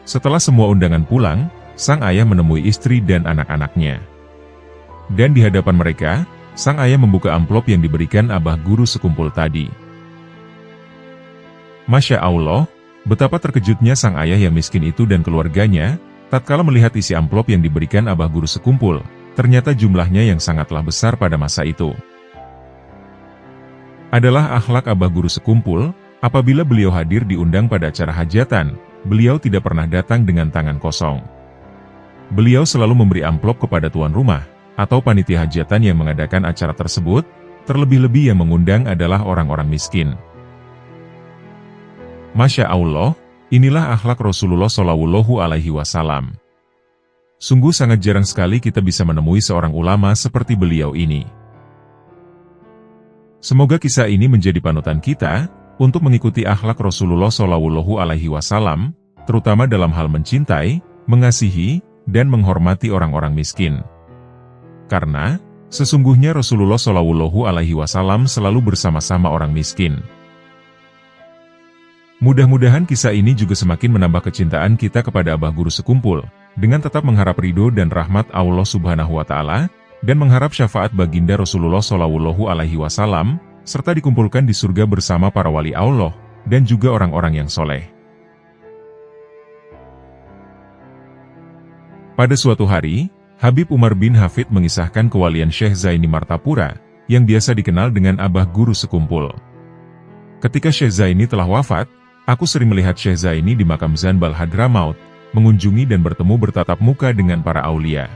Speaker 1: Setelah semua undangan pulang, sang ayah menemui istri dan anak-anaknya. Dan di hadapan mereka, sang ayah membuka amplop yang diberikan abah guru sekumpul tadi. Masya Allah, betapa terkejutnya sang ayah yang miskin itu dan keluarganya, tatkala melihat isi amplop yang diberikan abah guru sekumpul, ternyata jumlahnya yang sangatlah besar pada masa itu. Adalah akhlak abah guru sekumpul, apabila beliau hadir diundang pada acara hajatan, beliau tidak pernah datang dengan tangan kosong. Beliau selalu memberi amplop kepada tuan rumah, atau panitia hajatan yang mengadakan acara tersebut, terlebih-lebih yang mengundang adalah orang-orang miskin. Masya Allah, inilah akhlak Rasulullah Shallallahu Alaihi Wasallam. Sungguh sangat jarang sekali kita bisa menemui seorang ulama seperti beliau ini. Semoga kisah ini menjadi panutan kita, untuk mengikuti akhlak Rasulullah Shallallahu Alaihi Wasallam, terutama dalam hal mencintai, mengasihi, dan menghormati orang-orang miskin. Karena, sesungguhnya Rasulullah Shallallahu Alaihi Wasallam selalu bersama-sama orang miskin. Mudah-mudahan kisah ini juga semakin menambah kecintaan kita kepada abah guru sekumpul, dengan tetap mengharap ridho dan rahmat Allah Subhanahu wa Ta'ala, dan mengharap syafaat baginda Rasulullah Shallallahu Alaihi Wasallam, serta dikumpulkan di surga bersama para wali Allah, dan juga orang-orang yang soleh. Pada suatu hari, Habib Umar bin Hafid mengisahkan kewalian Syekh Zaini Martapura, yang biasa dikenal dengan abah guru sekumpul. Ketika Syekh Zaini telah wafat, aku sering melihat Syekh Zaini di makam Zanbal Hadramaut, mengunjungi dan bertemu bertatap muka dengan para aulia.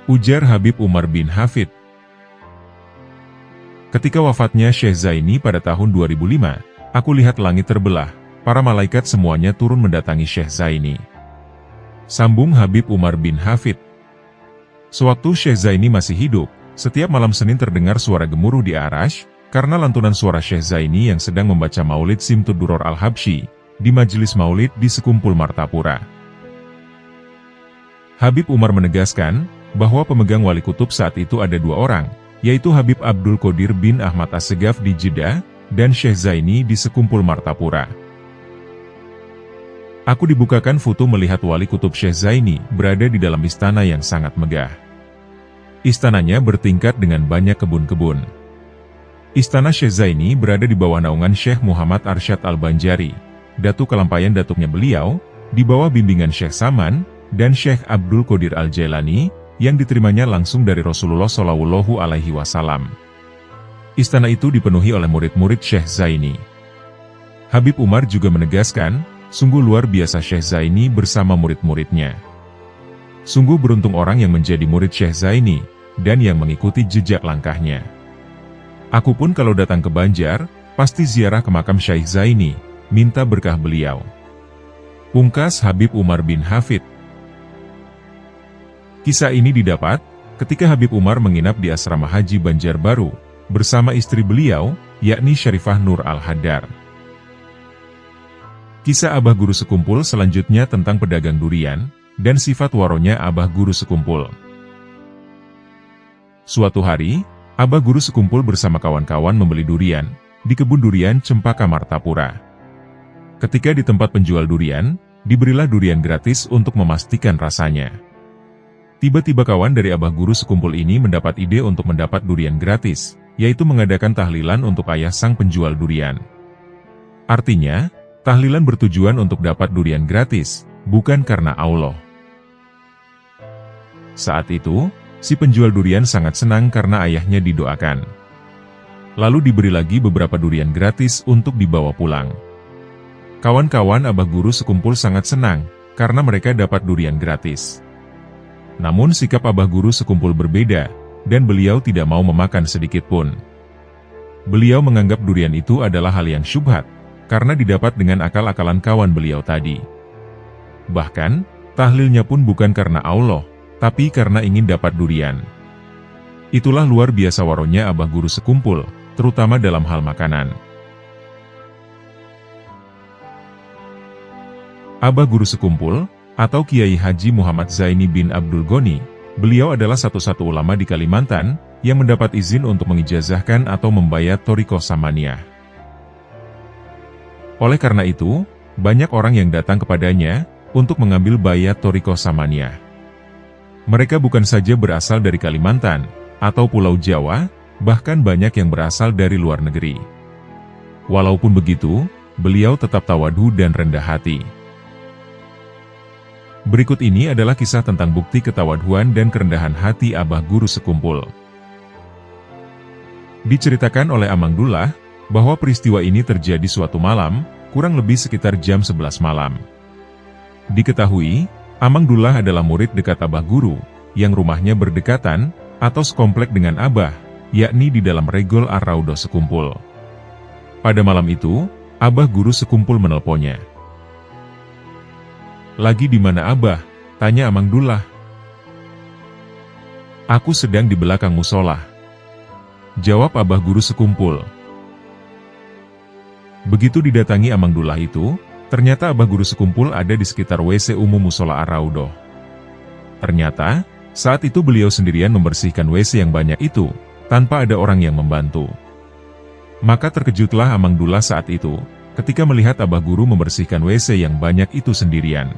Speaker 1: Ujar Habib Umar bin Hafid. Ketika wafatnya Syekh Zaini pada tahun 2005, aku lihat langit terbelah, para malaikat semuanya turun mendatangi Syekh Zaini. Sambung Habib Umar bin Hafid. Sewaktu Syekh Zaini masih hidup, setiap malam Senin terdengar suara gemuruh di Arash, karena lantunan suara Syekh Zaini yang sedang membaca Maulid Simtud Duror Al-Habsyi, di majelis Maulid di Sekumpul Martapura. Habib Umar menegaskan, bahwa pemegang wali kutub saat itu ada dua orang, yaitu Habib Abdul Qadir bin Ahmad Assegaf di Jeddah, dan Syekh Zaini di Sekumpul Martapura. Aku dibukakan foto melihat wali kutub Syekh Zaini berada di dalam istana yang sangat megah. Istananya bertingkat dengan banyak kebun-kebun. Istana Syekh Zaini berada di bawah naungan Syekh Muhammad Arsyad Al-Banjari, datu kelampayan datuknya beliau, di bawah bimbingan Syekh Saman, dan Syekh Abdul Qadir Al-Jailani, yang diterimanya langsung dari Rasulullah Shallallahu Alaihi Wasallam. Istana itu dipenuhi oleh murid-murid Syekh Zaini. Habib Umar juga menegaskan, sungguh luar biasa Syekh Zaini bersama murid-muridnya. Sungguh beruntung orang yang menjadi murid Syekh Zaini, dan yang mengikuti jejak langkahnya. Aku pun kalau datang ke Banjar, pasti ziarah ke makam Syekh Zaini, minta berkah beliau. Pungkas Habib Umar bin Hafid. Kisah ini didapat, ketika Habib Umar menginap di asrama Haji Banjarbaru, bersama istri beliau, yakni Syarifah Nur Al-Haddar. Kisah Abah Guru Sekumpul selanjutnya tentang pedagang durian, dan sifat waronya Abah Guru Sekumpul. Suatu hari, Abah Guru Sekumpul bersama kawan-kawan membeli durian, di kebun durian Cempaka Martapura. Ketika di tempat penjual durian, diberilah durian gratis untuk memastikan rasanya. Tiba-tiba kawan dari Abah Guru Sekumpul ini mendapat ide untuk mendapat durian gratis, yaitu mengadakan tahlilan untuk ayah sang penjual durian. Artinya, tahlilan bertujuan untuk dapat durian gratis, bukan karena Allah. Saat itu, si penjual durian sangat senang karena ayahnya didoakan. Lalu diberi lagi beberapa durian gratis untuk dibawa pulang. Kawan-kawan Abah Guru Sekumpul sangat senang, karena mereka dapat durian gratis. Namun sikap Abah Guru Sekumpul berbeda, dan beliau tidak mau memakan sedikit pun. Beliau menganggap durian itu adalah hal yang syubhat, karena didapat dengan akal-akalan kawan beliau tadi. Bahkan, tahlilnya pun bukan karena Allah, tapi karena ingin dapat durian. Itulah luar biasa waronya Abah Guru Sekumpul, terutama dalam hal makanan. Abah Guru Sekumpul, atau Kiai Haji Muhammad Zaini bin Abdul Ghani, beliau adalah satu-satu ulama di Kalimantan, yang mendapat izin untuk mengijazahkan atau membayat Thariqah Samaniyah. Oleh karena itu, banyak orang yang datang kepadanya untuk mengambil bayat Thoriko Samania. Mereka bukan saja berasal dari Kalimantan atau Pulau Jawa, bahkan banyak yang berasal dari luar negeri. Walaupun begitu, beliau tetap tawadu dan rendah hati. Berikut ini adalah kisah tentang bukti ketawaduan dan kerendahan hati Abah Guru Sekumpul. Diceritakan oleh Amang Dullah, bahwa peristiwa ini terjadi suatu malam, kurang lebih sekitar jam 11 malam. Diketahui, Amang Dullah adalah murid dekat Abah Guru, yang rumahnya berdekatan, atau sekomplek dengan Abah, yakni di dalam Regol Ar-Raudhah Sekumpul. Pada malam itu, Abah Guru Sekumpul menelponnya. "Lagi di mana Abah?" tanya Amang Dullah. "Aku sedang di belakang musola," jawab Abah Guru Sekumpul. Begitu didatangi Amang Dullah itu, ternyata Abah Guru Sekumpul ada di sekitar WC umum musola Ar-Raudhah. Ternyata, saat itu beliau sendirian membersihkan WC yang banyak itu, tanpa ada orang yang membantu. Maka terkejutlah Amang Dullah saat itu, ketika melihat Abah Guru membersihkan WC yang banyak itu sendirian.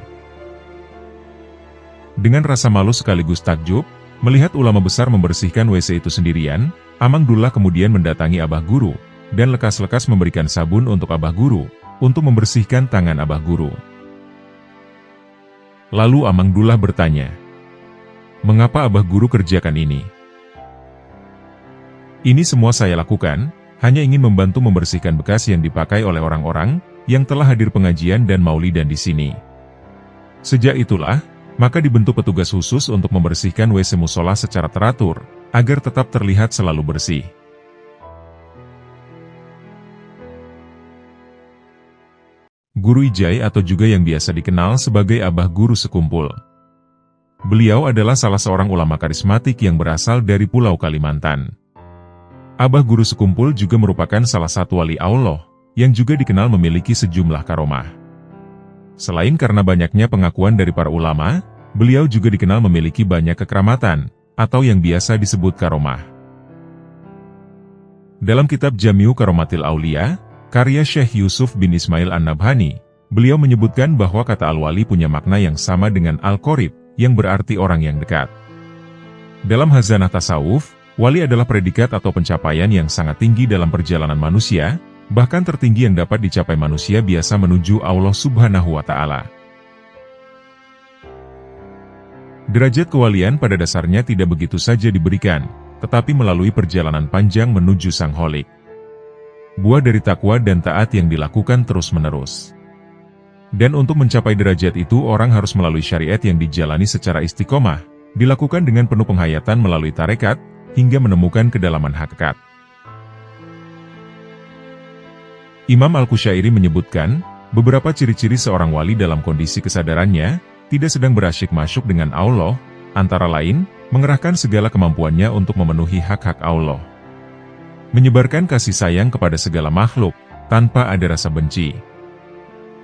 Speaker 1: Dengan rasa malu sekaligus takjub, melihat ulama besar membersihkan WC itu sendirian, Amang Dullah kemudian mendatangi Abah Guru, dan lekas-lekas memberikan sabun untuk Abah Guru, untuk membersihkan tangan Abah Guru. Lalu Amang Dullah bertanya, "Mengapa Abah Guru kerjakan ini?" "Ini semua saya lakukan, hanya ingin membantu membersihkan bekas yang dipakai oleh orang-orang, yang telah hadir pengajian dan maulidan di sini. Sejak itulah, maka dibentuk petugas khusus untuk membersihkan WC musola secara teratur, agar tetap terlihat selalu bersih." Guru Ijai atau juga yang biasa dikenal sebagai Abah Guru Sekumpul. Beliau adalah salah seorang ulama karismatik yang berasal dari Pulau Kalimantan. Abah Guru Sekumpul juga merupakan salah satu wali Allah, yang juga dikenal memiliki sejumlah karomah. Selain karena banyaknya pengakuan dari para ulama, beliau juga dikenal memiliki banyak kekeramatan, atau yang biasa disebut karomah. Dalam kitab Jami'u Karomatil Aulia, karya Syekh Yusuf bin Ismail An-Nabhani, beliau menyebutkan bahwa kata al-wali punya makna yang sama dengan al-qorib, yang berarti orang yang dekat. Dalam hazanah tasawuf, wali adalah predikat atau pencapaian yang sangat tinggi dalam perjalanan manusia, bahkan tertinggi yang dapat dicapai manusia biasa menuju Allah Subhanahu wa Ta'ala. Derajat kewalian pada dasarnya tidak begitu saja diberikan, tetapi melalui perjalanan panjang menuju Sang Kholik. Buah dari takwa dan taat yang dilakukan terus-menerus. Dan untuk mencapai derajat itu orang harus melalui syariat yang dijalani secara istiqomah, dilakukan dengan penuh penghayatan melalui tarekat, hingga menemukan kedalaman hakikat. Imam Al-Qusyairi menyebutkan, beberapa ciri-ciri seorang wali dalam kondisi kesadarannya, tidak sedang berasyik masyuk dengan Allah, antara lain, mengerahkan segala kemampuannya untuk memenuhi hak-hak Allah. Menyebarkan kasih sayang kepada segala makhluk, tanpa ada rasa benci.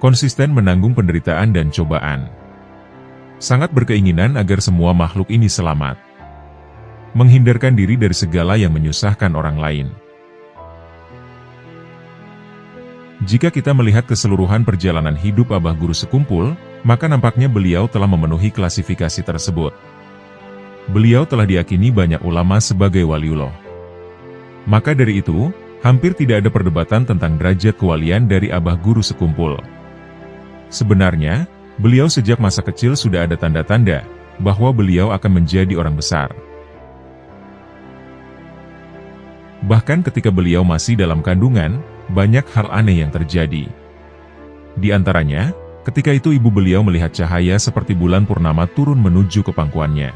Speaker 1: Konsisten menanggung penderitaan dan cobaan. Sangat berkeinginan agar semua makhluk ini selamat. Menghindarkan diri dari segala yang menyusahkan orang lain. Jika kita melihat keseluruhan perjalanan hidup Abah Guru Sekumpul, maka nampaknya beliau telah memenuhi klasifikasi tersebut. Beliau telah diyakini banyak ulama sebagai waliullah. Maka dari itu, hampir tidak ada perdebatan tentang derajat kewalian dari Abah Guru Sekumpul. Sebenarnya, beliau sejak masa kecil sudah ada tanda-tanda bahwa beliau akan menjadi orang besar. Bahkan ketika beliau masih dalam kandungan, banyak hal aneh yang terjadi. Di antaranya, ketika itu ibu beliau melihat cahaya seperti bulan purnama turun menuju ke pangkuannya.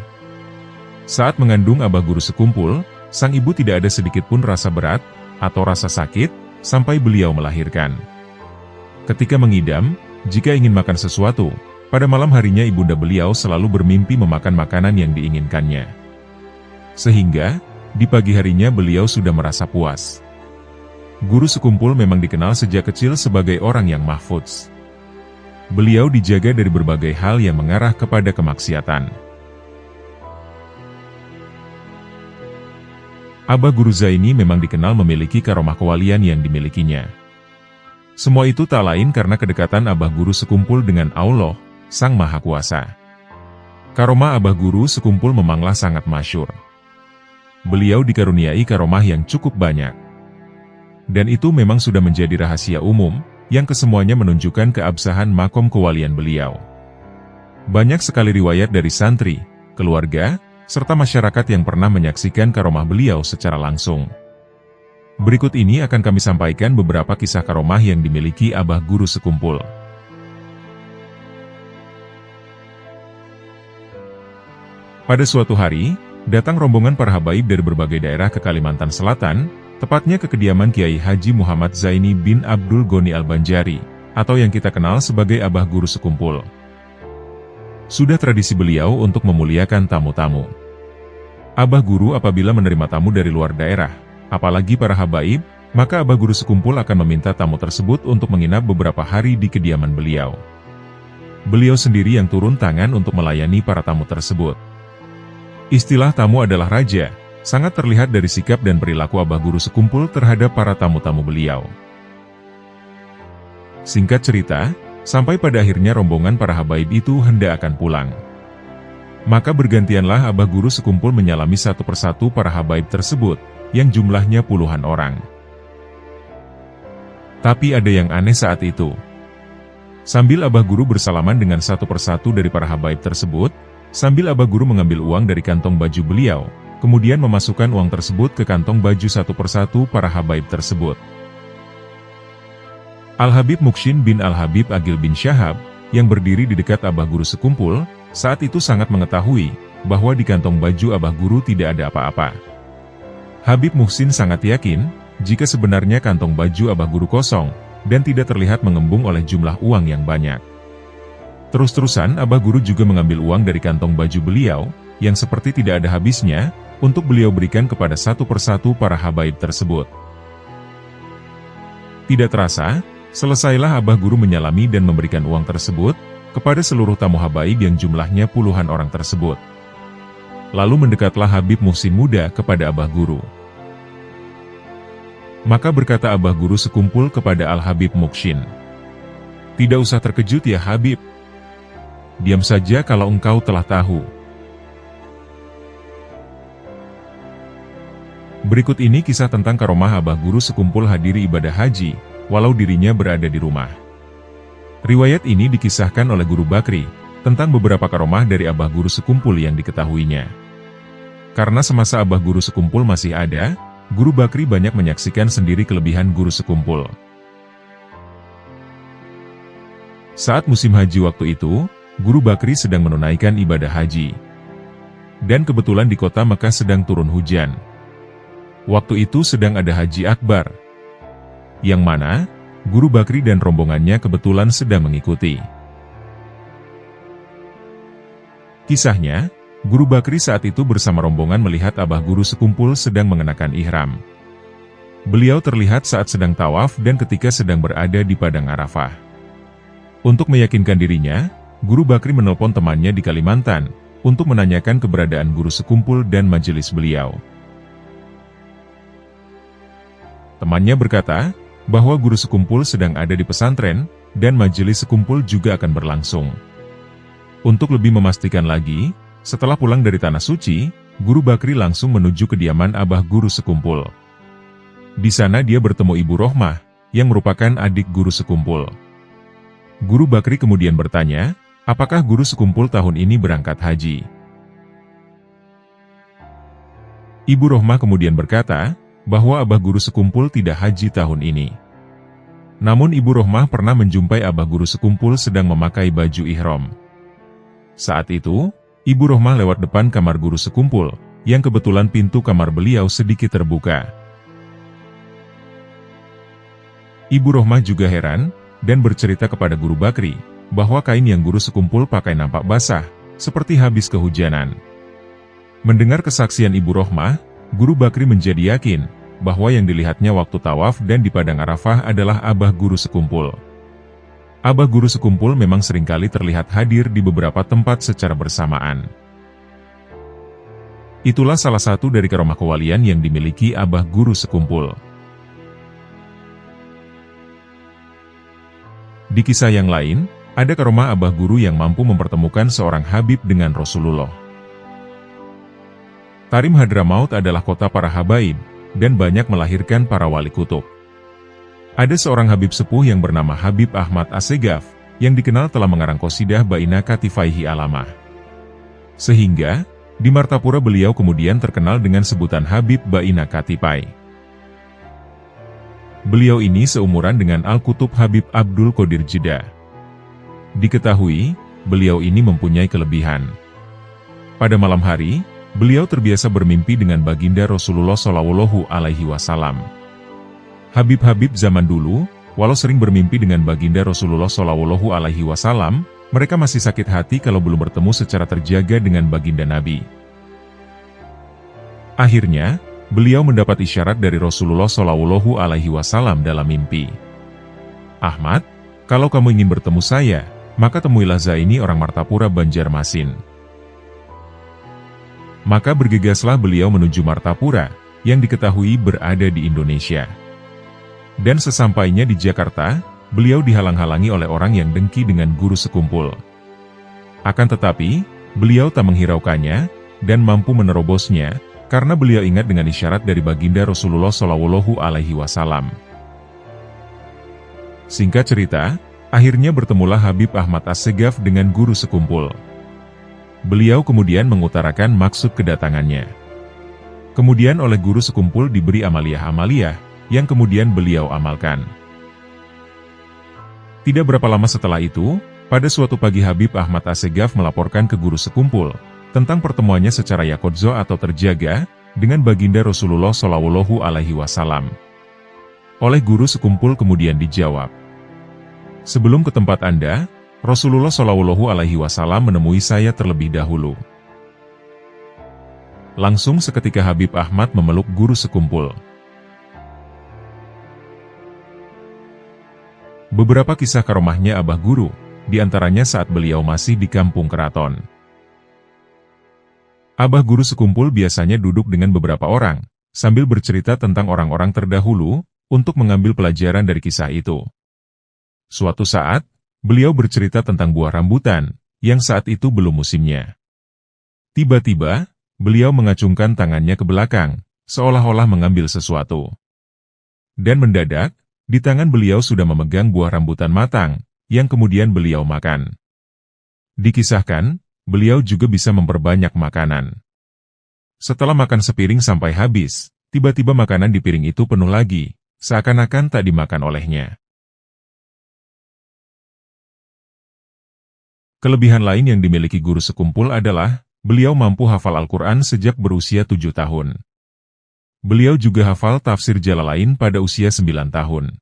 Speaker 1: Saat mengandung Abah Guru Sekumpul, sang ibu tidak ada sedikit pun rasa berat, atau rasa sakit, sampai beliau melahirkan. Ketika mengidam, jika ingin makan sesuatu, pada malam harinya ibunda beliau selalu bermimpi memakan makanan yang diinginkannya. Sehingga, di pagi harinya beliau sudah merasa puas. Guru Sekumpul memang dikenal sejak kecil sebagai orang yang mahfudz. Beliau dijaga dari berbagai hal yang mengarah kepada kemaksiatan. Abah Guru Zaini memang dikenal memiliki karomah kewalian yang dimilikinya. Semua itu tak lain karena kedekatan Abah Guru Sekumpul dengan Allah, Sang Maha Kuasa. Karomah Abah Guru Sekumpul memanglah sangat masyhur. Beliau dikaruniai karomah yang cukup banyak. Dan itu memang sudah menjadi rahasia umum, yang kesemuanya menunjukkan keabsahan makom kewalian beliau. Banyak sekali riwayat dari santri, keluarga, serta masyarakat yang pernah menyaksikan karomah beliau secara langsung. Berikut ini akan kami sampaikan beberapa kisah karomah yang dimiliki Abah Guru Sekumpul. Pada suatu hari, datang rombongan para habaib dari berbagai daerah ke Kalimantan Selatan, tepatnya ke kediaman Kiai Haji Muhammad Zaini bin Abdul Goni Al-Banjari, atau yang kita kenal sebagai Abah Guru Sekumpul. Sudah tradisi beliau untuk memuliakan tamu-tamu. Abah Guru apabila menerima tamu dari luar daerah, apalagi para habaib, maka Abah Guru Sekumpul akan meminta tamu tersebut untuk menginap beberapa hari di kediaman beliau. Beliau sendiri yang turun tangan untuk melayani para tamu tersebut. Istilah tamu adalah raja, sangat terlihat dari sikap dan perilaku Abah Guru Sekumpul terhadap para tamu-tamu beliau. Singkat cerita, sampai pada akhirnya rombongan para habaib itu hendak akan pulang. Maka bergantianlah Abah Guru Sekumpul menyalami satu persatu para habaib tersebut, yang jumlahnya puluhan orang. Tapi ada yang aneh saat itu. Sambil Abah Guru bersalaman dengan satu persatu dari para habaib tersebut, sambil Abah Guru mengambil uang dari kantong baju beliau, kemudian memasukkan uang tersebut ke kantong baju satu persatu para habaib tersebut. Al-Habib Mukshin bin Al-Habib Agil bin Syahab, yang berdiri di dekat Abah Guru Sekumpul, saat itu sangat mengetahui bahwa di kantong baju Abah Guru tidak ada apa-apa. Habib Muhsin sangat yakin, jika sebenarnya kantong baju Abah Guru kosong, dan tidak terlihat mengembung oleh jumlah uang yang banyak. Terus-terusan Abah Guru juga mengambil uang dari kantong baju beliau, yang seperti tidak ada habisnya, untuk beliau berikan kepada satu persatu para habaib tersebut. Tidak terasa, selesailah Abah Guru menyalami dan memberikan uang tersebut, kepada seluruh tamu habaib yang jumlahnya puluhan orang tersebut. Lalu mendekatlah Habib Muhsin muda kepada Abah Guru. Maka berkata Abah Guru Sekumpul kepada Al-Habib Mukshin, "Tidak usah terkejut ya Habib. Diam saja kalau engkau telah tahu." Berikut ini kisah tentang karomah Abah Guru Sekumpul hadiri ibadah haji, walau dirinya berada di rumah. Riwayat ini dikisahkan oleh Guru Bakri, tentang beberapa karomah dari Abah Guru Sekumpul yang diketahuinya. Karena semasa Abah Guru Sekumpul masih ada, Guru Bakri banyak menyaksikan sendiri kelebihan Guru Sekumpul. Saat musim haji waktu itu, Guru Bakri sedang menunaikan ibadah haji. Dan kebetulan di kota Mekah sedang turun hujan. Waktu itu sedang ada Haji Akbar, yang mana Guru Bakri dan rombongannya kebetulan sedang mengikuti. Kisahnya, Guru Bakri saat itu bersama rombongan melihat Abah Guru Sekumpul sedang mengenakan ihram. Beliau terlihat saat sedang tawaf dan ketika sedang berada di Padang Arafah. Untuk meyakinkan dirinya, Guru Bakri menelpon temannya di Kalimantan, untuk menanyakan keberadaan Guru Sekumpul dan majelis beliau. Temannya berkata, bahwa Guru Sekumpul sedang ada di pesantren, dan majelis Sekumpul juga akan berlangsung. Untuk lebih memastikan lagi, setelah pulang dari Tanah Suci, Guru Bakri langsung menuju kediaman Abah Guru Sekumpul. Di sana dia bertemu Ibu Rohmah, yang merupakan adik Guru Sekumpul. Guru Bakri kemudian bertanya, apakah Guru Sekumpul tahun ini berangkat haji? Ibu Rohmah kemudian berkata, bahwa Abah Guru Sekumpul tidak haji tahun ini. Namun Ibu Rohmah pernah menjumpai Abah Guru Sekumpul sedang memakai baju ihram. Saat itu, Ibu Rohmah lewat depan kamar Guru Sekumpul, yang kebetulan pintu kamar beliau sedikit terbuka. Ibu Rohmah juga heran, dan bercerita kepada Guru Bakri, bahwa kain yang Guru Sekumpul pakai nampak basah, seperti habis kehujanan. Mendengar kesaksian Ibu Rohmah, Guru Bakri menjadi yakin, bahwa yang dilihatnya waktu tawaf dan di Padang Arafah adalah Abah Guru Sekumpul. Abah Guru Sekumpul memang seringkali terlihat hadir di beberapa tempat secara bersamaan. Itulah salah satu dari karomah kewalian yang dimiliki Abah Guru Sekumpul. Di kisah yang lain, ada karomah abah guru yang mampu mempertemukan seorang Habib dengan Rasulullah. Tarim Hadramaut adalah kota para habaib, dan banyak melahirkan para wali kutub. Ada seorang Habib sepuh yang bernama Habib Ahmad Assegaf, yang dikenal telah mengarang qasidah Baina Katifaihi Alamah. Sehingga, di Martapura beliau kemudian terkenal dengan sebutan Habib Baina Katifai. Beliau ini seumuran dengan Al-Kutub Habib Abdul Qadir Jeddah. Diketahui, beliau ini mempunyai kelebihan. Pada malam hari, beliau terbiasa bermimpi dengan baginda Rasulullah Shallallahu Alaihi Wasallam. Habib-habib zaman dulu, walau sering bermimpi dengan baginda Rasulullah Shallallahu Alaihi Wasallam, mereka masih sakit hati kalau belum bertemu secara terjaga dengan baginda Nabi. Akhirnya, beliau mendapat isyarat dari Rasulullah Shallallahu Alaihi Wasallam dalam mimpi. Ahmad, kalau kamu ingin bertemu saya, maka temuilah Zaini orang Martapura Banjarmasin. Maka bergegaslah beliau menuju Martapura, yang diketahui berada di Indonesia. Dan sesampainya di Jakarta, beliau dihalang-halangi oleh orang yang dengki dengan guru sekumpul. Akan tetapi, beliau tak menghiraukannya, dan mampu menerobosnya, karena beliau ingat dengan isyarat dari baginda Rasulullah Shallallahu Alaihi Wasallam. Singkat cerita, akhirnya bertemulah Habib Ahmad Assegaf dengan guru sekumpul. Beliau kemudian mengutarakan maksud kedatangannya. Kemudian oleh guru sekumpul diberi amaliyah-amaliyah, yang kemudian beliau amalkan. Tidak berapa lama setelah itu, pada suatu pagi Habib Ahmad Assegaf melaporkan ke guru sekumpul, tentang pertemuannya secara yakodzo atau terjaga, dengan baginda Rasulullah Shallallahu Alaihi Wasallam. Oleh guru sekumpul kemudian dijawab, "Sebelum ke tempat Anda, Rasulullah Shallallahu Alaihi Wasallam menemui saya terlebih dahulu." Langsung seketika Habib Ahmad memeluk guru sekumpul. Beberapa kisah karomahnya abah guru, diantaranya saat beliau masih di kampung keraton. Abah guru sekumpul biasanya duduk dengan beberapa orang, sambil bercerita tentang orang-orang terdahulu, untuk mengambil pelajaran dari kisah itu. Suatu saat, beliau bercerita tentang buah rambutan, yang saat itu belum musimnya. Tiba-tiba, beliau mengacungkan tangannya ke belakang, seolah-olah mengambil sesuatu. Dan mendadak, di tangan beliau sudah memegang buah rambutan matang, yang kemudian beliau makan. Dikisahkan, beliau juga bisa memperbanyak makanan. Setelah makan sepiring sampai habis, tiba-tiba makanan di piring itu penuh lagi, seakan-akan tak dimakan olehnya. Kelebihan lain yang dimiliki guru sekumpul adalah, beliau mampu hafal Al-Quran sejak berusia 7 tahun. Beliau juga hafal tafsir Jalalain pada usia 9 tahun.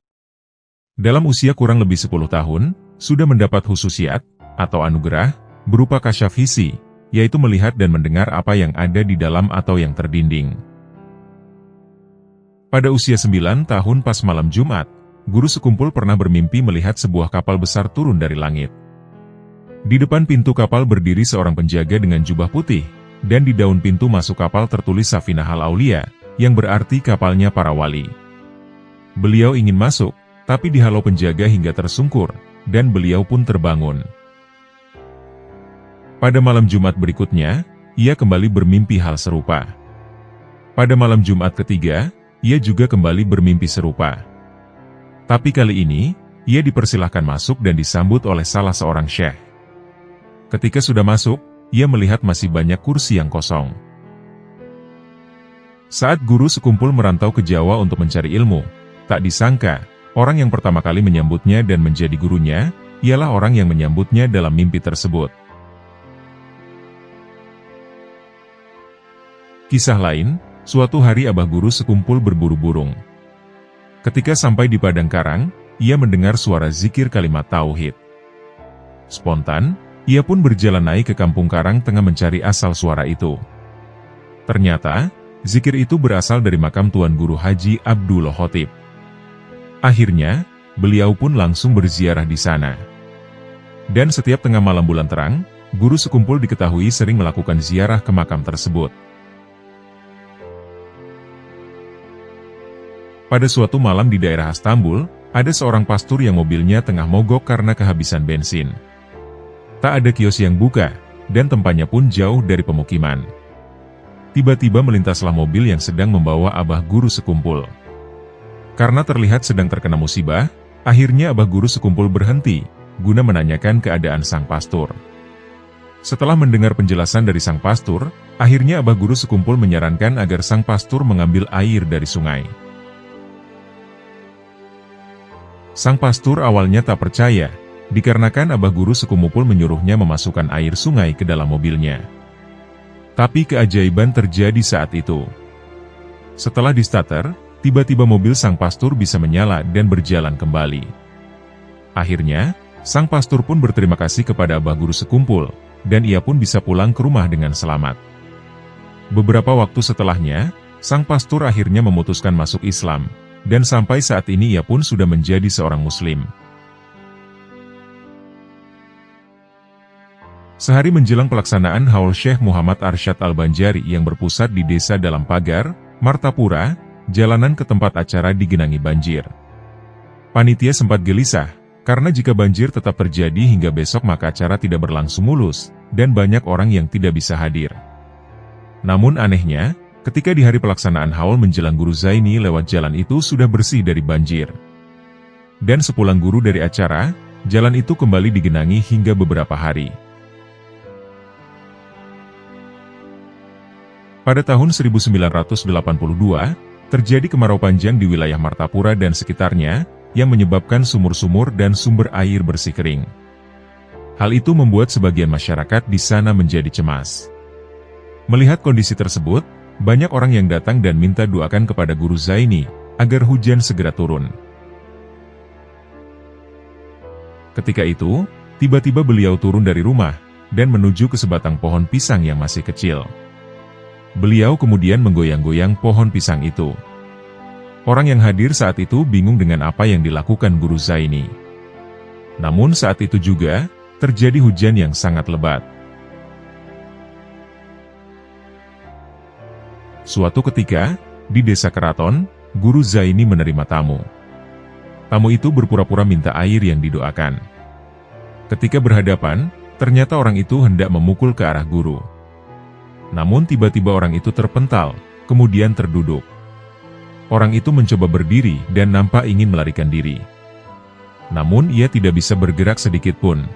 Speaker 1: Dalam usia kurang lebih 10 tahun, sudah mendapat khususiat, atau anugerah, berupa kasyaf hisi, yaitu melihat dan mendengar apa yang ada di dalam atau yang terdinding. Pada usia 9 tahun pas malam Jumat, guru sekumpul pernah bermimpi melihat sebuah kapal besar turun dari langit. Di depan pintu kapal berdiri seorang penjaga dengan jubah putih, dan di daun pintu masuk kapal tertulis Safinahal Aulia, yang berarti kapalnya para wali. Beliau ingin masuk, tapi dihalau penjaga hingga tersungkur, dan beliau pun terbangun. Pada malam Jumat berikutnya, ia kembali bermimpi hal serupa. Pada malam Jumat ketiga, ia juga kembali bermimpi serupa. Tapi kali ini, ia dipersilahkan masuk dan disambut oleh salah seorang syekh. Ketika sudah masuk, ia melihat masih banyak kursi yang kosong. Saat guru sekumpul merantau ke Jawa untuk mencari ilmu, tak disangka, orang yang pertama kali menyambutnya dan menjadi gurunya, ialah orang yang menyambutnya dalam mimpi tersebut. Kisah lain, suatu hari abah guru sekumpul berburu burung. Ketika sampai di padang karang, ia mendengar suara zikir kalimat tauhid. Spontan, ia pun berjalan naik ke kampung karang tengah mencari asal suara itu. Ternyata, zikir itu berasal dari makam Tuan Guru Haji Abdullah Khotib. Akhirnya, beliau pun langsung berziarah di sana. Dan setiap tengah malam bulan terang, guru sekumpul diketahui sering melakukan ziarah ke makam tersebut. Pada suatu malam di daerah Istanbul, ada seorang pastur yang mobilnya tengah mogok karena kehabisan bensin. Tak ada kios yang buka, dan tempatnya pun jauh dari pemukiman. Tiba-tiba melintaslah mobil yang sedang membawa abah guru sekumpul. Karena terlihat sedang terkena musibah, akhirnya abah guru sekumpul berhenti, guna menanyakan keadaan sang pastur. Setelah mendengar penjelasan dari sang pastur, akhirnya abah guru sekumpul menyarankan agar sang pastur mengambil air dari sungai. Sang pastur awalnya tak percaya, dikarenakan abah guru sekumpul menyuruhnya memasukkan air sungai ke dalam mobilnya. Tapi keajaiban terjadi saat itu. Setelah di-starter, tiba-tiba mobil sang pastur bisa menyala dan berjalan kembali. Akhirnya, sang pastur pun berterima kasih kepada abah guru sekumpul, dan ia pun bisa pulang ke rumah dengan selamat. Beberapa waktu setelahnya, sang pastur akhirnya memutuskan masuk Islam, dan sampai saat ini ia pun sudah menjadi seorang muslim. Sehari menjelang pelaksanaan haul Syekh Muhammad Arsyad Al-Banjari yang berpusat di Desa Dalam Pagar, Martapura, jalanan ke tempat acara digenangi banjir. Panitia sempat gelisah, karena jika banjir tetap terjadi hingga besok maka acara tidak berlangsung mulus, dan banyak orang yang tidak bisa hadir. Namun anehnya, ketika di hari pelaksanaan haul menjelang Guru Zaini lewat jalan itu sudah bersih dari banjir. Dan sepulang guru dari acara, jalan itu kembali digenangi hingga beberapa hari. Pada tahun 1982, terjadi kemarau panjang di wilayah Martapura dan sekitarnya, yang menyebabkan sumur-sumur dan sumber air bersih kering. Hal itu membuat sebagian masyarakat di sana menjadi cemas. Melihat kondisi tersebut, banyak orang yang datang dan minta doakan kepada Guru Zaini, agar hujan segera turun. Ketika itu, tiba-tiba beliau turun dari rumah, dan menuju ke sebatang pohon pisang yang masih kecil. Beliau kemudian menggoyang-goyang pohon pisang itu. Orang yang hadir saat itu bingung dengan apa yang dilakukan Guru Zaini. Namun saat itu juga, terjadi hujan yang sangat lebat. Suatu ketika, di desa Keraton, Guru Zaini menerima tamu. Tamu itu berpura-pura minta air yang didoakan. Ketika berhadapan, ternyata orang itu hendak memukul ke arah guru. Namun tiba-tiba orang itu terpental, kemudian terduduk. Orang itu mencoba berdiri dan nampak ingin melarikan diri. Namun ia tidak bisa bergerak sedikit pun.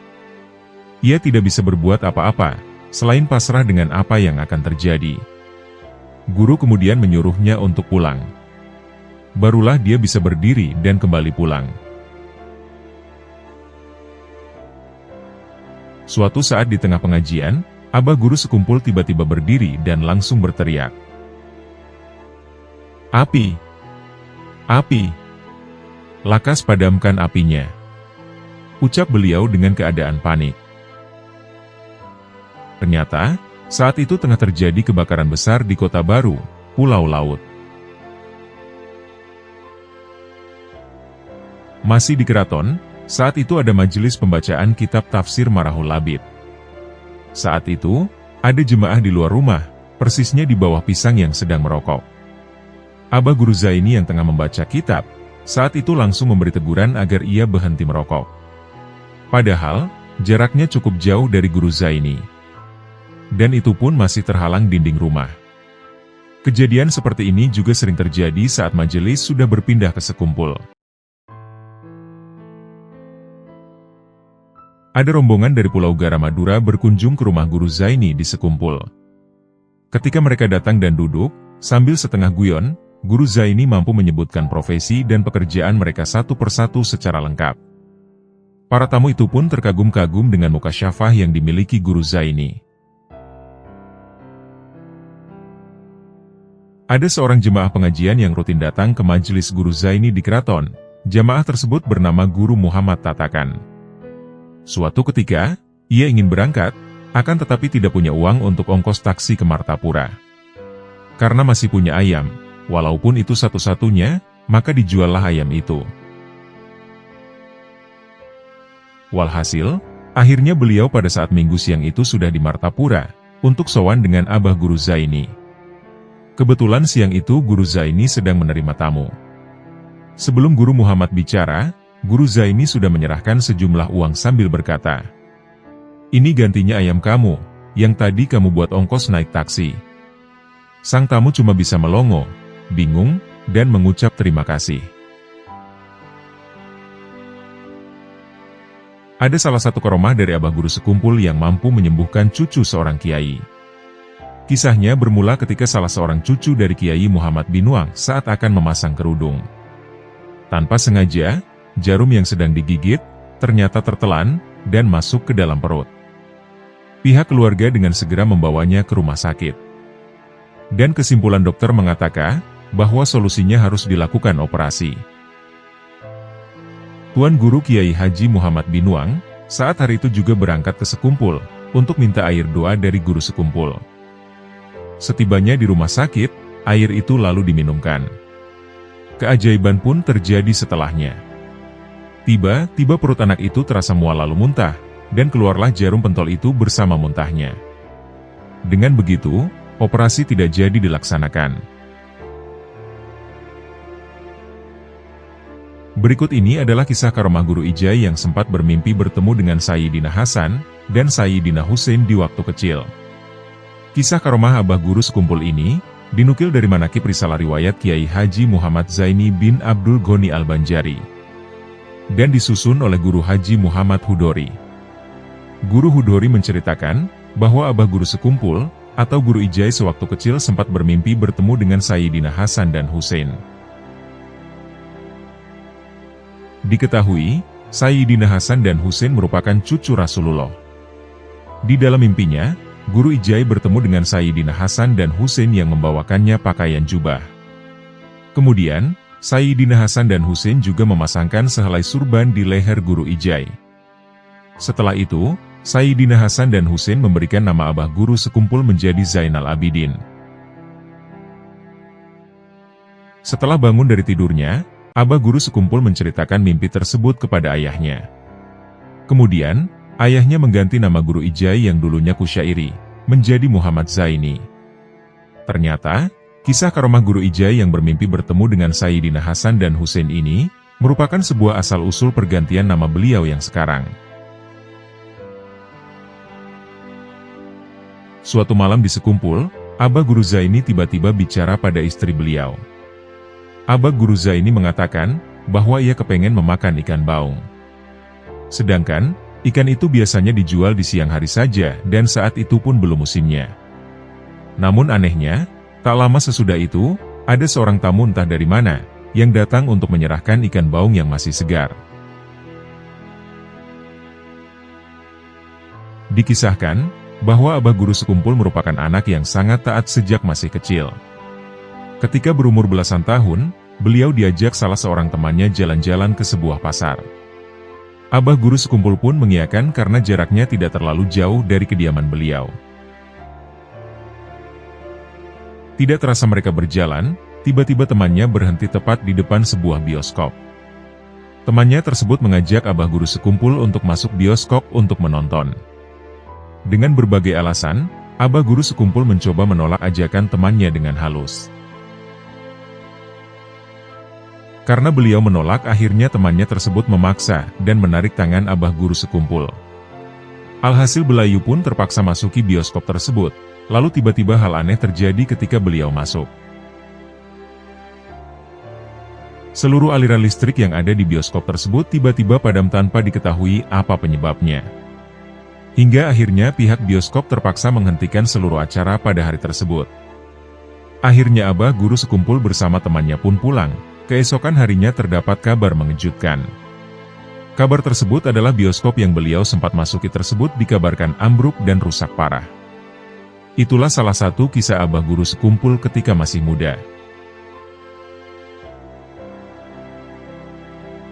Speaker 1: Ia tidak bisa berbuat apa-apa, selain pasrah dengan apa yang akan terjadi. Guru kemudian menyuruhnya untuk pulang. Barulah dia bisa berdiri dan kembali pulang. Suatu saat di tengah pengajian, abah guru sekumpul tiba-tiba berdiri dan langsung berteriak. "Api! Api! Lakas padamkan apinya!" Ucap beliau dengan keadaan panik. Ternyata, saat itu tengah terjadi kebakaran besar di Kota Baru, Pulau Laut. Masih di Keraton, saat itu ada majelis pembacaan kitab tafsir Marahul Labib. Saat itu, ada jemaah di luar rumah, persisnya di bawah pisang yang sedang merokok. Abah Guru Zaini yang tengah membaca kitab, saat itu langsung memberi teguran agar ia berhenti merokok. Padahal, jaraknya cukup jauh dari Guru Zaini. Dan itu pun masih terhalang dinding rumah. Kejadian seperti ini juga sering terjadi saat majelis sudah berpindah ke sekumpul. Ada rombongan dari Pulau Garamadura berkunjung ke rumah Guru Zaini di sekumpul. Ketika mereka datang dan duduk, sambil setengah guyon, Guru Zaini mampu menyebutkan profesi dan pekerjaan mereka satu persatu secara lengkap. Para tamu itu pun terkagum-kagum dengan mukasyafah yang dimiliki Guru Zaini. Ada seorang jemaah pengajian yang rutin datang ke majelis Guru Zaini di Keraton. Jemaah tersebut bernama Guru Muhammad Tatakan. Suatu ketika, ia ingin berangkat, akan tetapi tidak punya uang untuk ongkos taksi ke Martapura. Karena masih punya ayam, walaupun itu satu-satunya, maka dijuallah ayam itu. Walhasil, akhirnya beliau pada saat Minggu siang itu sudah di Martapura, untuk sowan dengan Abah Guru Zaini. Kebetulan siang itu Guru Zaini sedang menerima tamu. Sebelum Guru Muhammad bicara, Guru Zaini sudah menyerahkan sejumlah uang sambil berkata, "Ini gantinya ayam kamu, yang tadi kamu buat ongkos naik taksi." Sang tamu cuma bisa melongo, bingung, dan mengucap terima kasih. Ada salah satu karomah dari Abah Guru Sekumpul yang mampu menyembuhkan cucu seorang kiai. Kisahnya bermula ketika salah seorang cucu dari Kiai Muhammad Binuang saat akan memasang kerudung. Tanpa sengaja, jarum yang sedang digigit, ternyata tertelan, dan masuk ke dalam perut. Pihak keluarga dengan segera membawanya ke rumah sakit. Dan kesimpulan dokter mengatakan, bahwa solusinya harus dilakukan operasi. Tuan Guru Kiai Haji Muhammad Binuang, saat hari itu juga berangkat ke Sekumpul, untuk minta air doa dari Guru Sekumpul. Setibanya di rumah sakit, air itu lalu diminumkan. Keajaiban pun terjadi setelahnya. Tiba-tiba perut anak itu terasa mual lalu muntah, dan keluarlah jarum pentol itu bersama muntahnya. Dengan begitu, operasi tidak jadi dilaksanakan. Berikut ini adalah kisah karomah Guru Ijai yang sempat bermimpi bertemu dengan Sayyidina Hasan dan Sayyidina Husein di waktu kecil. Kisah karomah Abah Guru Sekumpul ini dinukil dari manakib risalah riwayat Kiai Haji Muhammad Zaini bin Abdul Ghani Al-Banjari dan disusun oleh Guru Haji Muhammad Hudori. Guru Hudori menceritakan bahwa Abah Guru Sekumpul atau Guru Ijai sewaktu kecil sempat bermimpi bertemu dengan Sayyidina Hasan dan Husein. Diketahui, Sayyidina Hasan dan Husein merupakan cucu Rasulullah. Di dalam mimpinya, Guru Ijai bertemu dengan Sayyidina Hasan dan Husein yang membawakannya pakaian jubah. Kemudian, Sayyidina Hasan dan Husein juga memasangkan sehelai surban di leher Guru Ijai. Setelah itu, Sayyidina Hasan dan Husein memberikan nama Abah Guru Sekumpul menjadi Zainal Abidin. Setelah bangun dari tidurnya, Abah Guru Sekumpul menceritakan mimpi tersebut kepada ayahnya. Kemudian, ayahnya mengganti nama Guru Ijai yang dulunya Kusyairi, menjadi Muhammad Zaini. Ternyata, kisah karomah Guru Ijai yang bermimpi bertemu dengan Sayyidina Hasan dan Husein ini, merupakan sebuah asal-usul pergantian nama beliau yang sekarang. Suatu malam di Sekumpul, Abah Guru Zaini tiba-tiba bicara pada istri beliau. Abah Guru Zaini mengatakan bahwa ia kepengen memakan ikan baung. Sedangkan, ikan itu biasanya dijual di siang hari saja dan saat itu pun belum musimnya. Namun anehnya, tak lama sesudah itu, ada seorang tamu entah dari mana, yang datang untuk menyerahkan ikan baung yang masih segar. Dikisahkan, bahwa Abah Guru Sekumpul merupakan anak yang sangat taat sejak masih kecil. Ketika berumur belasan tahun, beliau diajak salah seorang temannya jalan-jalan ke sebuah pasar. Abah Guru Sekumpul pun mengiyakan karena jaraknya tidak terlalu jauh dari kediaman beliau. Tidak terasa mereka berjalan, tiba-tiba temannya berhenti tepat di depan sebuah bioskop. Temannya tersebut mengajak Abah Guru Sekumpul untuk masuk bioskop untuk menonton. Dengan berbagai alasan, Abah Guru Sekumpul mencoba menolak ajakan temannya dengan halus. Karena beliau menolak, akhirnya temannya tersebut memaksa dan menarik tangan Abah Guru Sekumpul. Alhasil belayu pun terpaksa masuki bioskop tersebut, lalu tiba-tiba hal aneh terjadi ketika beliau masuk. Seluruh aliran listrik yang ada di bioskop tersebut tiba-tiba padam tanpa diketahui apa penyebabnya. Hingga akhirnya pihak bioskop terpaksa menghentikan seluruh acara pada hari tersebut. Akhirnya Abah Guru Sekumpul bersama temannya pun pulang. Keesokan harinya terdapat kabar mengejutkan. Kabar tersebut adalah bioskop yang beliau sempat masuki tersebut dikabarkan ambruk dan rusak parah. Itulah salah satu kisah Abah Guru Sekumpul ketika masih muda.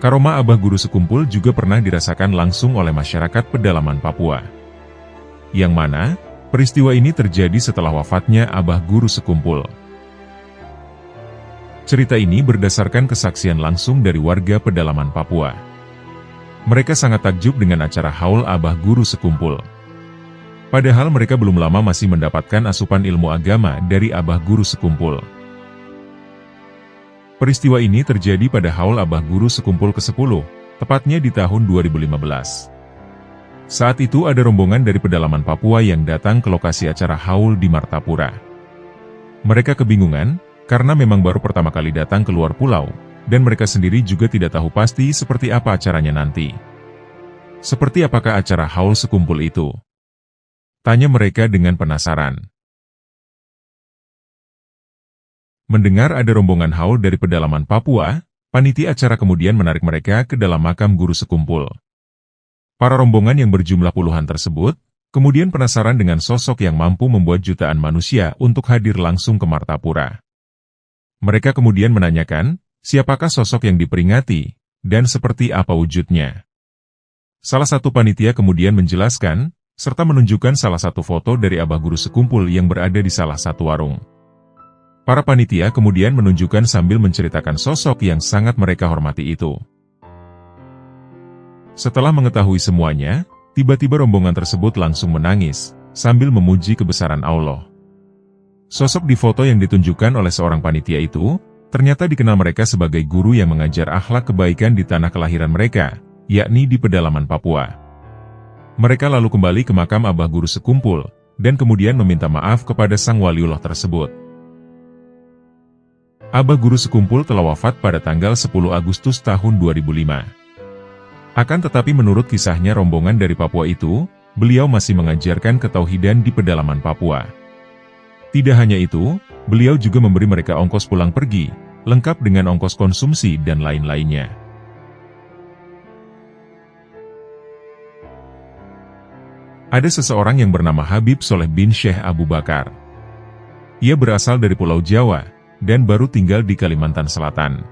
Speaker 1: Karomah Abah Guru Sekumpul juga pernah dirasakan langsung oleh masyarakat pedalaman Papua. Yang mana, peristiwa ini terjadi setelah wafatnya Abah Guru Sekumpul. Cerita ini berdasarkan kesaksian langsung dari warga pedalaman Papua. Mereka sangat takjub dengan acara haul Abah Guru Sekumpul. Padahal mereka belum lama masih mendapatkan asupan ilmu agama dari Abah Guru Sekumpul. Peristiwa ini terjadi pada haul Abah Guru Sekumpul ke-10, tepatnya di tahun 2015. Saat itu ada rombongan dari pedalaman Papua yang datang ke lokasi acara haul di Martapura. Mereka kebingungan, karena memang baru pertama kali datang ke luar pulau, dan mereka sendiri juga tidak tahu pasti seperti apa acaranya nanti. Seperti apakah acara haul sekumpul itu? Tanya mereka dengan penasaran. Mendengar ada rombongan haul dari pedalaman Papua, panitia acara kemudian menarik mereka ke dalam makam guru sekumpul. Para rombongan yang berjumlah puluhan tersebut, kemudian penasaran dengan sosok yang mampu membuat jutaan manusia untuk hadir langsung ke Martapura. Mereka kemudian menanyakan, siapakah sosok yang diperingati, dan seperti apa wujudnya. Salah satu panitia kemudian menjelaskan, serta menunjukkan salah satu foto dari Abah Guru Sekumpul yang berada di salah satu warung. Para panitia kemudian menunjukkan sambil menceritakan sosok yang sangat mereka hormati itu. Setelah mengetahui semuanya, tiba-tiba rombongan tersebut langsung menangis, sambil memuji kebesaran Allah. Sosok di foto yang ditunjukkan oleh seorang panitia itu, ternyata dikenal mereka sebagai guru yang mengajar akhlak kebaikan di tanah kelahiran mereka, yakni di pedalaman Papua. Mereka lalu kembali ke makam Abah Guru Sekumpul, dan kemudian meminta maaf kepada sang waliullah tersebut. Abah Guru Sekumpul telah wafat pada tanggal 10 Agustus tahun 2005. Akan tetapi menurut kisahnya rombongan dari Papua itu, beliau masih mengajarkan ketauhidan di pedalaman Papua. Tidak hanya itu, beliau juga memberi mereka ongkos pulang pergi, lengkap dengan ongkos konsumsi dan lain-lainnya. Ada seseorang yang bernama Habib Soleh bin Syekh Abu Bakar. Ia berasal dari Pulau Jawa, dan baru tinggal di Kalimantan Selatan.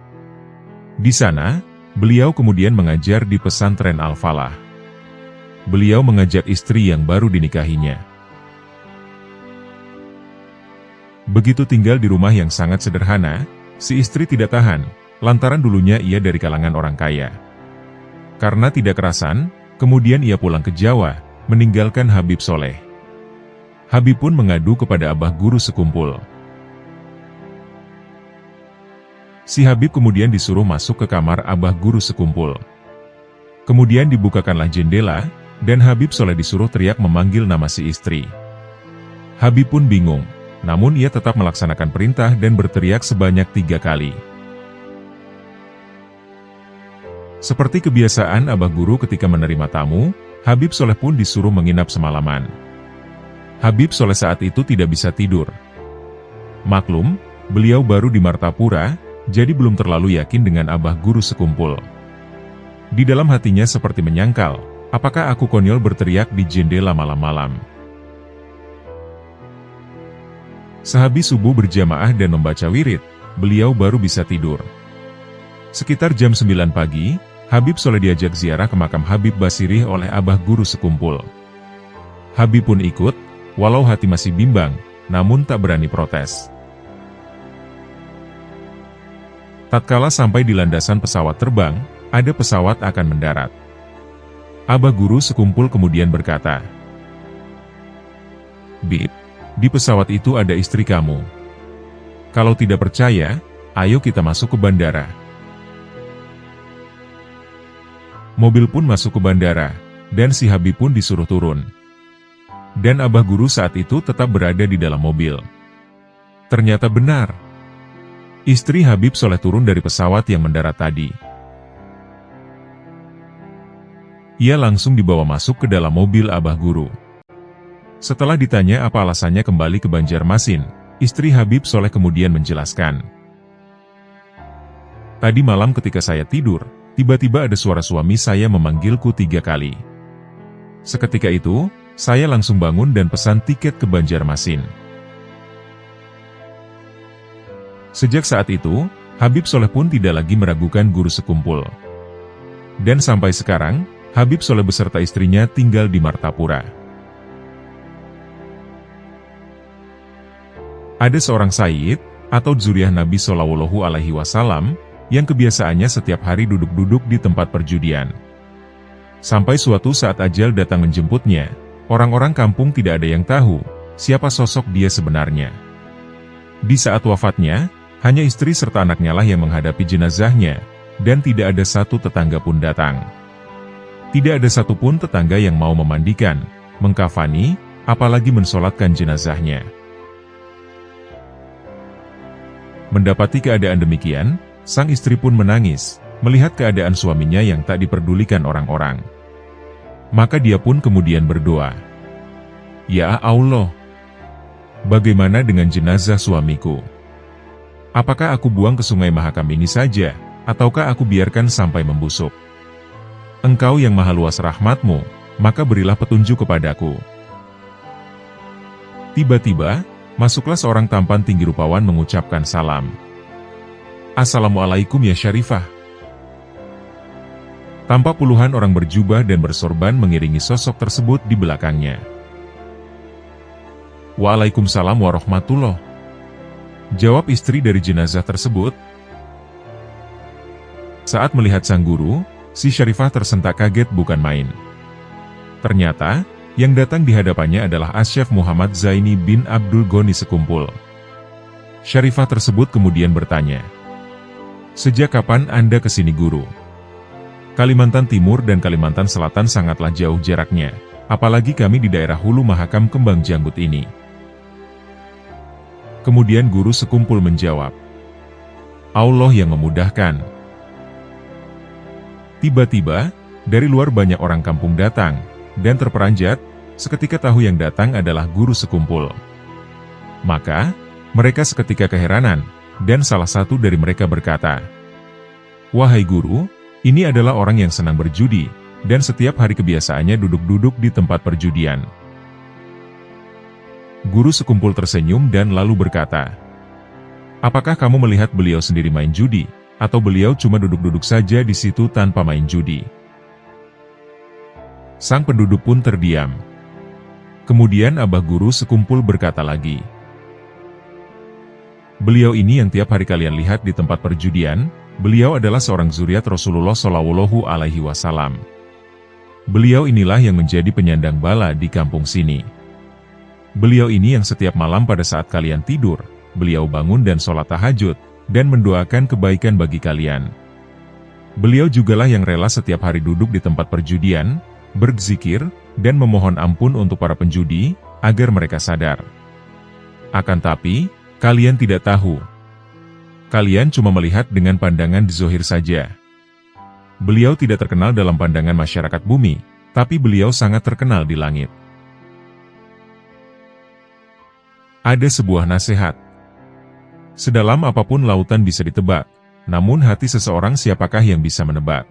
Speaker 1: Di sana, beliau kemudian mengajar di pesantren Al-Falah. Beliau mengajak istri yang baru dinikahinya. Begitu tinggal di rumah yang sangat sederhana, si istri tidak tahan, lantaran dulunya ia dari kalangan orang kaya. Karena tidak kerasan, kemudian ia pulang ke Jawa, meninggalkan Habib Soleh. Habib pun mengadu kepada Abah Guru Sekumpul. Si Habib kemudian disuruh masuk ke kamar Abah Guru Sekumpul. Kemudian dibukakanlah jendela, dan Habib Soleh disuruh teriak memanggil nama si istri. Habib pun bingung. Namun ia tetap melaksanakan perintah dan berteriak sebanyak 3 kali. Seperti kebiasaan Abah Guru ketika menerima tamu, Habib Soleh pun disuruh menginap semalaman. Habib Soleh saat itu tidak bisa tidur. Maklum, beliau baru di Martapura, jadi belum terlalu yakin dengan Abah Guru Sekumpul. Di dalam hatinya seperti menyangkal, apakah aku konyol berteriak di jendela malam-malam. Sehabis subuh berjamaah dan membaca wirid, beliau baru bisa tidur. Sekitar jam 9 pagi, Habib Soleh diajak ziarah ke makam Habib Basirih oleh Abah Guru Sekumpul. Habib pun ikut, walau hati masih bimbang, namun tak berani protes. Tatkala sampai di landasan pesawat terbang, ada pesawat akan mendarat. Abah Guru Sekumpul kemudian berkata, "Bib, di pesawat itu ada istri kamu. Kalau tidak percaya, ayo kita masuk ke bandara." Mobil pun masuk ke bandara, dan si Habib pun disuruh turun. Dan Abah Guru saat itu tetap berada di dalam mobil. Ternyata benar. Istri Habib Soleh turun dari pesawat yang mendarat tadi. Ia langsung dibawa masuk ke dalam mobil Abah Guru. Setelah ditanya apa alasannya kembali ke Banjarmasin, istri Habib Soleh kemudian menjelaskan. "Tadi malam ketika saya tidur, tiba-tiba ada suara suami saya memanggilku 3 kali. Seketika itu, saya langsung bangun dan pesan tiket ke Banjarmasin." Sejak saat itu, Habib Soleh pun tidak lagi meragukan Guru Sekumpul. Dan sampai sekarang, Habib Soleh beserta istrinya tinggal di Martapura. Ada seorang sayyid, atau dzurriyyah Nabi Shallallahu Alaihi Wasallam, yang kebiasaannya setiap hari duduk-duduk di tempat perjudian. Sampai suatu saat ajal datang menjemputnya, orang-orang kampung tidak ada yang tahu, siapa sosok dia sebenarnya. Di saat wafatnya, Hanya istri serta anaknya lah yang menghadapi jenazahnya, dan tidak ada satu tetangga pun datang. Tidak ada satupun tetangga yang mau memandikan, mengkafani, apalagi mensolatkan jenazahnya. Mendapati keadaan demikian, sang istri pun menangis, melihat keadaan suaminya yang tak diperdulikan orang-orang. Maka dia pun kemudian berdoa, "Ya Allah, bagaimana dengan jenazah suamiku? Apakah aku buang ke Sungai Mahakam ini saja, ataukah aku biarkan sampai membusuk? Engkau yang maha luas rahmat-Mu, maka berilah petunjuk kepadaku." Tiba-tiba, masuklah seorang tampan tinggi rupawan mengucapkan salam. "Assalamualaikum ya Syarifah." Tampak puluhan orang berjubah dan bersorban mengiringi sosok tersebut di belakangnya. "Waalaikumsalam warahmatullah," jawab istri dari jenazah tersebut. Saat melihat sang guru, si Syarifah tersentak kaget bukan main. Ternyata, yang datang di hadapannya adalah Asyaf Muhammad Zaini bin Abdul Ghani Sekumpul. Syarifah tersebut kemudian bertanya, "Sejak kapan Anda ke sini guru? Kalimantan Timur dan Kalimantan Selatan sangatlah jauh jaraknya, apalagi kami di daerah Hulu Mahakam Kembang Janggut ini." Kemudian guru Sekumpul menjawab, "Allah yang memudahkan." Tiba-tiba, dari luar banyak orang kampung datang, dan terperanjat, seketika tahu yang datang adalah guru Sekumpul. Maka, mereka seketika keheranan, dan salah satu dari mereka berkata, "Wahai guru, ini adalah orang yang senang berjudi, dan setiap hari kebiasaannya duduk-duduk di tempat perjudian." Guru Sekumpul tersenyum dan lalu berkata, "Apakah kamu melihat beliau sendiri main judi, atau beliau cuma duduk-duduk saja di situ tanpa main judi?" Sang penduduk pun terdiam. Kemudian Abah Guru Sekumpul berkata lagi, "Beliau ini yang tiap hari kalian lihat di tempat perjudian, beliau adalah seorang zuriat Rasulullah Shallallahu Alaihi Wasallam. Beliau inilah yang menjadi penyandang bala di kampung sini. Beliau ini yang setiap malam pada saat kalian tidur, beliau bangun dan sholat tahajud, dan mendoakan kebaikan bagi kalian. Beliau jugalah yang rela setiap hari duduk di tempat perjudian, berzikir, dan memohon ampun untuk para penjudi, agar mereka sadar. Akan tapi, kalian tidak tahu. Kalian cuma melihat dengan pandangan di zohir saja. Beliau tidak terkenal dalam pandangan masyarakat bumi, tapi beliau sangat terkenal di langit." Ada sebuah nasihat. Sedalam apapun lautan bisa ditebak, namun hati seseorang siapakah yang bisa menebak?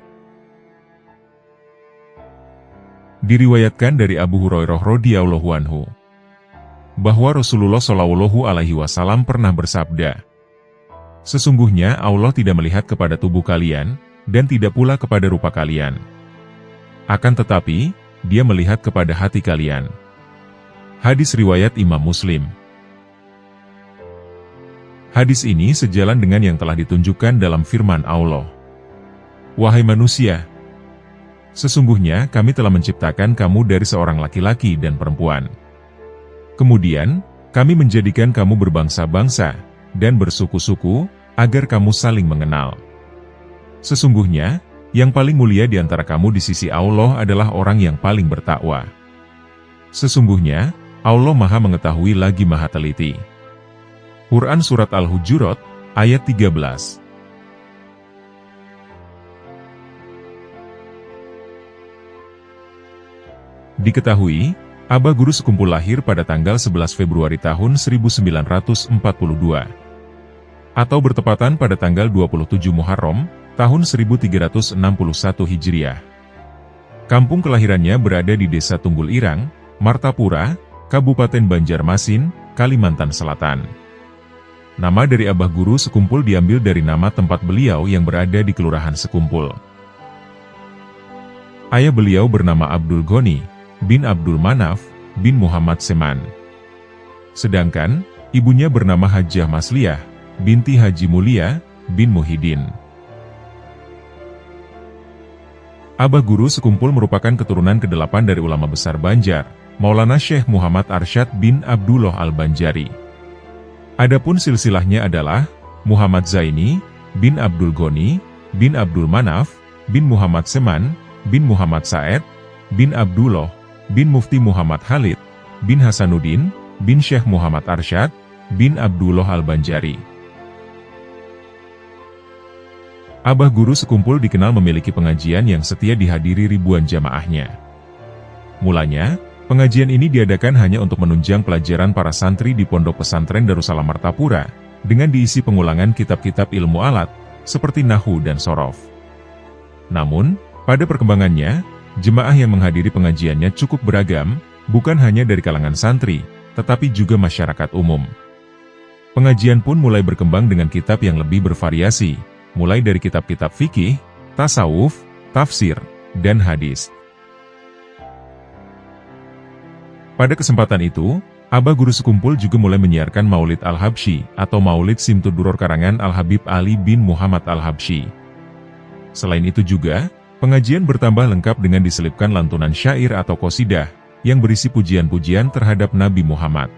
Speaker 1: Diriwayatkan dari Abu Hurairah radhiyallahu anhu bahwa Rasulullah Shallallahu Alaihi Wasallam pernah bersabda, "Sesungguhnya Allah tidak melihat kepada tubuh kalian, dan tidak pula kepada rupa kalian. Akan tetapi, Dia melihat kepada hati kalian." Hadis riwayat Imam Muslim. Hadis ini sejalan dengan yang telah ditunjukkan dalam firman Allah, "Wahai manusia, sesungguhnya kami telah menciptakan kamu dari seorang laki-laki dan perempuan. Kemudian, kami menjadikan kamu berbangsa-bangsa, dan bersuku-suku, agar kamu saling mengenal. Sesungguhnya, yang paling mulia di antara kamu di sisi Allah adalah orang yang paling bertakwa. Sesungguhnya, Allah Maha Mengetahui lagi Maha Teliti." Quran Surat Al-Hujurat, ayat 13. Diketahui, Abah Guru Sekumpul lahir pada tanggal 11 Februari tahun 1942, atau bertepatan pada tanggal 27 Muharram, tahun 1361 Hijriah. Kampung kelahirannya berada di Desa Tunggul Irang, Martapura, Kabupaten Banjarmasin, Kalimantan Selatan. Nama dari Abah Guru Sekumpul diambil dari nama tempat beliau yang berada di Kelurahan Sekumpul. Ayah beliau bernama Abdul Ghani bin Abdul Manaf bin Muhammad Seman. Sedangkan, ibunya bernama Hajjah Masliyah binti Haji Mulia bin Muhyiddin. Abah Guru Sekumpul merupakan keturunan ke-8 dari ulama besar Banjar, Maulana Syekh Muhammad Arsyad bin Abdullah Al-Banjari. Adapun silsilahnya adalah Muhammad Zaini, bin Abdul Ghani, bin Abdul Manaf, bin Muhammad Seman, bin Muhammad Said, bin Abdullah, bin Mufti Muhammad Khalid, bin Hasanuddin, bin Syekh Muhammad Arsyad, bin Abdullah Al-Banjari. Abah Guru Sekumpul dikenal memiliki pengajian yang setia dihadiri ribuan jamaahnya. Mulanya, pengajian ini diadakan hanya untuk menunjang pelajaran para santri di Pondok Pesantren Darussalam Martapura, dengan diisi pengulangan kitab-kitab ilmu alat, seperti Nahwu dan Shorof. Namun, pada perkembangannya, jemaah yang menghadiri pengajiannya cukup beragam, bukan hanya dari kalangan santri, tetapi juga masyarakat umum. Pengajian pun mulai berkembang dengan kitab yang lebih bervariasi, mulai dari kitab-kitab fikih, tasawuf, tafsir, dan hadis. Pada kesempatan itu, Abah Guru Sekumpul juga mulai menyiarkan Maulid Al-Habsyi atau Maulid Simtud-Duror karangan Al-Habib Ali bin Muhammad Al-Habsyi. Selain itu juga, pengajian bertambah lengkap dengan diselipkan lantunan syair atau qosidah yang berisi pujian-pujian terhadap Nabi Muhammad.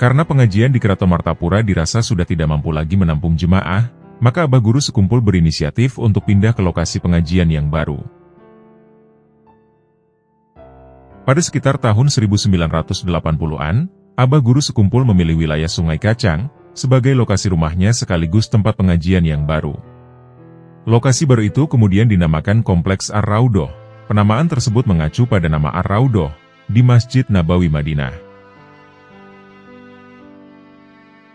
Speaker 1: Karena pengajian di Keraton Martapura dirasa sudah tidak mampu lagi menampung jemaah, maka Abah Guru Sekumpul berinisiatif untuk pindah ke lokasi pengajian yang baru. Pada sekitar tahun 1980-an, Abah Guru Sekumpul memilih wilayah Sungai Kacang sebagai lokasi rumahnya sekaligus tempat pengajian yang baru. Lokasi baru itu kemudian dinamakan Kompleks Ar-Raudhoh. Penamaan tersebut mengacu pada nama Ar-Raudhoh di Masjid Nabawi Madinah.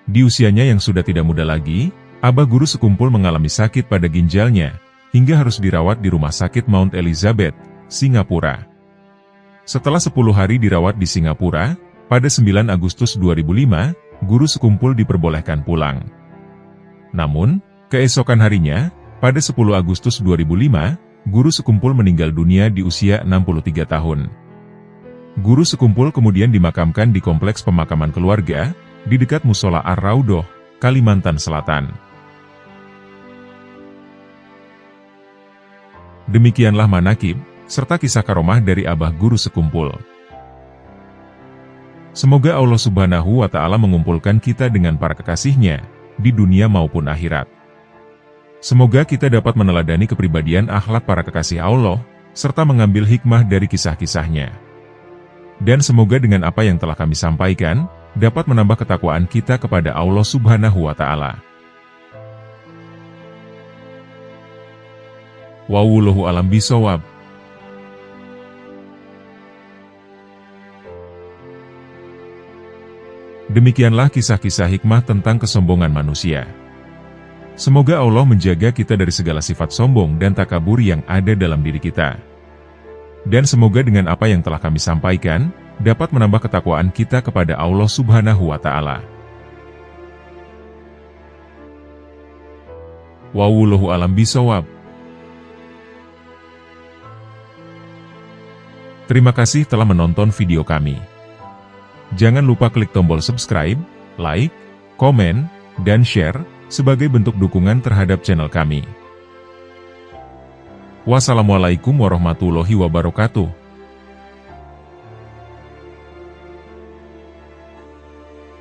Speaker 1: Di usianya yang sudah tidak muda lagi, Abah Guru Sekumpul mengalami sakit pada ginjalnya, hingga harus dirawat di Rumah Sakit Mount Elizabeth, Singapura. Setelah 10 hari dirawat di Singapura, pada 9 Agustus 2005, Guru Sekumpul diperbolehkan pulang. Namun, keesokan harinya, pada 10 Agustus 2005, Guru Sekumpul meninggal dunia di usia 63 tahun. Guru Sekumpul kemudian dimakamkan di Kompleks Pemakaman Keluarga, di dekat Musola Ar-Raudhoh, Kalimantan Selatan. Demikianlah manaqib, serta kisah karomah dari Abah Guru Sekumpul. Semoga Allah Subhanahu wa Ta'ala mengumpulkan kita dengan para kekasihnya, di dunia maupun akhirat. Semoga kita dapat meneladani kepribadian akhlak para kekasih Allah, serta mengambil hikmah dari kisah-kisahnya. Dan semoga dengan apa yang telah kami sampaikan, dapat menambah ketakwaan kita kepada Allah Subhanahu wa Ta'ala. Wallahu a'lam bishawab. Demikianlah kisah-kisah hikmah tentang kesombongan manusia. Semoga Allah menjaga kita dari segala sifat sombong dan takabur yang ada dalam diri kita. Dan semoga dengan apa yang telah kami sampaikan, dapat menambah ketakwaan kita kepada Allah Subhanahu wa Ta'ala. Wallahu a'lam bishawab. Terima kasih telah menonton video kami. Jangan lupa klik tombol subscribe, like, komen, dan share, sebagai bentuk dukungan terhadap channel kami. Wassalamualaikum warahmatullahi wabarakatuh.